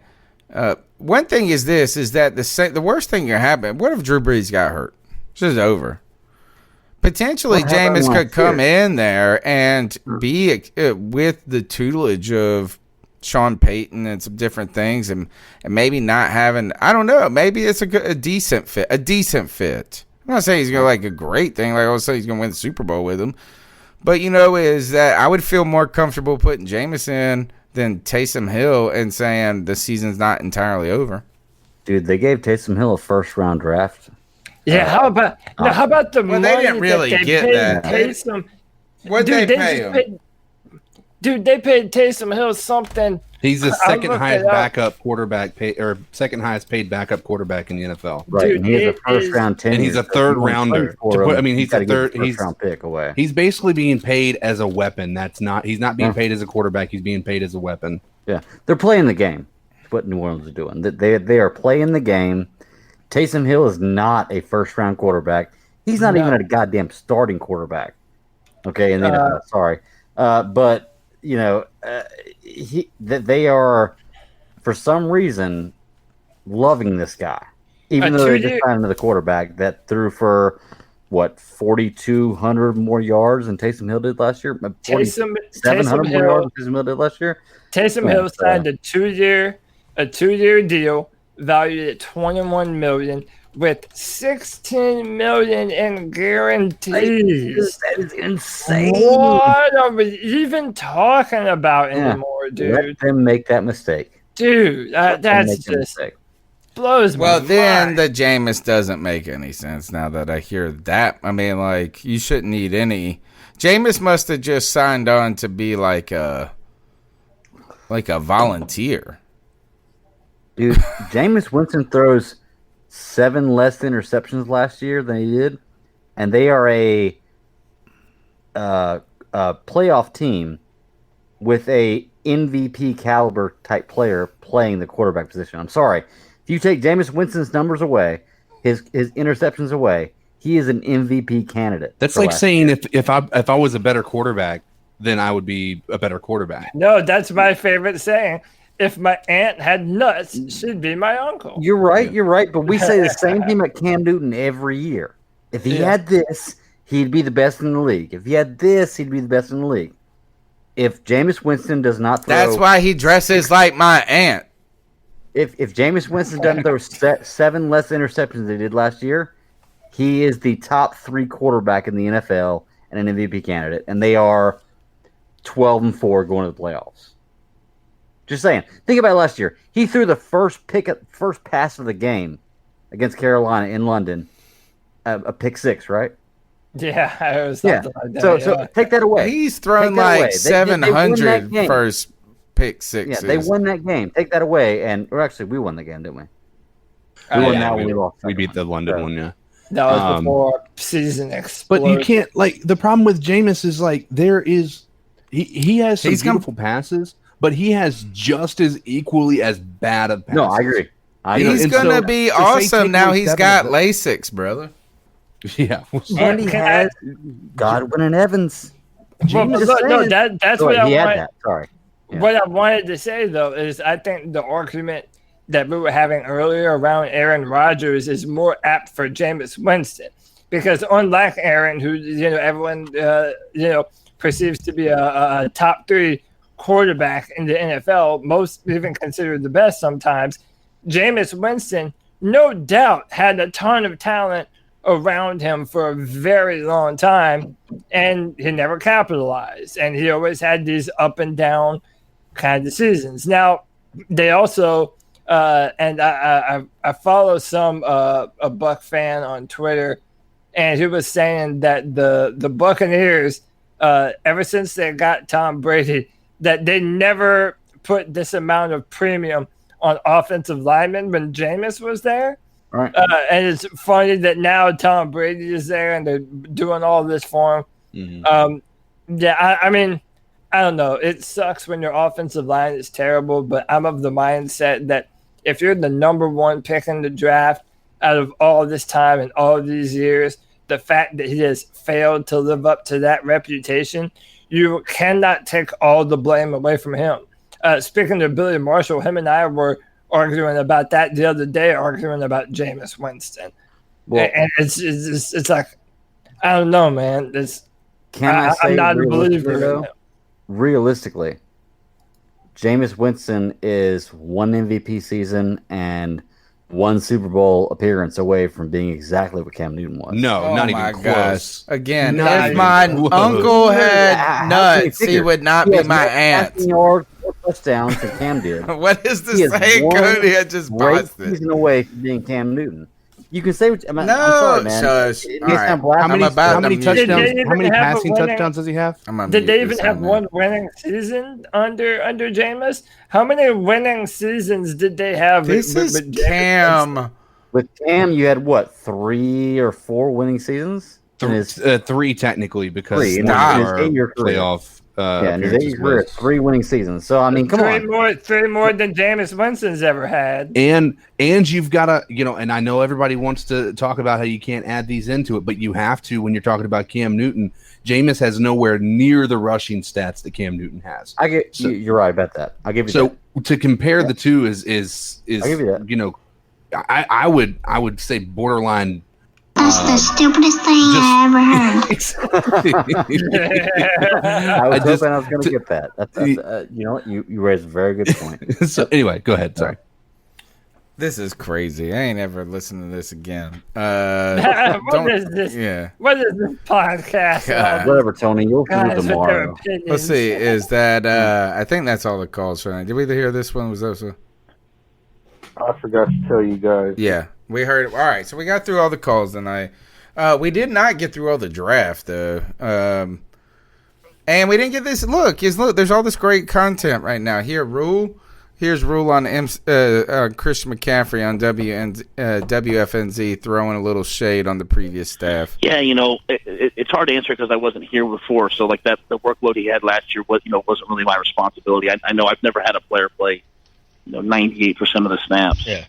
One thing is that the worst thing can happen. What if Drew Brees got hurt? It's just over. Potentially, Jameis could come in there and be with the tutelage of Sean Payton and some different things, and maybe not having. I don't know. Maybe it's a decent fit. I'm not saying he's gonna like a great thing. Like I was saying, he's gonna win the Super Bowl with him. But is that I would feel more comfortable putting Jameis in than Taysom Hill and saying the season's not entirely over. Dude, they gave Taysom Hill a first-round draft. Yeah, how about the money they didn't really get that. Taysom? What'd they pay him? They paid Taysom Hill something. He's the second highest backup quarterback second highest paid backup quarterback in the NFL. Right, Dude, and he has a first-round tenure. And he's a third rounder. He's a first-round pick away. He's basically being paid as a weapon. He's not being paid as a quarterback. He's being paid as a weapon. Yeah, they're playing the game. That's what New Orleans is doing. They are playing the game. Taysom Hill is not a first-round quarterback. He's not even a goddamn starting quarterback. Okay, in the NFL. Sorry, but they are for some reason loving this guy, even though they just signed another quarterback that threw for 4,200 more yards than Taysom Hill did last year. 700 more yards than Taysom Hill did last year. Taysom Hill signed a two-year deal valued at $21 million with $16 million in guarantees. That is insane. What are we even talking about anymore, dude? Let them make that mistake, dude. That's just blows me. Well, then the Jameis doesn't make any sense now that I hear that. I mean, like, you shouldn't need any. Jameis must have just signed on to be like a volunteer. Dude, Jameis Winston throws 7 less interceptions last year than he did, and they are a playoff team with a MVP caliber type player playing the quarterback position. I'm sorry. If you take Jameis Winston's numbers away, his interceptions away, he is an MVP candidate. That's like saying if I was a better quarterback, then I would be a better quarterback. No, that's my favorite saying. If my aunt had nuts, she'd be my uncle. You're right. But we say the same thing about Cam Newton every year. If he had this, he'd be the best in the league. If he had this, he'd be the best in the league. If Jameis Winston does not throw... That's why he dresses like my aunt. if Jameis Winston doesn't throw 7 less interceptions than he did last year, he is the top 3 quarterback in the NFL and an MVP candidate, and they are 12-4 going to the playoffs. Just saying. Think about it last year. He threw the first pass of the game against Carolina in London, a pick 6, right? Yeah, it was something like that. So take that away. He's thrown like 700 first pick 6. Yeah, they won that game. Take that away, and actually, we won the game, didn't we? We won that one. We lost. We beat the London one, yeah. That was before season exploded. But you can't the problem with Jameis is he has some beautiful passes, but he has just as equally as bad of passes. No, I agree. He's gonna be awesome now. He's got LASIX, brother. Yeah, and he has Godwin and Evans. That's what I wanted. Sorry. Yeah. What I wanted to say though is I think the argument that we were having earlier around Aaron Rodgers is more apt for Jameis Winston, because unlike Aaron, who everyone perceives to be a top 3 quarterback in the NFL, most even considered the best sometimes, Jameis Winston no doubt had a ton of talent around him for a very long time, and he never capitalized, and he always had these up and down kind of seasons. Now they also and I follow a Buck fan on Twitter, and he was saying that the Buccaneers, ever since they got Tom Brady, that they never put this amount of premium on offensive linemen when Jameis was there. Right. And it's funny that now Tom Brady is there and they're doing all this for him. Mm-hmm. I mean, I don't know. It sucks when your offensive line is terrible, but I'm of the mindset that if you're the number 1 pick in the draft out of all this time and all these years, the fact that he has failed to live up to that reputation, you cannot take all the blame away from him. Speaking of Billy Marshall, him and I were arguing about that the other day, arguing about Jameis Winston. Well, and it's like, I don't know, man. I'm not a believer in him. Realistically, Jameis Winston is 1 MVP season and 1 Super Bowl appearance away from being exactly what Cam Newton was. No, not even close. Again, if my uncle had nuts, he would not be my aunt. Touchdowns that Cam did. What is the saying, Cody? I just bossed it. Season away from being Cam Newton. You can say, I'm sorry, man. Shush. Right. How many touchdowns? How many passing touchdowns does he have? Did they even have one winning season under Jameis? How many winning seasons did they have? This is Cam. With Cam, you had what, 3 or 4 winning seasons? 3 technically, because 3 in his 8-year playoff. In his 8-year career, 3 winning seasons. So I mean, come on, 3 more than Jameis Winston's ever had. And you've got to, and I know everybody wants to talk about how you can't add these into it, but you have to when you're talking about Cam Newton. Jameis has nowhere near the rushing stats that Cam Newton has. You're right about that. I'll give you that. So to compare the two is I'll give you that. I would say borderline. That's the stupidest thing I ever heard. I was hoping I was going to get that. That's you know what? You raised a very good point. So anyway, go ahead. Sorry. This is crazy. I ain't ever listening to this again. What is this? Yeah. What is this podcast? Whatever, Tony. You'll do it tomorrow. Let's see. Is that? I think that's all the calls for tonight. Did we hear this one? Was that? I forgot to tell you guys. Yeah, we heard it. All right, so we got through all the calls tonight. We did not get through all the draft, though. And we didn't get this. Look, there's all this great content right now. Here's Rhule on Christian McCaffrey on WFNZ throwing a little shade on the previous staff. Yeah, it's hard to answer because I wasn't here before. So, like the workload he had last year wasn't really my responsibility. I know I've never had a player play 98% of the snaps. Yeah.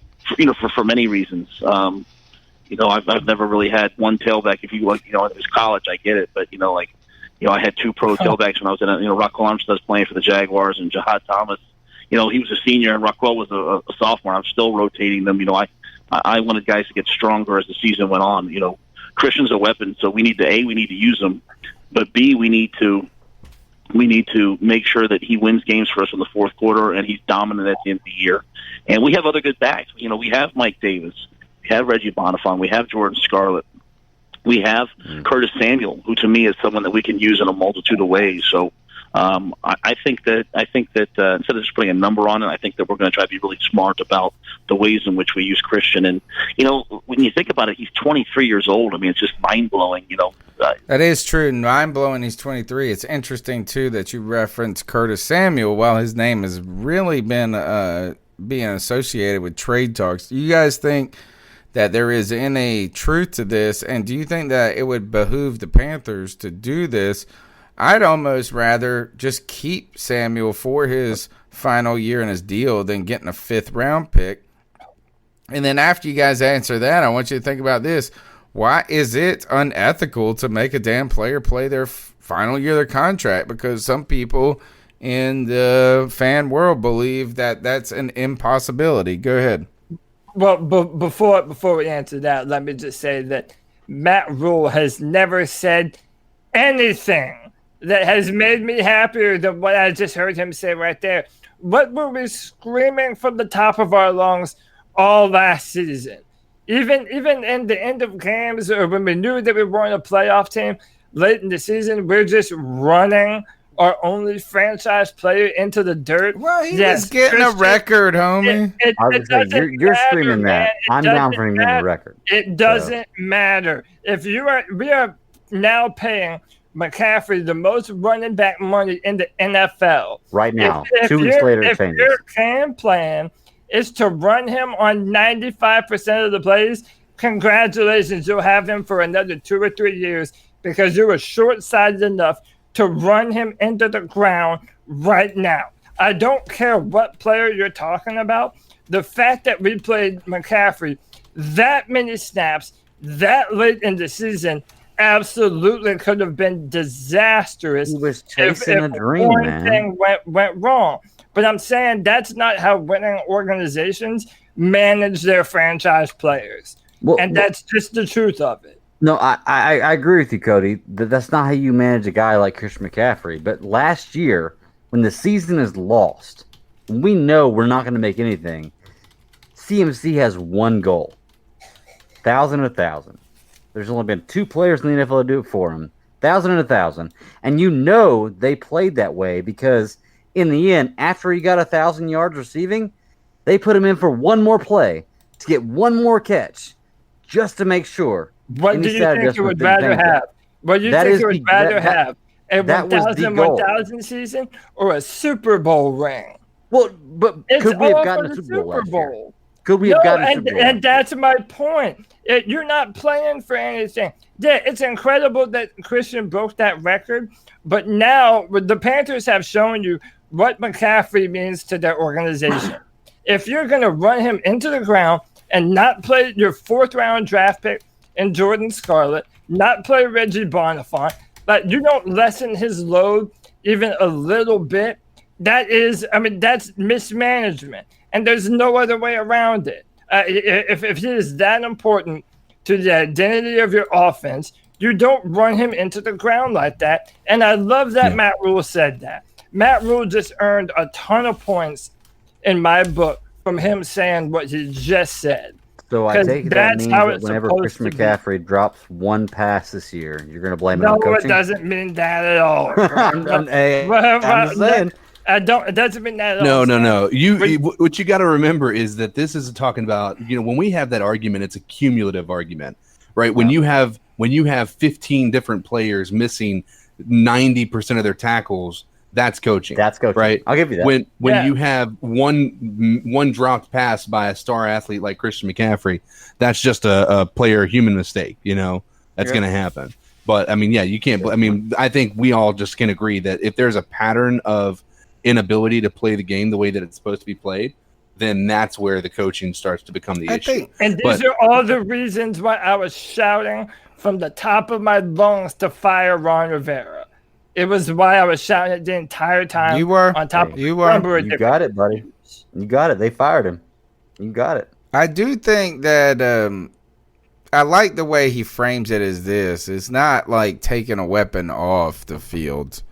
For many reasons. I've never really had one tailback. If you it was college, I get it, but I had 2 pro tailbacks when I was in Rockwell Armstead's playing for the Jaguars, and Jahad Thomas. He was a senior and Rockwell was a sophomore. I'm still rotating them. I wanted guys to get stronger as the season went on. Christian's a weapon, so we need to use him, but B, we need to We need to make sure that he wins games for us in the fourth quarter and he's dominant at the end of the year. And we have other good backs. You know, we have Mike Davis, we have Reggie Bonifant, we have Jordan Scarlett, we have Curtis Samuel, who to me is someone that we can use in a multitude of ways. So I think that instead of just putting a number on it, I think that we're going to try to be really smart about the ways in which we use Christian. And you know, when you think about it, he's 23 years old. I mean, it's just mind blowing. You know, that is true. Mind blowing. He's 23. It's interesting too that you reference Curtis Samuel while his name has really been being associated with trade talks. Do you guys think that there is any truth to this? And do you think that it would behoove the Panthers to do this? I'd almost rather just keep Samuel for his final year in his deal than getting a 5th round pick. And then after you guys answer that, I want you to think about this. Why is it unethical to make a damn player play their final year of their contract? Because some people in the fan world believe that that's an impossibility. Go ahead. Well, before we answer that, let me just say that Matt Rhule has never said anything that has made me happier than what I just heard him say right there. What were we screaming from the top of our lungs all last season? Even in the end of games, or when we knew that we weren't a playoff team late in the season, we're just running our only franchise player into the dirt. Well, he was getting a record, homie. I was saying, you're screaming that. I'm down for him getting a record. It doesn't matter. If we are now paying McCaffrey the most running back money in the NFL right now. 2 weeks later, it changes. If your game plan is to run him on 95% of the plays, congratulations, you'll have him for another 2 or 3 years because you were short-sighted enough to run him into the ground right now. I don't care what player you're talking about. The fact that we played McCaffrey that many snaps that late in the season absolutely could have been disastrous. He was chasing a dream, one man. thing went wrong. But I'm saying that's not how winning organizations manage their franchise players. And that's just the truth of it. No, I agree with you, Cody. That's not how you manage a guy like Christian McCaffrey. But last year, when the season is lost, we know we're not going to make anything. CMC has one goal. 1,000 and 1,000. There's only been 2 players in the NFL to do it for him. 1,000 and 1,000. And you know they played that way because in the end, after he got 1,000 yards receiving, they put him in for one more play to get one more catch just to make sure. What do you think you would rather have? What do you think you would rather have? A 1,000 season or a Super Bowl ring? Well, but could we have gotten a Super Bowl last year? Could we have gotten a Super Bowl? And that's my point. You're not playing for anything. Yeah, it's incredible that Christian broke that record, but now the Panthers have shown you what McCaffrey means to their organization. If you're going to run him into the ground and not play your 4th round draft pick in Jordan Scarlett, not play Reggie Bonifant, but you don't lessen his load even a little bit, that's mismanagement. And there's no other way around it. If it is that important to the identity of your offense, you don't run him into the ground like that. And I love that Matt Rhule said that. Matt Rhule just earned a ton of points in my book from him saying what he just said. So I take that means that whenever Christian McCaffrey drops one pass this year, you're going to blame him on coaching? No, it doesn't mean that at all. I'm just saying. It doesn't mean that at all. No. What you got to remember is that this is talking about, when we have that argument, it's a cumulative argument, right? When you have 15 different players missing 90% of their tackles, that's coaching. That's coaching, right? I'll give you that. When you have one dropped pass by a star athlete like Christian McCaffrey, that's just a player human mistake. That's going to happen. But I mean, you can't. I mean, I think we all just can agree that if there's a pattern of inability to play the game the way that it's supposed to be played, then that's where the coaching starts to become the issue. And these are all the reasons why I was shouting from the top of my lungs to fire Ron Rivera. It was why I was shouting it the entire time. You were on top. You got it, buddy. You got it. They fired him. You got it. I do think that I like the way he frames it as this. It's not like taking a weapon off the field.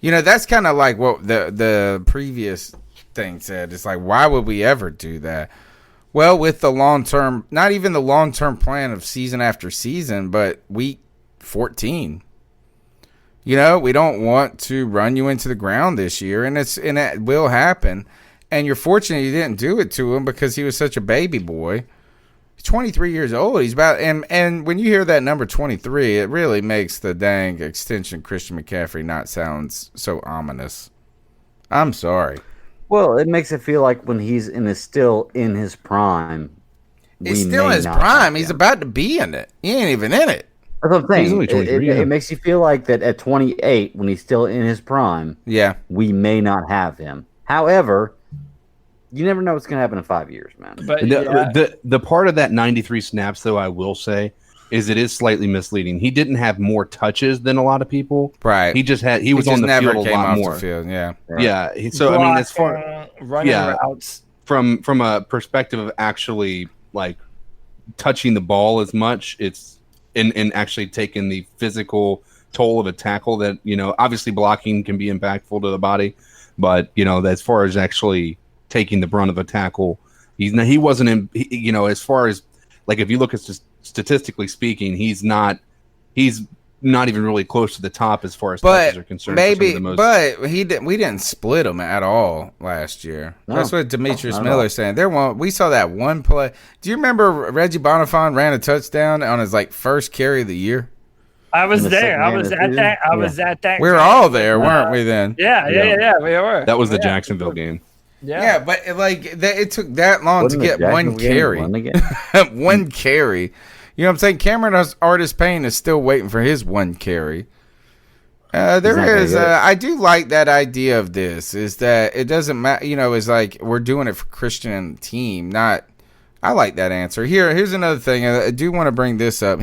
That's kind of like what the previous thing said. It's like, why would we ever do that? Well, with the long-term, not even the long-term plan of season after season, but week 14. We don't want to run you into the ground this year, and it will happen. And you're fortunate you didn't do it to him because he was such a baby boy. He's 23 years old. He's about and when you hear that number 23, it really makes the dang extension Christian McCaffrey not sound so ominous. I'm sorry. Well, it makes it feel like when he's still in his prime. He's still in his prime. He's about to be in it. He ain't even in it. That's what I'm saying. He's only 23, it makes you feel like that at 28, when he's still in his prime, we may not have him. However, you never know what's going to happen in 5 years, man. But the part of that 93 snaps, though, I will say, is it is slightly misleading. He didn't have more touches than a lot of people. Right. He was on the field a lot more. Yeah. Right. Yeah. So I mean, as far running routes from a perspective of actually like touching the ball as much, it's in actually taking the physical toll of a tackle that, obviously blocking can be impactful to the body, but as far as actually taking the brunt of a tackle, he wasn't in, as far as like, if you look at statistically speaking, he's not even really close to the top as far as touches are concerned. Maybe, but we didn't split him at all last year. No, that's what Demetrius Miller's saying. We saw that one play. Do you remember Reggie Bonifant ran a touchdown on his first carry of the year? I was there. I was at that. I was at that. We were all there, weren't we? Then. Yeah, we were. That was the Jacksonville game. Yeah, but it took that long to get one carry. One carry. You know what I'm saying? Cameron Artis Payne is still waiting for his one carry. I do like that idea of this, is that it doesn't matter, it's like we're doing it for Christian and the team, not. I like that answer. Here's another thing. I do want to bring this up.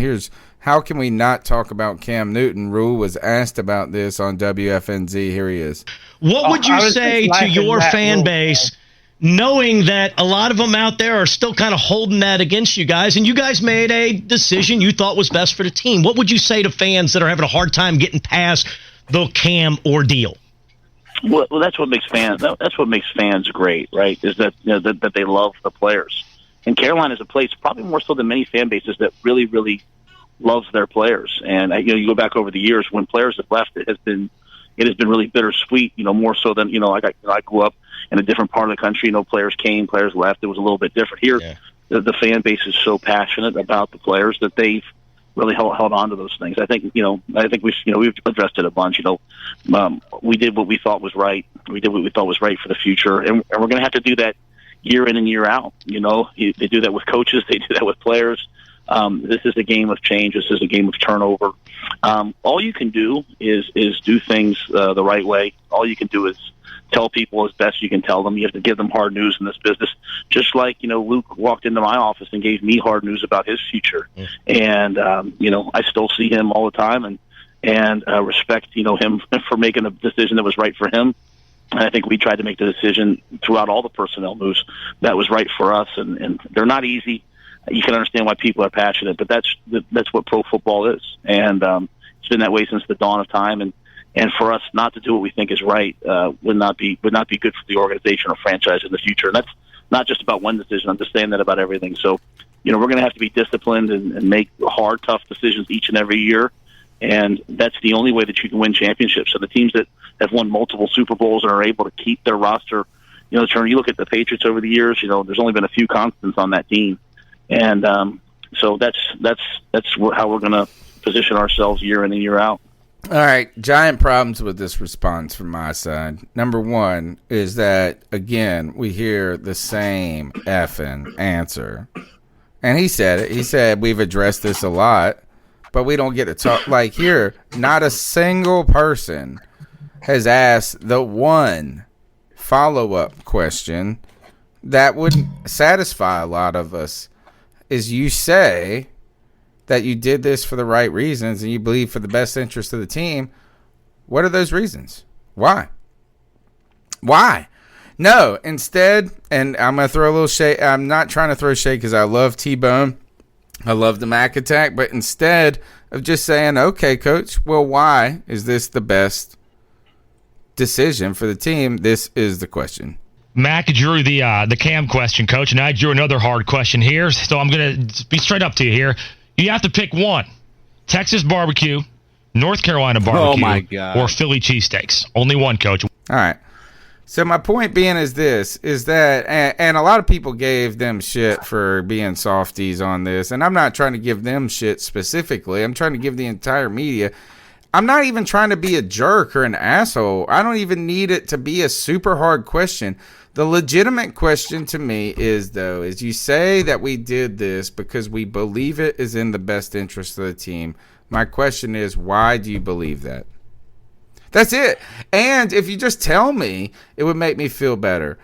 How can we not talk about Cam Newton? Rhule was asked about this on WFNZ. Here he is. What would you say to your fan base, knowing that a lot of them out there are still kind of holding that against you guys, and you guys made a decision you thought was best for the team? What would you say to fans that are having a hard time getting past the Cam ordeal? Well, that's what makes fans great, right? Is that that they love the players. And Carolina is a place, probably more so than many fan bases, that really, really loves their players. And you go back over the years when players have left, it has been really bittersweet. More so than I grew up in a different part of the country. Players came, players left. It was a little bit different here. Yeah. The fan base is so passionate about the players that they've really held on to those things. I think we've addressed it a bunch. We did what we thought was right. We did what we thought was right for the future, and we're going to have to do that year in and year out. They do that with coaches. They do that with players. This is a game of change. This is a game of turnover. All you can do is do things the right way. All you can do is tell people as best you can tell them. You have to give them hard news in this business. Just like, Luke walked into my office and gave me hard news about his future. And, I still see him all the time and respect, him for making a decision that was right for him. And I think we tried to make the decision throughout all the personnel moves that was right for us. And they're not easy. You can understand why people are passionate, but that's what pro football is. And it's been that way since the dawn of time. And for us not to do what we think is right would not be good for the organization or franchise in the future. And that's not just about one decision. I'm just saying that about everything. So, we're going to have to be disciplined and make hard, tough decisions each and every year. And that's the only way that you can win championships. So the teams that have won multiple Super Bowls and are able to keep their roster, you look at the Patriots over the years, there's only been a few constants on that team. And so that's how we're going to position ourselves year in and year out. All right, giant problems with this response from my side. Number one is that, again, we hear the same effing answer. And he said it. He said, we've addressed this a lot, but we don't get to talk. Like here, not a single person has asked the one follow-up question that would satisfy a lot of us. Is you say that you did this for the right reasons and you believe for the best interest of the team. What are those reasons? Why? No, instead, and I'm going to throw a little shade. I'm not trying to throw shade because I love T-Bone. I love the Mac attack. But instead of just saying, okay, coach, well, why is this the best decision for the team, this is the question. Mac drew the Cam question, Coach, and I drew another hard question here. So I'm going to be straight up to you here. You have to pick one: Texas barbecue, North Carolina barbecue, my God, or Philly cheesesteaks. Only one, Coach. All right. So my point being is that, and a lot of people gave them shit for being softies on this, and I'm not trying to give them shit specifically. I'm trying to give the entire media. I'm not even trying to be a jerk or an asshole. I don't even need it to be a super hard question. The legitimate question to me is you say that we did this because we believe it is in the best interest of the team. My question is, why do you believe that? That's it. And if you just tell me, it would make me feel better.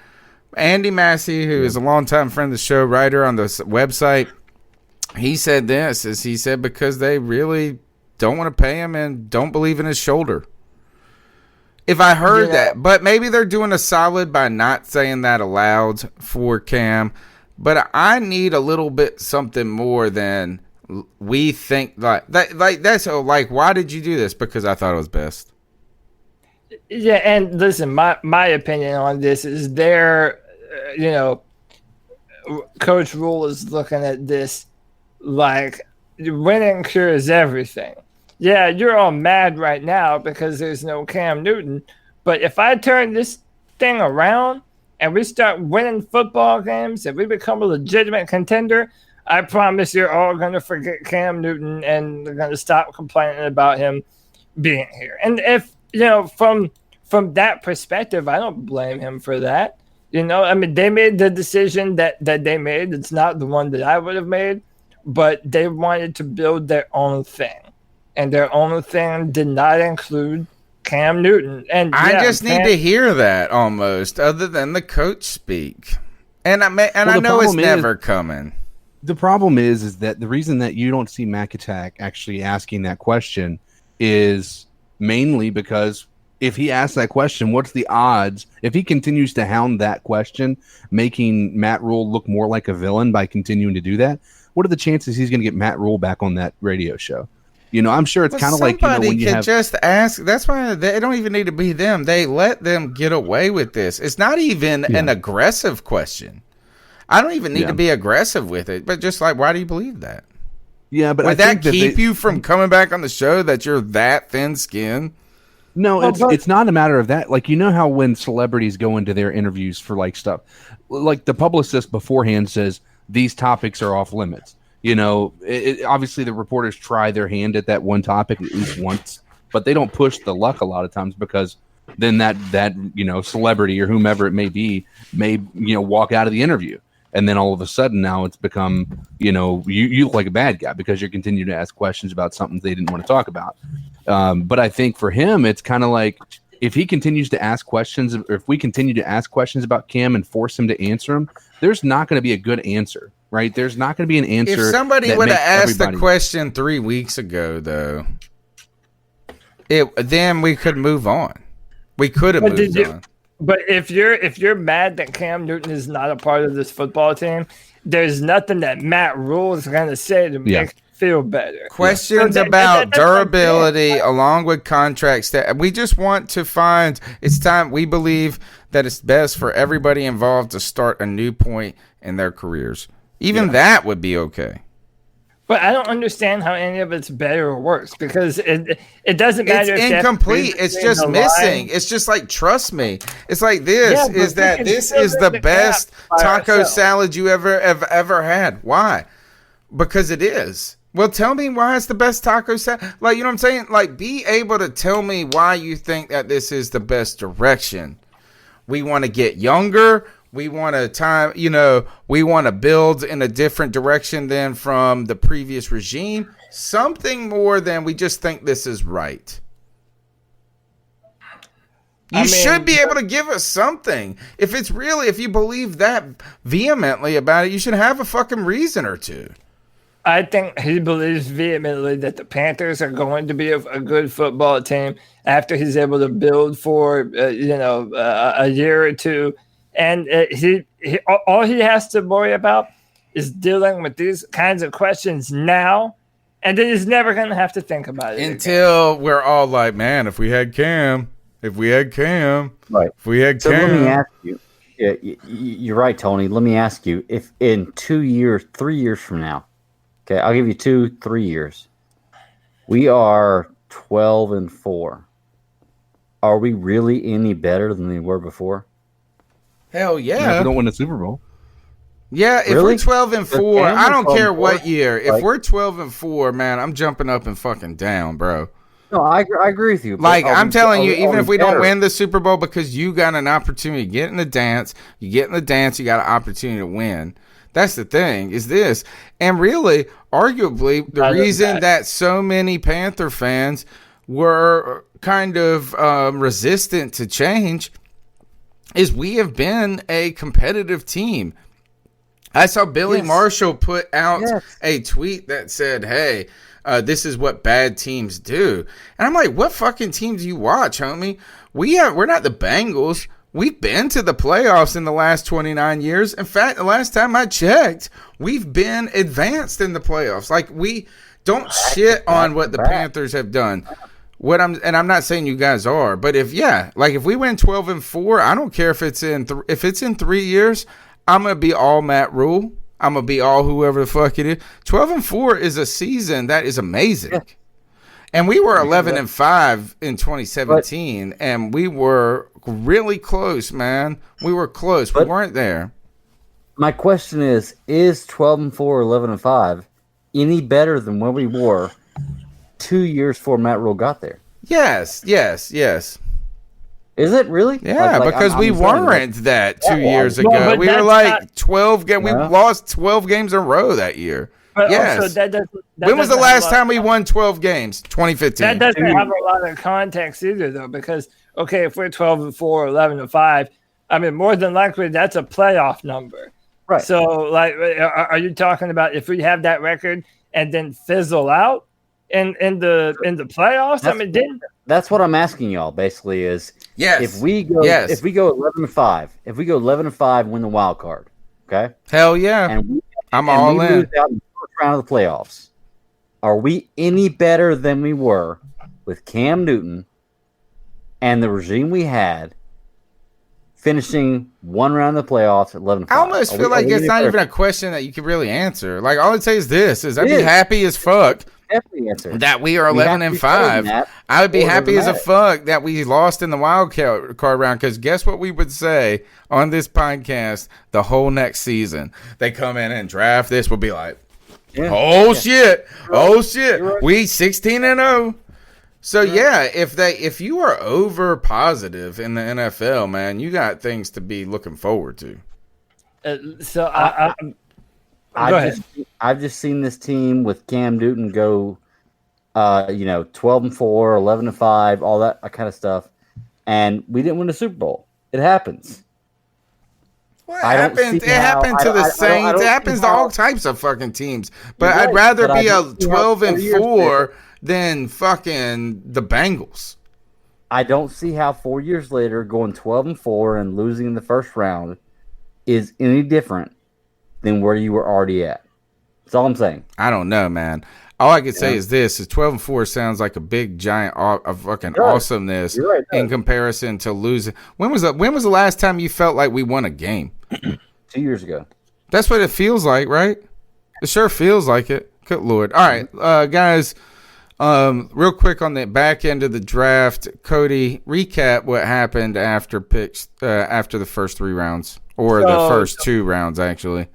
Andy Massey, who is a longtime friend of the show, writer on the website, he said because they really don't want to pay him and don't believe in his shoulder. If I heard that, but maybe they're doing a solid by not saying that aloud for Cam. But I need a little bit something more than we think like that. Like, why did you do this? Because I thought it was best. Yeah, and listen, my opinion on this is Coach Rhule is looking at this like winning cures everything. Yeah, you're all mad right now because there's no Cam Newton, but if I turn this thing around and we start winning football games and we become a legitimate contender, I promise you're all going to forget Cam Newton and they're going to stop complaining about him being here. And if, from that perspective, I don't blame him for that. I mean, they made the decision that they made. It's not the one that I would have made, but they wanted to build their own thing. And their own thing did not include Cam Newton. And I just need to hear that almost, other than the coach speak. And I know it's never coming. The problem is that the reason that you don't see Mac Attack actually asking that question is mainly because if he asks that question, what's the odds if he continues to hound that question, making Matt Rhule look more like a villain by continuing to do that? What are the chances he's going to get Matt Rhule back on that radio show? I'm sure it's kind of like, when you have just ask. That's why they don't even need to be them. They let them get away with this. It's not even an aggressive question. I don't even need to be aggressive with it, but just like, why do you believe that? Yeah, but would that keep you from coming back on the show that you're that thin-skinned? No, it's not a matter of that. Like, how when celebrities go into their interviews for like stuff, like the publicist beforehand says these topics are off limits. Obviously the reporters try their hand at that one topic at least once, but they don't push the luck a lot of times because then that celebrity or whomever it may be may walk out of the interview. And then all of a sudden now it's become, you look like a bad guy because you're continuing to ask questions about something they didn't want to talk about. But I think for him, it's kind of like if he continues to ask questions, or if we continue to ask questions about Cam and force him to answer them, there's not going to be a good answer, right? There's not going to be an answer. If somebody would have asked the question 3 weeks ago, though, then we could move on. We could have moved on. But if you're mad that Cam Newton is not a part of this football team, there's nothing that Matt Rhule is going to say to make you feel better. Questions about durability along with contracts that we just want to find. It's time. We believe that it's best for everybody involved to start a new point in their careers. Even that would be okay. But I don't understand how any of it's better or worse because it doesn't matter. It's incomplete. It's just missing. It's just like, trust me. It's like this is the best taco salad you ever had. Why? Because it is. Well, tell me why it's the best taco salad. Like, you know what I'm saying? Like, be able to tell me why you think that this is the best direction. We want to get younger. We want to we want to build in a different direction than from the previous regime. Something more than we just think this is right. You should be able to give us something. If you believe that vehemently about it, you should have a fucking reason or two. I think he believes vehemently that the Panthers are going to be a good football team after he's able to build for a year or two. And all he has to worry about is dealing with these kinds of questions now, and then he's never going to have to think about it until we're all like, man, if we had Cam, If we had Cam. Right. If we had So Cam. let me ask you. Yeah, you're right, Tony. Let me ask you, if in 2 years, 3 years from now, okay, I'll give you 2-3 years, we are 12-4. Are we really any better than we were before? Hell yeah. If we don't win the Super Bowl. Yeah, if Really? we're 12-4, I don't care what year. If Like- we're 12-4, man, I'm jumping up and fucking down, bro. No, I agree with you. but Like, are I'm we- telling are you, we- even are if we don't better? win the Super Bowl because you got an opportunity to get in the dance, you get in the dance, you got an opportunity to win. That's the thing, is this. And really, arguably, the reason that so many Panther fans were kind of resistant to change is we have been a competitive team. I saw Billy Marshall put out a tweet that said, hey, this is what bad teams do. And I'm like, what fucking team do you watch, homie? We're not the Bengals. We've been to the playoffs in the last 29 years. In fact, the last time I checked, we've been advanced in the playoffs. Like, we don't shit on what the Panthers have done. I'm not saying you guys are, but if we win 12-4, I don't care if it's in 3 years, I'm gonna be all Matt Rhule. I'm gonna be all whoever the fuck it is. 12-4 is a season that is amazing. Yeah. And we were 11-5 in 2017, and we were really close, man. We were close. We weren't there. My question is 12-4, 11-5 any better than when we were 2 years before Matt Rhule got there? Yes. Is it really? Yeah, because we weren't that 2 years ago. We were like 12 games. We lost 12 games in a row that year. But yes. Also when was the last time we won 12 games? 2015. That doesn't have a lot of context either, though, because, okay, if we're 12-4, 11-5, I mean, more than likely that's a playoff number. Right. So, like, are you talking about if we have that record and then fizzle out in the playoffs? That's what I'm asking y'all. Basically, is if we go 11-5, if we go 11-5, win the wild card, okay? Hell yeah, I'm all in. Lose out in the first round of the playoffs. Are we any better than we were with Cam Newton and the regime we had? Finishing one round of the playoffs at 11-5. I almost feel like it's not even a question that you can really answer. Like, all I'd say is this: I'd be happy as fuck that we are 11-5. I would be happy as a fuck that we lost in the wild card round. Because guess what we would say on this podcast the whole next season? They come in and draft this. We'll be like, shit, we 16-0. So if you are over positive in the NFL, man, you got things to be looking forward to. I've just seen this team with Cam Newton go, 12-4, 11-5, all that kind of stuff, and we didn't win the Super Bowl. It happens. It happened to the Saints. It happens to all types of fucking teams. But I'd rather be a 12-4 than fucking the Bengals. I don't see how 4 years later going 12-4 and losing in the first round is any different than where you were already at. That's all I'm saying. I don't know, man. All I can say is this: 12-4 sounds like a big giant of fucking awesomeness in comparison to losing. When was the last time you felt like we won a game? 2 years ago. That's what it feels like, right? It sure feels like it. Good Lord. All right, guys. Real quick on the back end of the draft, Cody, recap what happened after picks after the first 3 rounds, or the first 2 rounds, actually.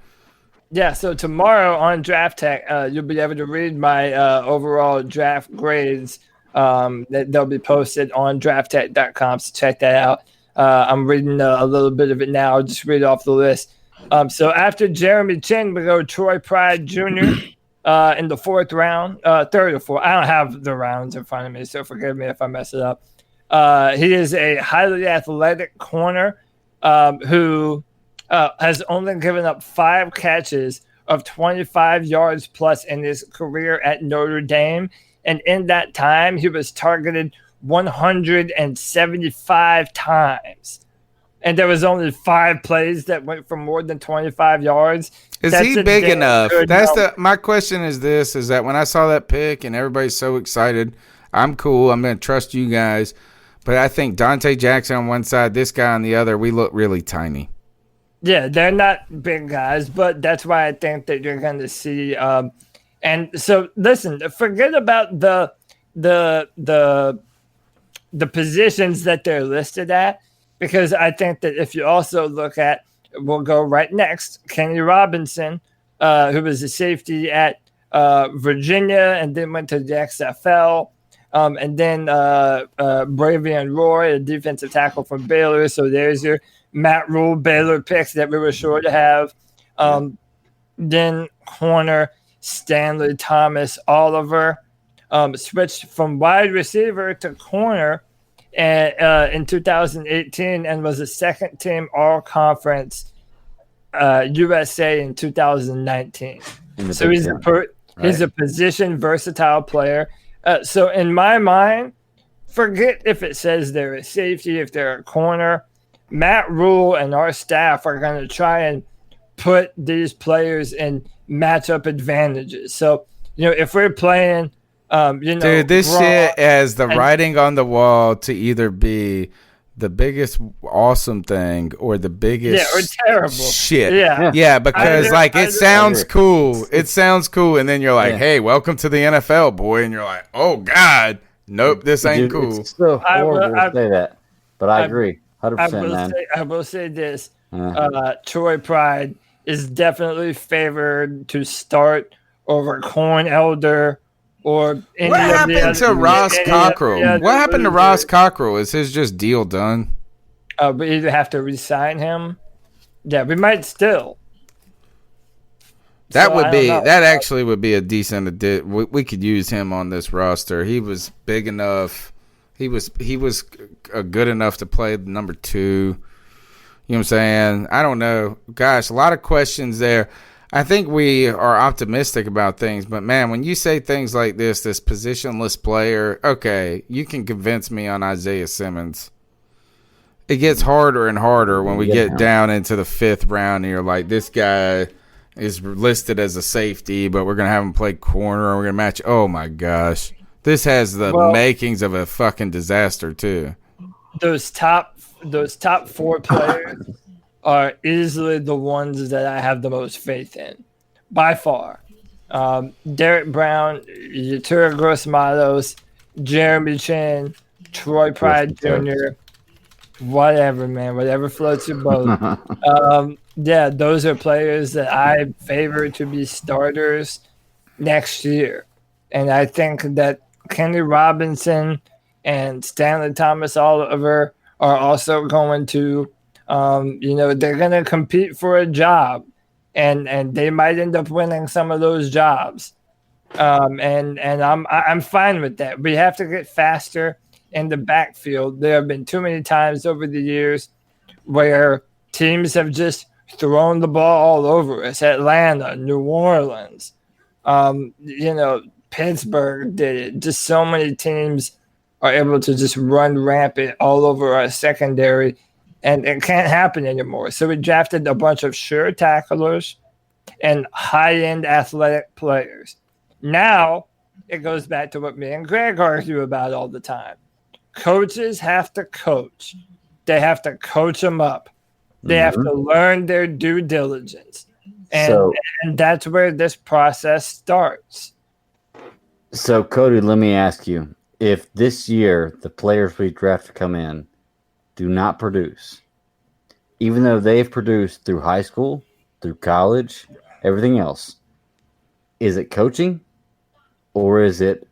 Yeah, so tomorrow on Draft Tech, you'll be able to read my overall draft grades. They'll be posted on drafttech.com, so check that out. I'm reading a little bit of it now. I'll just read off the list. So after Jeremy Chin, we go Troy Pride Jr. In the 4th round, 3rd or 4th. I don't have the rounds in front of me, so forgive me if I mess it up. He is a highly athletic corner who has only given up 5 catches of 25 yards plus in his career at Notre Dame. And in that time, he was targeted 175 times. And there was only 5 plays that went for more than 25 yards. Is he big enough? My question is this, is that when I saw that pick and everybody's so excited, I'm cool. I'm going to trust you guys. But I think Dante Jackson on one side, this guy on the other, we look really tiny. Yeah, they're not big guys, but that's why I think that you're going to see. And so, listen, forget about the positions that they're listed at, because I think that if you also look at, we'll go right next, Kenny Robinson, who was a safety at Virginia and then went to the XFL. And then Bravion Roy, a defensive tackle from Baylor. So there's your Matt Rhule Baylor picks that we were sure to have. Then corner Stanley Thomas Oliver switched from wide receiver to corner in 2018 and was a second team all conference USA in 2019. So he's a position versatile player. So in my mind, forget if it says they're a safety, if they're a corner. Matt Rhule and our staff are going to try and put these players in matchup advantages. So, if we're playing, dude, this shit has the writing on the wall to either be the biggest awesome thing or the biggest or terrible shit. Yeah, because it sounds cool. It sounds cool, and then you're like, "Hey, welcome to the NFL, boy," and you're like, "Oh God, nope, this ain't cool." It's so horrible to say that, but I agree, 100%, man. I will say this: Troy Pride is definitely favored to start over Corn Elder. Or what happened to Ross Cockrell? What happened to Ross Cockrell? Is his just deal done? We either have to re-sign him. Yeah, we might still. That actually would be a decent. We could use him on this roster. He was big enough. He was good enough to play number 2. You know what I'm saying? I don't know. Gosh, a lot of questions there. I think we are optimistic about things, but man, when you say things like this positionless player, okay, you can convince me on Isaiah Simmons. It gets harder and harder when we get down into the 5th round and you're like, this guy is listed as a safety, but we're going to have him play corner and we're going to match. Oh my gosh. This has the makings of a fucking disaster too. Those top 4 players are easily the ones that I have the most faith in, by far. Derek Brown, Yatura Gross-Matos, Jeremy Chin, Troy Pride Jr., whatever, man, whatever floats your boat. Those are players that I favor to be starters next year. And I think that Kenny Robinson and Stanley Thomas Oliver are also going to they're going to compete for a job, and they might end up winning some of those jobs. And I'm fine with that. We have to get faster in the backfield. There have been too many times over the years where teams have just thrown the ball all over us. Atlanta, New Orleans, Pittsburgh did it. Just so many teams are able to just run rampant all over our secondary. And it can't happen anymore. So we drafted a bunch of sure tacklers and high-end athletic players. Now it goes back to what me and Greg argue about all the time. Coaches have to coach. They have to coach them up. They have to learn their due diligence. And that's where this process starts. So, Cody, let me ask you. If this year the players we draft to come in do not produce, even though they've produced through high school, through college, everything else, is it coaching or is it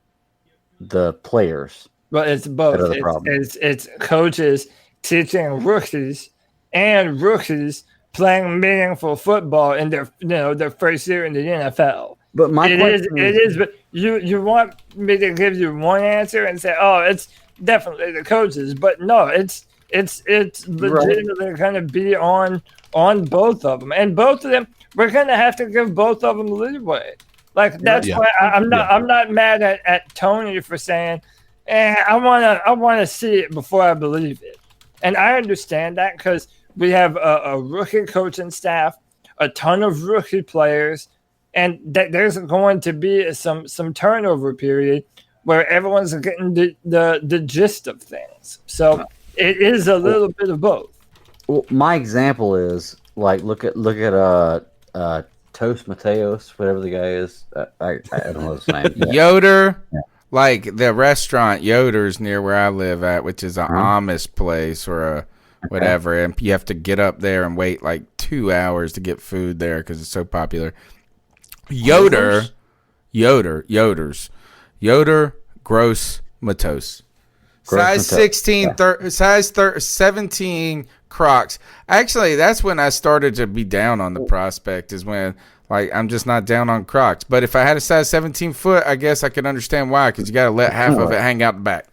the players? Well, it's both. It's coaches teaching rookies and rookies playing meaningful football in their first year in the NFL. But my question is, but you want me to give you one answer and say, oh, it's definitely the coaches, but no, it's legitimately going to be on both of them, and both of them we're going to have to give both of them leeway. Like that's why I'm not mad at Tony for saying, I want to see it before I believe it, and I understand that because we have a rookie coaching staff, a ton of rookie players, and that there's going to be some turnover period where everyone's getting the gist of things. So it is a little bit of both. Well, my example is like look at Toast Mateos, whatever the guy is. I don't know his name. Yoder, like the restaurant Yoder's near where I live at, which is an Amish place or a whatever, and you have to get up there and wait like 2 hours to get food there because it's so popular. Yoder, Gross Matos. Size 16, size 17 Crocs. Actually, that's when I started to be down on the prospect, is when like I'm just not down on Crocs. But if I had a size 17 foot, I guess I could understand why, because you got to let half of it hang out the back.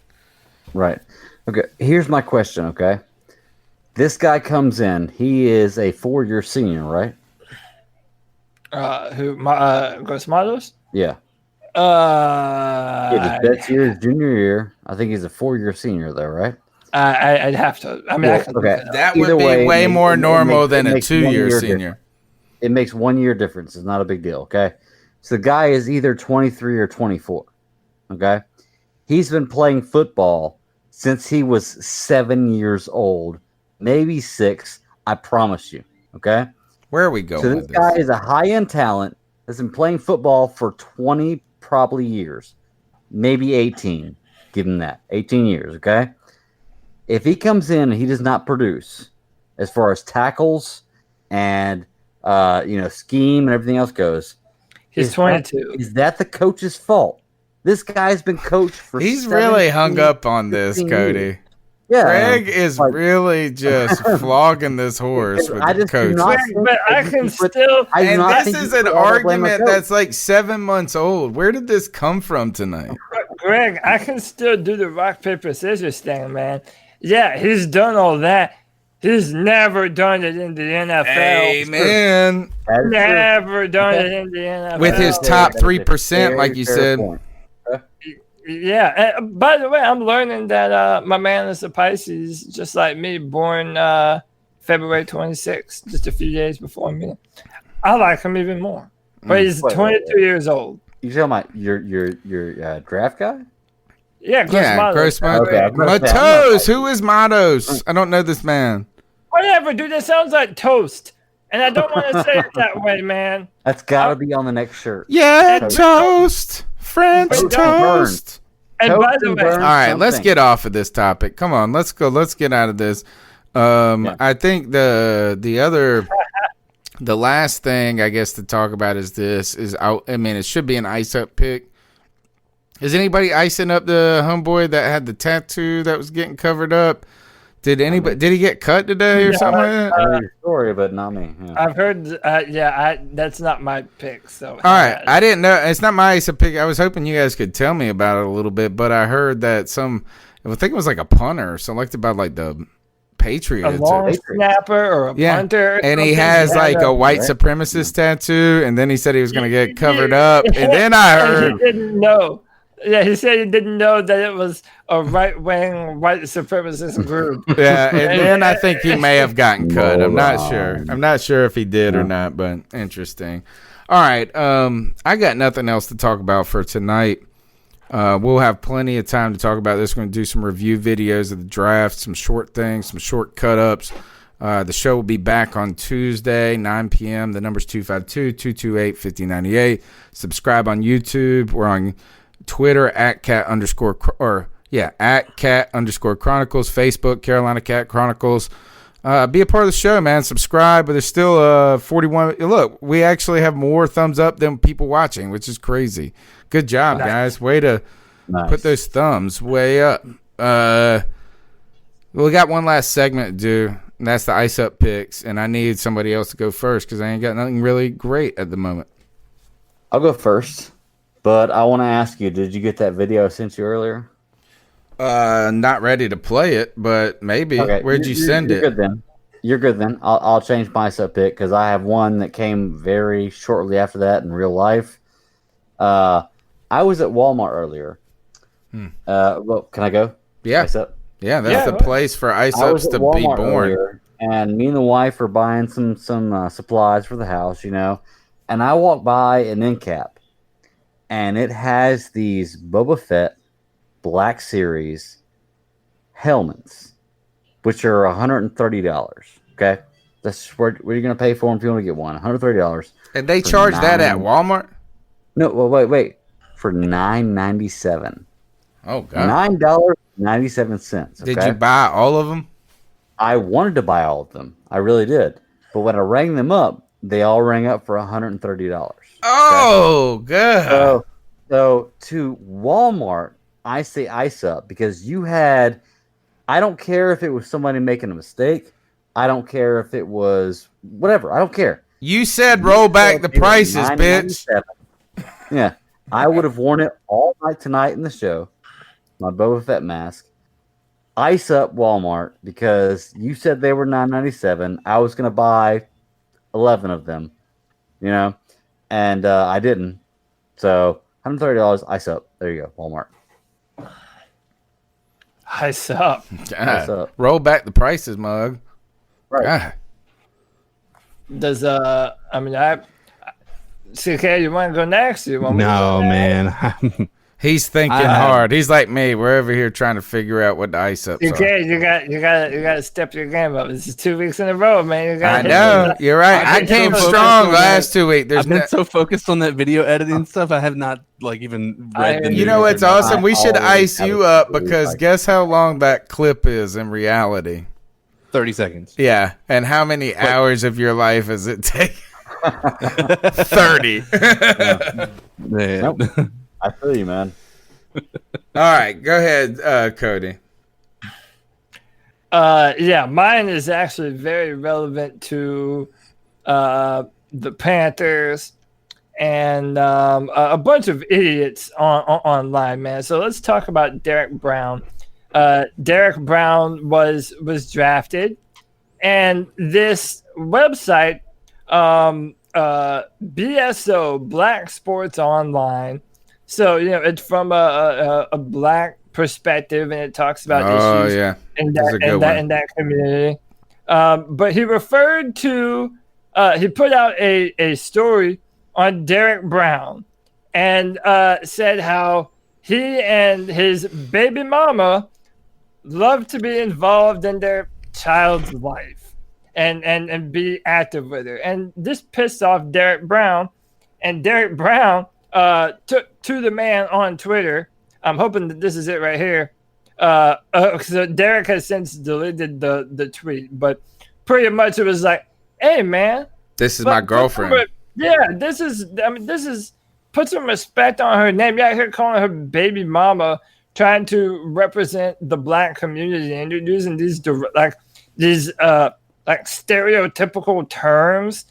Right. Okay. Here's my question. Okay. This guy comes in. He is a 4-year senior, right? Gross Matos? Yeah. That's his junior year. I think he's a 4-year senior, though, right? I'd have to. I mean, I can okay. That would be way more normal than a 2-year senior. It makes 1 year difference. It's not a big deal. Okay. So the guy is either 23 or 24. Okay. He's been playing football since he was 7 years old, maybe 6. I promise you. Okay. Where are we going? So this guy is a high-end talent that's been playing football for 20 probably years, maybe 18. Give him that 18 years. Okay. If he comes in and he does not produce as far as tackles and scheme and everything else goes, he's 22. Is that the coach's fault? This guy's been coached for. He's really hung up on this, Cody. Years. Yeah, Greg is really just flogging this horse with the coach. But I can still. And this is an argument that's like 7 months old. Where did this come from tonight? Greg, I can still do the rock, paper, scissors thing, man. Yeah, he's done all that. He's never done it in the NFL. Amen. Never done it in the NFL. With his top 3%, like you said. Yeah. By the way, I'm learning that my man is a Pisces, just like me, born February 26th, just a few days before me. I like him even more. But he's 22 years old. You talking about your draft guy? Yeah, Gross Matos. Okay, Matos. Who is Matos? I don't know this man. Whatever, dude. That sounds like toast. And I don't want to say it that way, man. That's got to be on the next shirt. Yeah, toast. French toast. And by the way, all right, let's get off of this topic. Come on, let's go. Let's get out of this. I think the last thing I guess to talk about is this. It should be an ice up pick. Is anybody icing up the homeboy that had the tattoo that was getting covered up? Did he get cut today or something like that? I heard your story, but not me. Yeah. I've heard. That's not my pick. So all right, I didn't know. It's not my ice up pick. I was hoping you guys could tell me about it a little bit, but I heard that I think it was like a punter selected by like the Patriots, a long snapper or a punter, and he has like a white supremacist tattoo, and then he said he was going to get covered up, and then I heard he didn't know. Yeah, he said he didn't know that it was a right-wing white supremacist group. Yeah, and then I think he may have gotten cut. I'm not sure. I'm not sure if he did or not, but interesting. All right, I got nothing else to talk about for tonight. We'll have plenty of time to talk about this. We're going to do some review videos of the draft, some short things, some short cut-ups. The show will be back on Tuesday, 9 p.m. The number's 252-228-5098. Subscribe on YouTube. We're on Twitter at @cat_Chronicles, Facebook Carolina Cat Chronicles. Be a part of the show, man. Subscribe. But there's still 41. Look, we actually have more thumbs up than people watching, which is crazy. Good job, guys. Way to put those thumbs way up. We got one last segment to do, and that's the ice up picks. And I need somebody else to go first because I ain't got nothing really great at the moment. I'll go first. But I want to ask you, did you get that video I sent you earlier? Not ready to play it, but maybe. Okay. Where'd you send it? You're good then. I'll change my sub pick because I have one that came very shortly after that in real life. I was at Walmart earlier. Well, can I go? Yeah. Yeah, that's the place for ice ups to be born. Earlier, and me and the wife are buying some supplies for the house, and I walked by an end cap. And it has these Boba Fett Black Series helmets, which are $130. Okay, that's what you're going to pay for them if you want to get one. $130. And they charge that at Walmart? No, well, wait. For $9.97. Oh God. $9.97. Okay? Did you buy all of them? I wanted to buy all of them. I really did. But when I rang them up, they all rang up for $130. Oh, good. So to Walmart, I say ice up because you had. I don't care if it was somebody making a mistake. I don't care if it was whatever. I don't care. You said roll back the prices, bitch. Yeah, I would have worn it all night tonight in the show. My Boba Fett mask. Ice up Walmart because you said they were $9.97. I was gonna buy 11 of them, and I didn't. So $130. Ice up. There you go, Walmart. Ice up. God. Roll back the prices, mug. Right. God. Does CK, you want to go next? You want No, man. He's thinking hard. He's like me. We're over here trying to figure out what the ice ups are. CK, you got to step your game up. This is 2 weeks in a row, man. I know. You're right. I came strong last 2 weeks. I've been so focused on that video editing stuff. I have not even read the news. You know what's awesome? We should ice you up because guess how long that clip is in reality? 30 seconds. Yeah. And how many hours of your life does it take? 30. Nope. I feel you, man. All right, go ahead, Cody. Yeah, mine is actually very relevant to the Panthers and a bunch of idiots online, man. So let's talk about Derek Brown. Derek Brown was drafted, and this website, BSO, Black Sports Online. So it's from a black perspective, and it talks about issues in that community. But he referred to he put out a story on Derek Brown and said how he and his baby mama love to be involved in their child's life and be active with her. And this pissed off Derek Brown, and Derek Brown took to the man on Twitter. I'm hoping that this is it right here. So Derek has since deleted the tweet, but pretty much it was like, "Hey man, this is my girlfriend." This is put some respect on her name. You're out here calling her baby mama, trying to represent the black community, and you're using these stereotypical terms.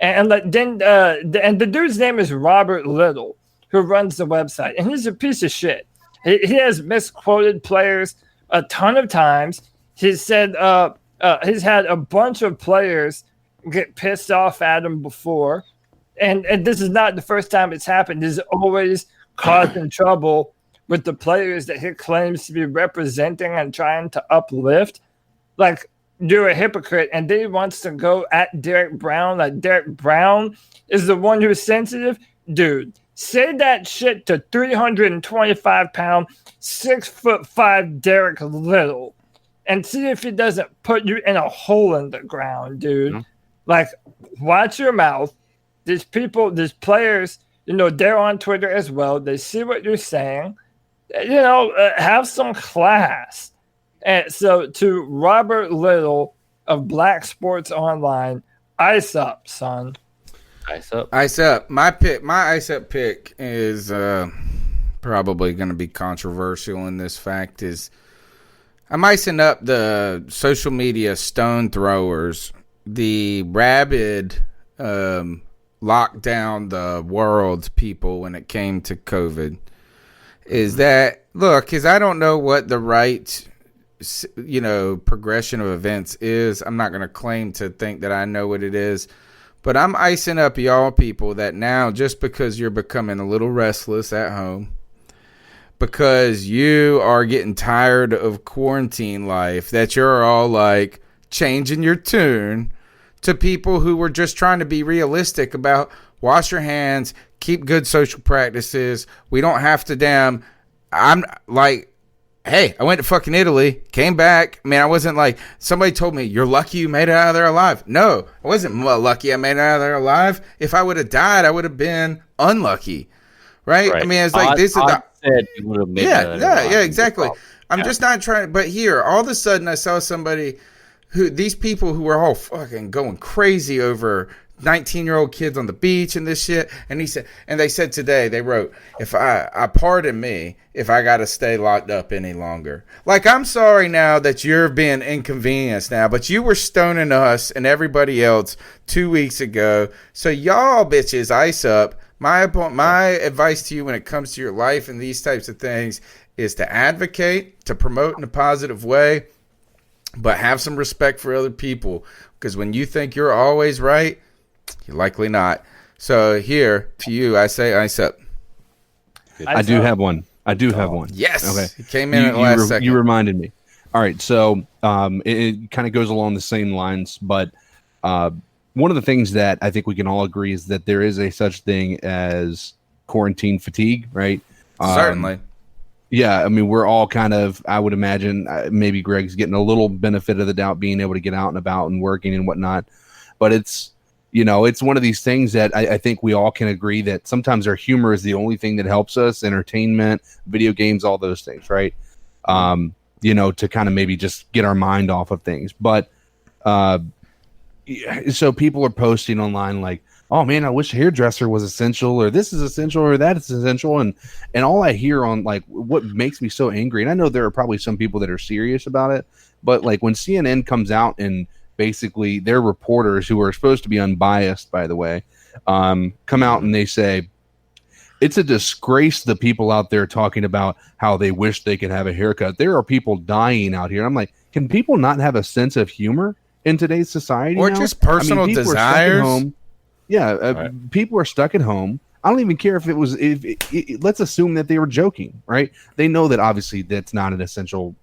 And the dude's name is Robert Little, who runs the website, and he's a piece of shit. He has misquoted players a ton of times. He said he's had a bunch of players get pissed off at him before, and this is not the first time it's happened. He's always causing trouble with the players that he claims to be representing and trying to uplift. Like, you're a hypocrite, and then he wants to go at Derek Brown. Like, Derek Brown is the one who's sensitive. Dude, say that shit to 325-pound, 6'5" Derek Little, and see if he doesn't put you in a hole in the ground, dude. Mm-hmm. Like, watch your mouth. These players, they're on Twitter as well. They see what you're saying. Have some class. And so to Robert Little of Black Sports Online, ice up, son. Ice up. Ice up. My ice up pick is probably going to be controversial in this fact. Is I'm icing up the social media stone throwers, the rabid lock down the world's people when it came to COVID. Is that, look, because I don't know what the right progression of events is. I'm not going to claim to think that I know what it is, but I'm icing up y'all people that now, just because you're becoming a little restless at home, because you are getting tired of quarantine life, that you're all like changing your tune to people who were just trying to be realistic about wash your hands, keep good social practices. We don't have to I'm like, hey, I went to fucking Italy, came back. Man, I wasn't like, somebody told me, you're lucky you made it out of there alive. No, I wasn't lucky I made it out of there alive. If I would have died, I would have been unlucky. Right? I mean, it's like, this is the... said you would have made Yeah, exactly. I'm just not trying, but here, all of a sudden, I saw somebody these people who were all fucking going crazy over 19-year-old kids on the beach and this shit. And they said today, they wrote, pardon me if I got to stay locked up any longer. Like, I'm sorry now that you're being inconvenienced now, but you were stoning us and everybody else 2 weeks ago. So y'all bitches, ice up. My advice to you when it comes to your life and these types of things is to advocate, to promote in a positive way, but have some respect for other people, because when you think you're always right, you're likely not. So here, to you, I say ice up. I do have one. Yes. Okay. It came in at the last second. You reminded me. All right. So it kind of goes along the same lines, but one of the things that I think we can all agree is that there is a such thing as quarantine fatigue, right? Certainly. Yeah, I mean, we're all kind of, I would imagine, maybe Greg's getting a little benefit of the doubt being able to get out and about and working and whatnot. But it's, it's one of these things that I think we all can agree that sometimes our humor is the only thing that helps us, entertainment, video games, all those things, right? To kind of maybe just get our mind off of things. But so people are posting online like, oh man, I wish hairdresser was essential, or this is essential, or that is essential. And all I hear on like what makes me so angry, and I know there are probably some people that are serious about it, but like when CNN comes out and basically their reporters, who are supposed to be unbiased, by the way, come out and they say, it's a disgrace the people out there talking about how they wish they could have a haircut. There are people dying out here. I'm like, can people not have a sense of humor in today's society? Or now? just personal desires? Yeah, people are stuck at home. I don't even care if it was. Let's assume that they were joking, right? They know that obviously that's not an essential,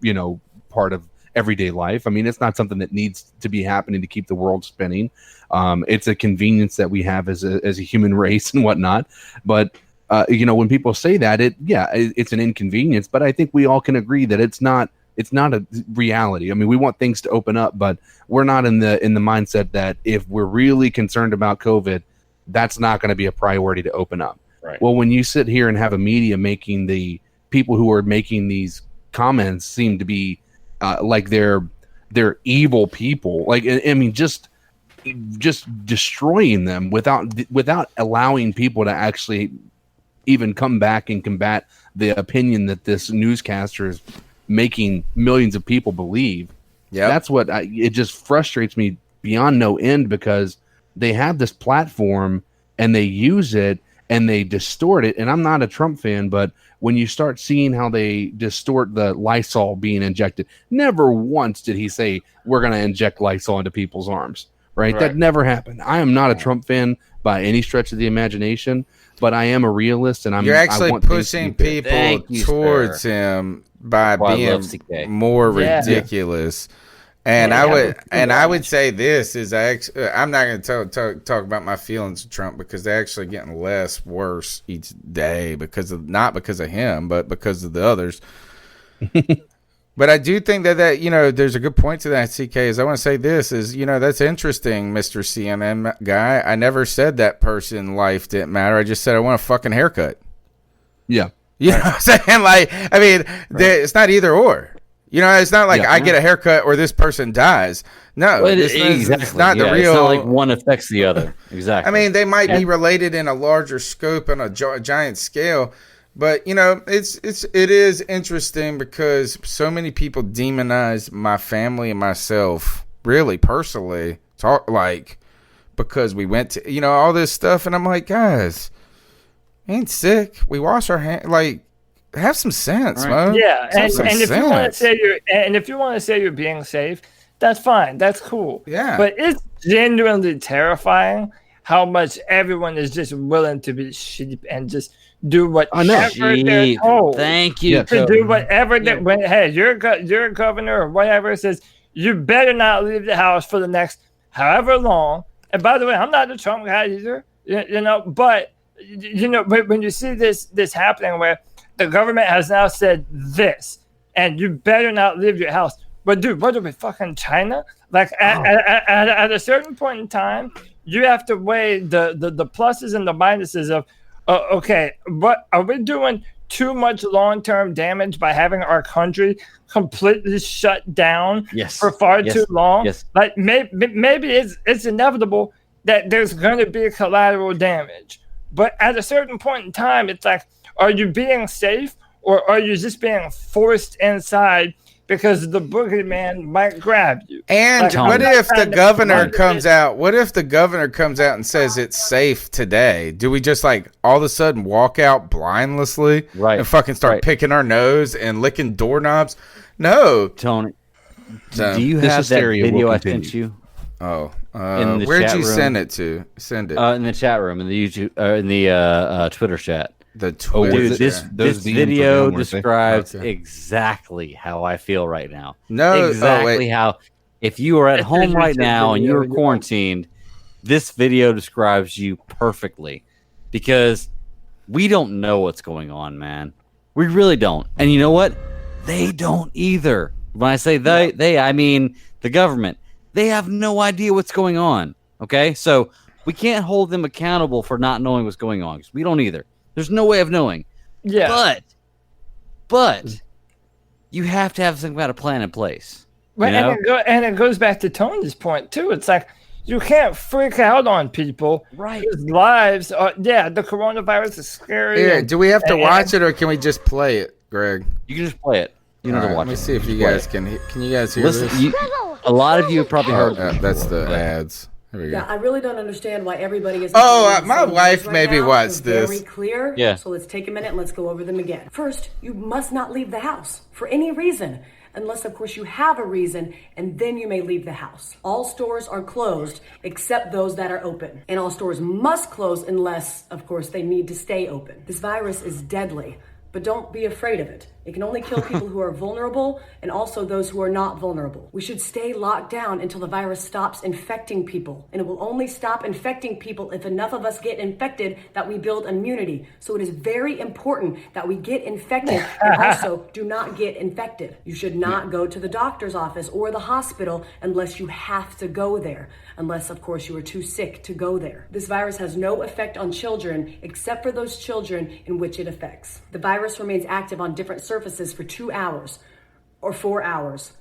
part of everyday life. I mean, it's not something that needs to be happening to keep the world spinning. It's a convenience that we have as a human race and whatnot. But when people say that, it's an inconvenience. But I think we all can agree that it's not a reality. I mean, we want things to open up, but we're not in the mindset that if we're really concerned about COVID, that's not going to be a priority to open up. Right. Well, when you sit here and have a media making the people who are making these comments seem to be like they're evil people, like, I mean, just destroying them without allowing people to actually even come back and combat the opinion that this newscaster is making millions of people believe. Yeah, that's what it just frustrates me beyond no end, because they have this platform and they use it and they distort it. And I'm not a Trump fan, but when you start seeing how they distort the Lysol being injected, never once did he say we're going to inject Lysol into people's arms, right? That never happened. I am not a Trump fan by any stretch of the imagination, but I am a realist, and you're actually pushing people towards him by being more ridiculous. And I would say this is I'm not going to talk about my feelings of Trump, because they're actually getting worse each day not because of him, but because of the others. But I do think that there's a good point to that, CK, is I want to say this is, that's interesting, Mr. CNN guy. I never said that person life didn't matter. I just said I want a fucking haircut. Yeah. You know what I'm saying? Like, I mean, it's not either or. It's not like I get a haircut or this person dies. No, it's not the real. It's not like one affects the other. Exactly. I mean, they might be related in a larger scope and a giant scale, but it is interesting because so many people demonize my family and myself, really personally, because we went to all this stuff, and I'm like, guys, ain't sick. We wash our hands, like. Have some sense, man. Yeah, and if you want to say you're being safe, that's fine. That's cool. Yeah. But it's genuinely terrifying how much everyone is just willing to be sheep and just do whatever they're told. Thank you. To do whatever hey, you're a governor or whatever, it says you better not leave the house for the next however long. And by the way, I'm not a Trump guy either. But when you see this happening where the government has now said this, and you better not leave your house. But dude, what are we, fucking China? Like at a certain point in time, you have to weigh the pluses and the minuses of, okay, what are we doing? Too much long-term damage by having our country completely shut down for far too long. Like maybe it's inevitable that there's going to be collateral damage. But at a certain point in time, it's like, are you being safe or are you just being forced inside because the boogeyman might grab you? And what if the governor comes out? What if the governor comes out and says it's safe today? Do we just like all of a sudden walk out blindlessly and fucking start picking our nose and licking doorknobs? No, Tony. Do you have that video I sent you? Oh, where'd you send it to? Send it in the chat room, in the YouTube, in the Twitter chat. The Twitter. Dude, this video describes exactly how I feel right now. Exactly how. If you are at home right now and you're quarantined, this video describes you perfectly, because we don't know what's going on, man. We really don't. And you know what? They don't either. When I say they, I mean the government. They have no idea what's going on. Okay, so we can't hold them accountable for not knowing what's going on, because we don't either. There's no way of knowing. Yeah. But you have to have some kind of plan in place. But and it goes back to Tony's point too. It's like you can't freak out on people. Right. Whose lives are, the coronavirus is scary. Yeah. Do we have to watch it or can we just play it, Greg? You can just play it. You don't have to watch it. Let me see if you guys can you guys hear this? A lot of you have probably heard. That's the ads. Here we go. Yeah, I really don't understand why everybody is. My wife maybe watched this. Very clear. Yeah. So let's take a minute and let's go over them again. First, you must not leave the house for any reason, unless of course you have a reason, and then you may leave the house. All stores are closed except those that are open, and all stores must close unless, of course, they need to stay open. This virus is deadly, but don't be afraid of it. It can only kill people who are vulnerable and also those who are not vulnerable. We should stay locked down until the virus stops infecting people. And it will only stop infecting people if enough of us get infected that we build immunity. So it is very important that we get infected and also do not get infected. You should not go to the doctor's office or the hospital unless you have to go there. Unless, of course, you are too sick to go there. This virus has no effect on children except for those children in which it affects. The virus remains active on different surfaces for 2 hours or 4 hours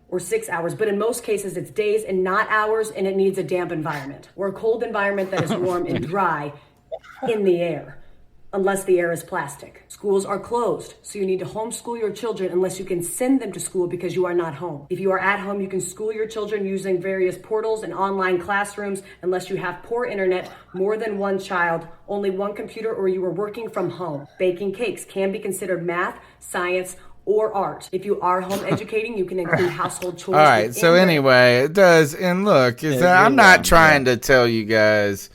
or 6 hours, but in most cases it's days and not hours, and it needs a damp environment or a cold environment that is warm and dry in the air. Unless the air is plastic. Schools are closed, so you need to homeschool your children unless you can send them to school because you are not home. If you are at home, you can school your children using various portals and online classrooms unless you have poor internet, more than one child, only one computer, or you are working from home. Baking cakes can be considered math, science, or art. If you are home educating, you can include household chores. All right, so anyway, it does, and look, I'm not trying to tell you guys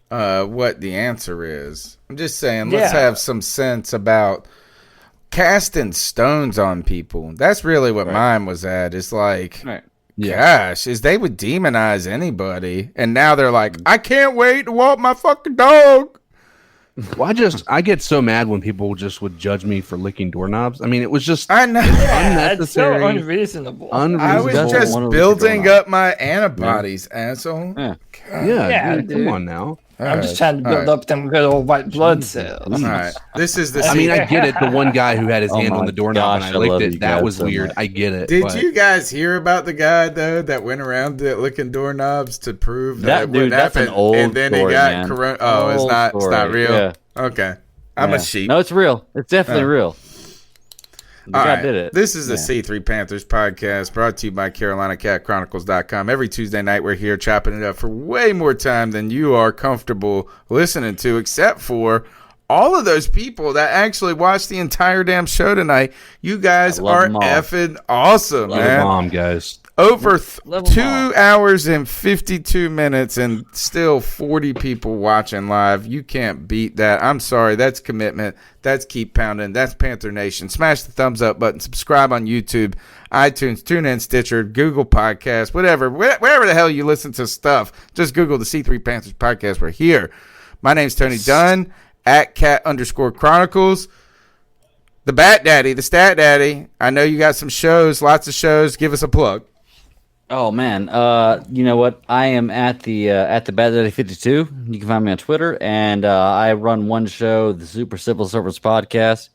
what the answer is. I'm just saying, let's have some sense about casting stones on people. That's really what mine was at. It's like, gosh, is they would demonize anybody, and now they're like, I can't wait to walk my fucking dog. Well, I get so mad when people just would judge me for licking doorknobs. I mean, it was just unnecessary. It's so unreasonable. I was just building up my antibodies, asshole. Yeah, dude, come on now. I'm just trying to build up them good old white blood cells. All right. This is the I mean, I get it. The one guy who had his hand on the doorknob and I licked it, that was weird. I get it. Did you guys hear about the guy, though, that went around licking doorknobs to prove that it wouldn't happen? An old and then story, he got man. corona. Oh, it's not real? Yeah. Okay. I'm a sheep. No, it's real. It's definitely real. The guy did it. This is the C3 Panthers podcast brought to you by CarolinaCatChronicles.com. Every Tuesday night, we're here chopping it up for way more time than you are comfortable listening to, except for all of those people that actually watched the entire damn show tonight. You guys are effing awesome, man. Mom, guys. Over 2 hours and 52 minutes and still 40 people watching live. You can't beat that. I'm sorry. That's commitment. That's keep pounding. That's Panther Nation. Smash the thumbs up button. Subscribe on YouTube, iTunes, TuneIn, Stitcher, Google Podcasts, whatever. Wherever the hell you listen to stuff, just Google the C3 Panthers podcast. We're here. My name's Tony Dunn, at @cat_chronicles. The Bat Daddy, the Stat Daddy. I know you got some shows, lots of shows. Give us a plug. Oh man, you know what? I am at the Bat Daddy 52. You can find me on Twitter, and I run one show, the Super Civil Service Podcast,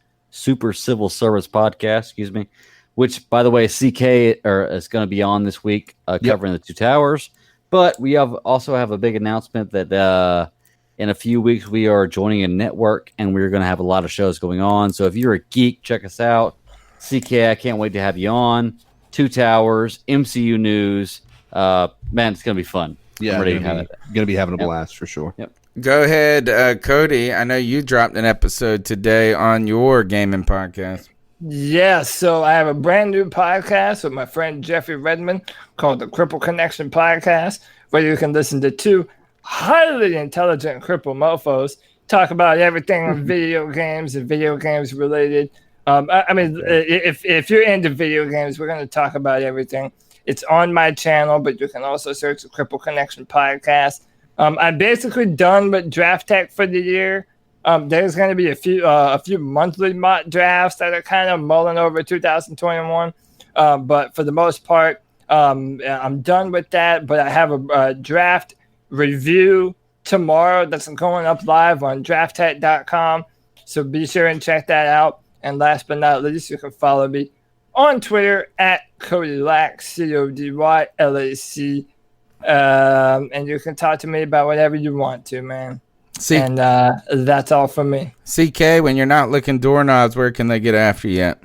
excuse me. Which, by the way, CK is going to be on this week, covering the Two Towers. But we also have a big announcement that in a few weeks we are joining a network, and we're going to have a lot of shows going on. So if you're a geek, check us out. CK, I can't wait to have you on. Two Towers, MCU news. Man, it's going to be fun. Yeah, I'm ready going to be having a blast for sure. Yep. Go ahead, Cody. I know you dropped an episode today on your gaming podcast. Yeah, so I have a brand new podcast with my friend Jeffrey Redmond called the Cripple Connection Podcast, where you can listen to two highly intelligent cripple mofos talk about everything on video games and video games related. If you're into video games, we're going to talk about everything. It's on my channel, but you can also search the Cripple Connection Podcast. I'm basically done with draft tech for the year. There's going to be a few monthly mock drafts that are kind of mulling over 2021. But for the most part, I'm done with that. But I have a draft review tomorrow that's going up live on drafttech.com. So be sure and check that out. And last but not least, you can follow me on Twitter at CodyLac, CodyLac. And you can talk to me about whatever you want to, man. And that's all from me. CK, when you're not licking doorknobs, where can they get after you at?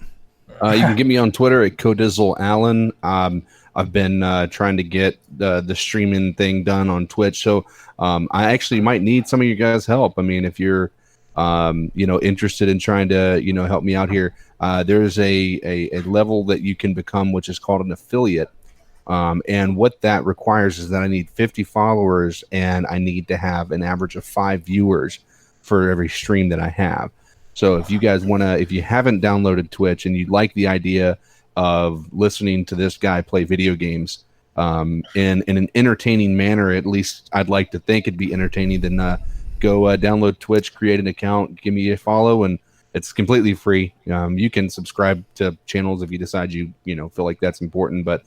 You can get me on Twitter at CodizzleAllen. I've been trying to get the streaming thing done on Twitch, so I actually might need some of you guys' help. I mean, if you're interested in trying to help me out here, there's a level that you can become, which is called an affiliate. And what that requires is that I need 50 followers and I need to have an average of 5 viewers for every stream that I have. So if you guys if you haven't downloaded Twitch and you like the idea of listening to this guy play video games in an entertaining manner, at least I'd like to think it'd be entertaining, then go download Twitch, create an account, give me a follow, and it's completely free. You can subscribe to channels if you decide you feel like that's important, but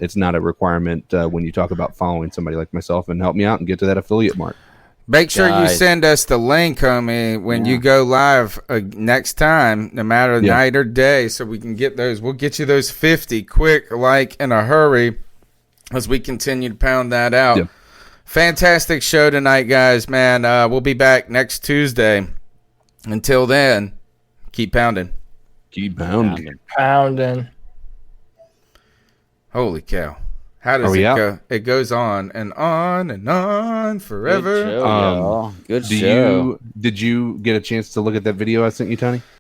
it's not a requirement when you talk about following somebody like myself, and help me out and get to that affiliate mark. Make sure you send us the link, homie, when you go live next time, no matter night or day, so we can get those. We'll get you those 50 quick, like in a hurry, as we continue to pound that out. Yeah. Fantastic show tonight, guys, man. We'll be back next Tuesday. Until then, keep pounding. Keep pounding. Pounding. Holy cow. How does it go? It goes on and on forever. Good show. Did you get a chance to look at that video I sent you, Tony?